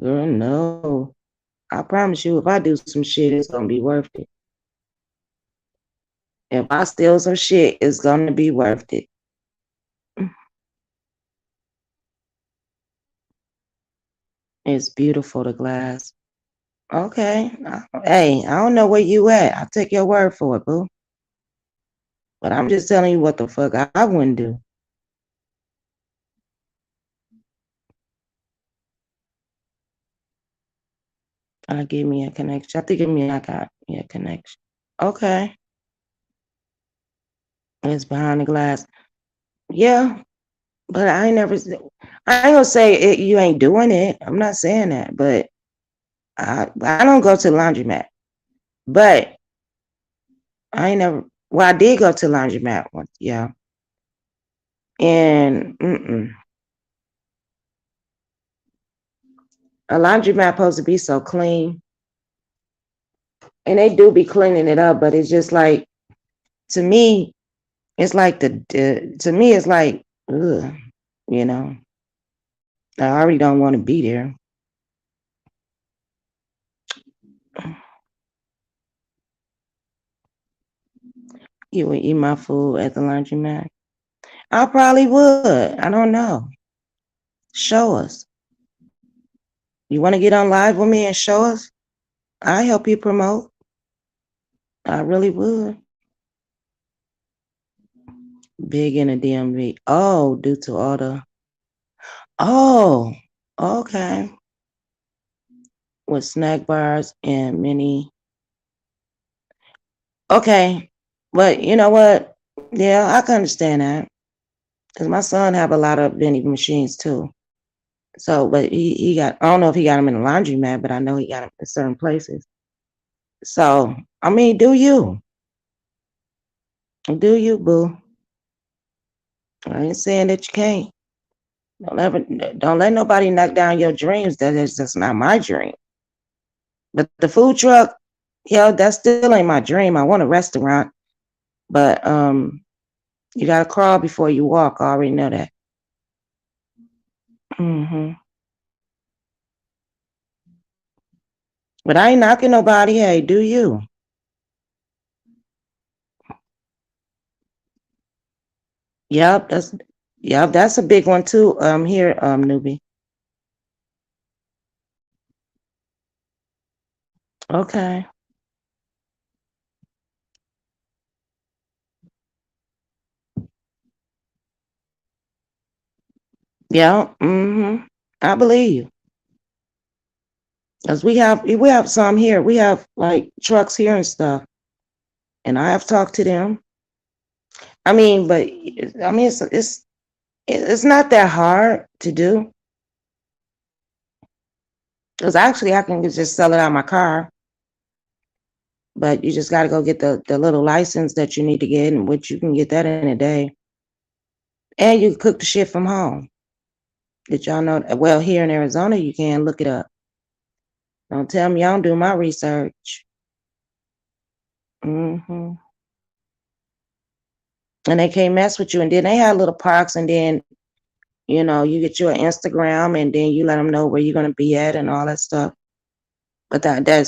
Girl, no. I promise you, if I do some shit, it's gonna be worth it. If I steal some shit, it's gonna be worth it. It's beautiful, the glass. Okay. Hey, I don't know where you at. I'll take your word for it, boo. But I'm just telling you what the fuck I wouldn't do. Give me a connection. I think give me I got me a connection. Okay. It's behind the glass. Yeah, but I ain't never. I ain't gonna say you ain't doing it. I'm not saying that, but I don't go to the laundromat. But I ain't never. Well, I did go to the laundromat once. Yeah, and a laundromat supposed to be so clean, and they do be cleaning it up. But it's just like to me, it's like to me, it's like ugh, you know. I already don't want to be there. You would eat my food at the laundromat? I probably would. I don't know. Show us. You want to get on live with me and show us? I help you promote. I really would. Big in the DMV. Oh, due to all the. Oh, okay. With snack bars and mini. Okay, but you know what? Yeah, I can understand that because my son have a lot of vending machines too. So, but he got. I don't know if he got them in the laundromat, but I know he got them in certain places. So, I mean, do you, boo? I ain't saying that you can't. Don't let nobody knock down your dreams. That is just not my dream. But the food truck, that still ain't my dream. I want a restaurant, but you gotta crawl before you walk. I already know that. hmm But I ain't knocking nobody. Hey, do you? Yep, that's a big one too. Here, newbie. Okay. Yeah. I believe you. Cause we have some here. We have like trucks here and stuff, and I have talked to them. I mean, but I mean, it's not that hard to do. Cause actually, I can just sell it out of my car, but you just got to go get the little license that you need to get, and which you can get that in a day, and you can cook the shit from home. Did y'all know? Well, here in Arizona, you can look it up. Don't tell me I don't do my research. hmm And they can't mess with you. And then they have little parks, and then you get your Instagram, and then you let them know where you're gonna be at and all that stuff. But that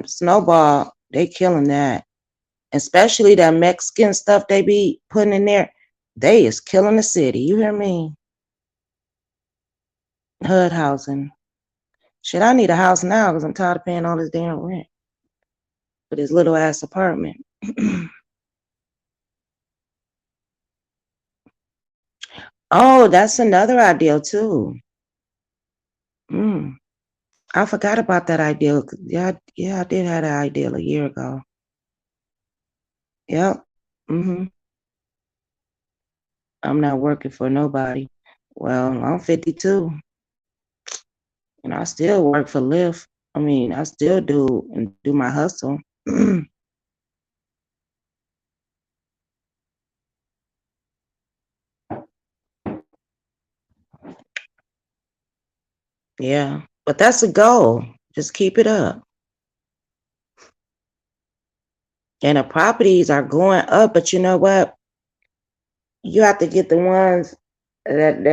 snowball, they killing that. Especially that Mexican stuff they be putting in there. They is killing the city. You hear me? HUD housing. Shit, I need a house now because I'm tired of paying all this damn rent for this little ass apartment. Oh, that's another idea too. Mm, I forgot about that idea. Yeah, I did have that idea a year ago. Yep. hmm I'm not working for nobody. Well, I'm 52 and I still work for Lyft. I mean, I still do my hustle. Yeah, but that's a goal. Just keep it up. And the properties are going up, but you know what? You have to get the ones that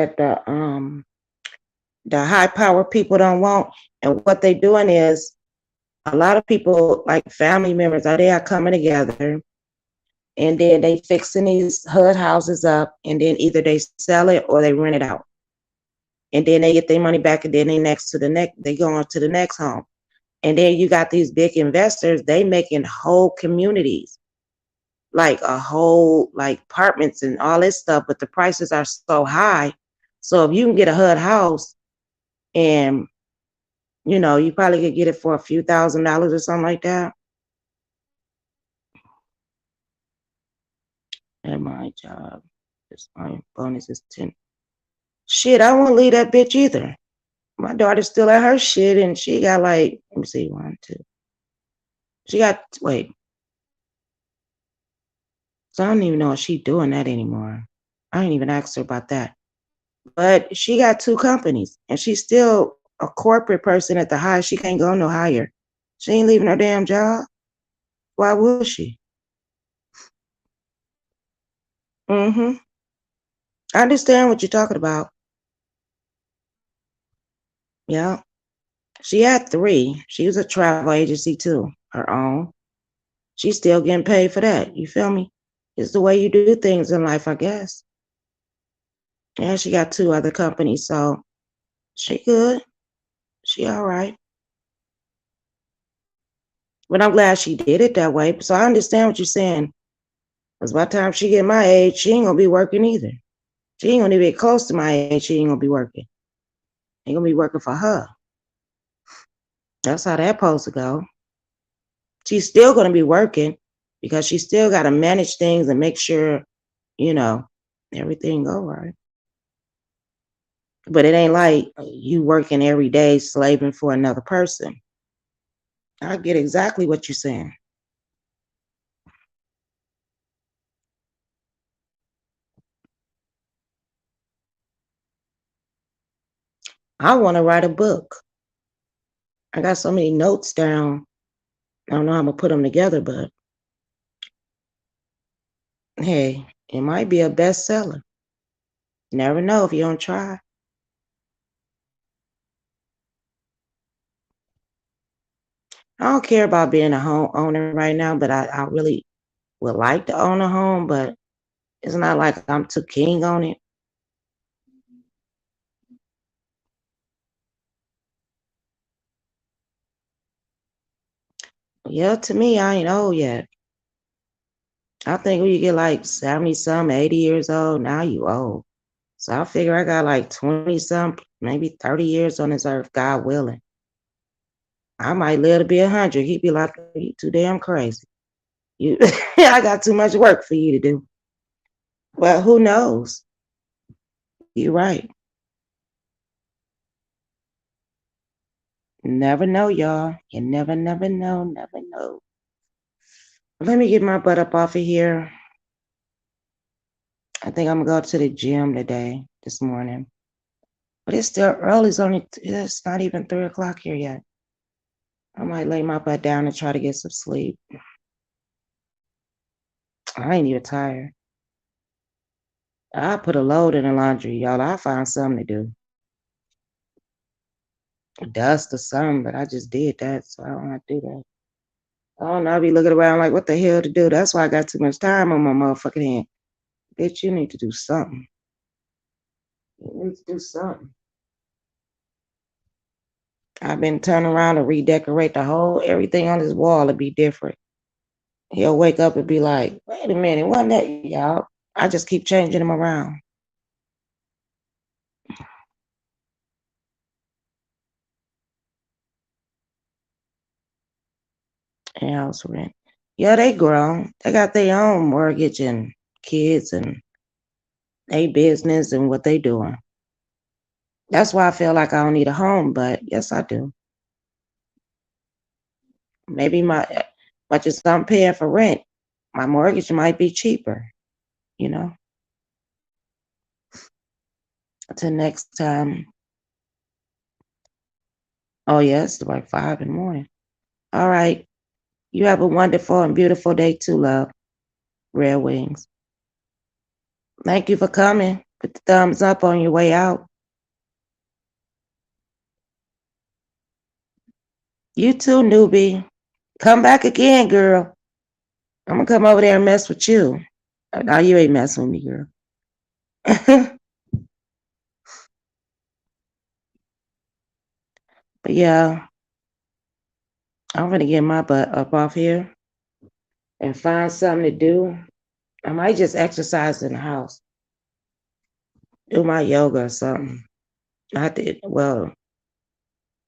the high power people don't want. And what they're doing is a lot of people, like family members, they are coming together and then they fixing these HUD houses up, and then either they sell it or they rent it out. And then they get their money back, and then they go on to the next home. And then you got these big investors, they making whole communities, like a whole like apartments and all this stuff, but the prices are so high. So if you can get a HUD house and you probably could get it for a few $1,000s or something like that. At my job, my bonus is 10. Shit, I won't leave that bitch either. My daughter's still at her shit, and she got like, let me see, 1, 2. She got, wait. So I don't even know if she's doing that anymore. I didn't even ask her about that. But she got 2 companies, and she's still a corporate person at the highest. She can't go no higher. She ain't leaving her damn job. Why would she? Mm-hmm. I understand what you're talking about. Yeah. She had 3. She was a travel agency too, her own. She's still getting paid for that. You feel me? It's the way you do things in life, I guess. And she got 2 other companies, so she good. She all right. But I'm glad she did it that way. So I understand what you're saying. Because by the time she get my age, she ain't gonna be working either. She ain't gonna be close to my age. She ain't gonna be working. Ain't gonna be working for her. That's how that supposed to go. She's still gonna be working because she still gotta manage things and make sure, you know, everything go right. But it ain't like you working every day slaving for another person. I get exactly what you're saying. I want to write a book. I got so many notes down. I don't know how I'm gonna put them together, but hey, it might be a bestseller. Never know if you don't try. I don't care about being a homeowner right now, but I really would like to own a home, but it's not like I'm too keen on it. Yeah, to me, I ain't old yet. I think when you get like 70 some, 80 years old, now you old. So I figure I got like 20 some, maybe 30 years on this earth, God willing. I might live to be 100. He'd be like, you too damn crazy. You, I got too much work for you to do. Well, who knows? You're right. Never know, y'all. You never know, never know. Let me get my butt up off of here. I think I'm gonna go to the gym today, this morning. But it's still early. It's not even 3 o'clock here yet. I might lay my butt down and try to get some sleep. I ain't even tired. I put a load in the laundry, y'all. I find something to do. Dust or something, but I just did that, so I don't have to do that. I don't know. I be looking around like, what the hell to do? That's why I got too much time on my motherfucking hand. Bitch, you need to do something. You need to do something. I've been turning around and redecorate the whole everything on this wall to be different. He'll wake up and be like, wait a minute, wasn't that y'all? I just keep changing them around. And house rent. Yeah, they grown. They got their own mortgage and kids and they business and what they doing. That's why I feel like I don't need a home, but yes, I do. Maybe much as I'm paying for rent, my mortgage might be cheaper, you know. Until next time. Oh, yes, it's like 5 in the morning. All right. You have a wonderful and beautiful day too, love. Red Wings. Thank you for coming. Put the thumbs up on your way out. You too, newbie. Come back again, girl. I'm gonna come over there and mess with you. No, you ain't messing with me, girl. But yeah, I'm gonna get my butt up off here and find something to do. I might just exercise in the house, do my yoga or something. I have to, well,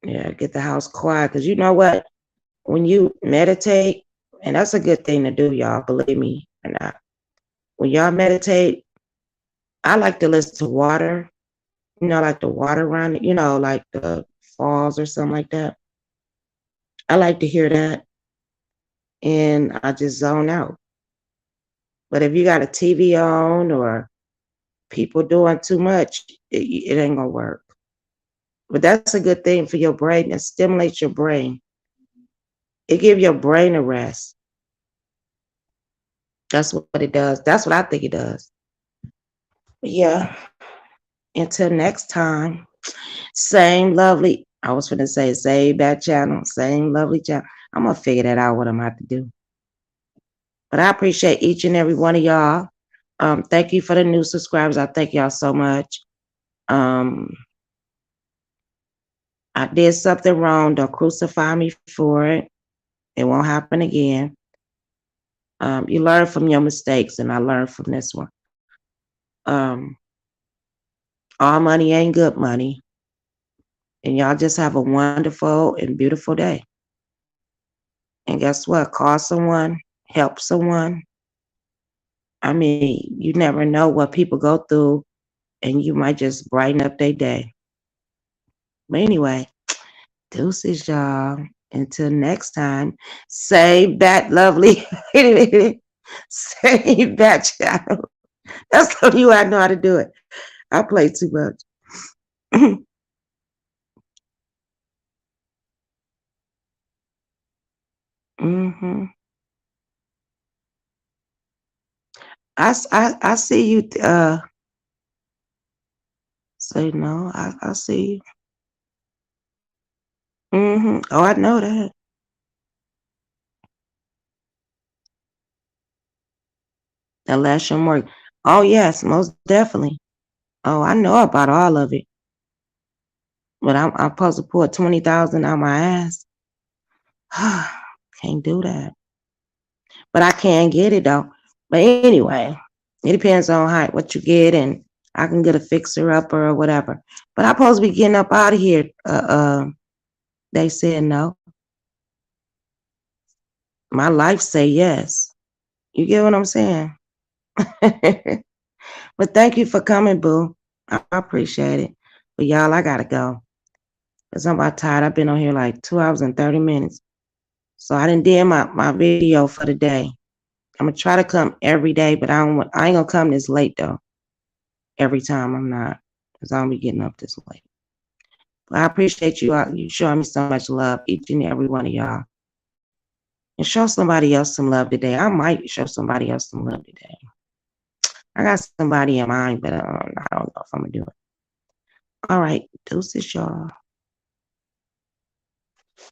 yeah, get the house quiet. Because you know what? When you meditate, and that's a good thing to do, y'all, believe me or not. When y'all meditate, I like to listen to water, like the water running, like the falls or something like that. I like to hear that, and I just zone out. But if you got a TV on or people doing too much, it ain't gonna work. But that's a good thing for your brain. It stimulates your brain. It gives your brain a rest. That's what it does. That's what I think it does. But yeah. Until next time. Same lovely. I was going to say same bad channel. Same lovely channel. I'm gonna figure that out. What I'm gonna have to do. But I appreciate each and every one of y'all. Thank you for the new subscribers. I thank y'all so much. I did something wrong. Don't crucify me for it. It won't happen again. You learn from your mistakes, and I learned from this one. All money ain't good money. And y'all just have a wonderful and beautiful day. And guess what? Call someone, help someone. I mean, you never know what people go through, and you might just brighten up their day. But anyway, deuces, y'all. Until next time, save that lovely, save that channel. That's the only way I know how to do it. I play too much. Mm-hmm. I see you. Say no. I see you. Mm-hmm. Oh, I know that. Unless you're more. Oh yes, most definitely. Oh, I know about all of it. But I'm supposed to pull 20,000 out my ass. Can't do that. But I can get it though. But anyway, it depends on what you get, and I can get a fixer upper or whatever. But I'm supposed to be getting up out of here. They said no. My life say yes. You get what I'm saying? But thank you for coming, boo. I appreciate it. But y'all, I gotta go. Cause I'm about tired. I've been on here like 2 hours and 30 minutes. So I didn't do my video for the day. I'm gonna try to come every day, but I ain't gonna come this late though. Every time I'm not, cause I'll be getting up this late. But I appreciate you. You showing me so much love, each and every one of y'all. And show somebody else some love today. I might show somebody else some love today. I got somebody in mind, but I don't know if I'm gonna do it. All right, deuces, y'all.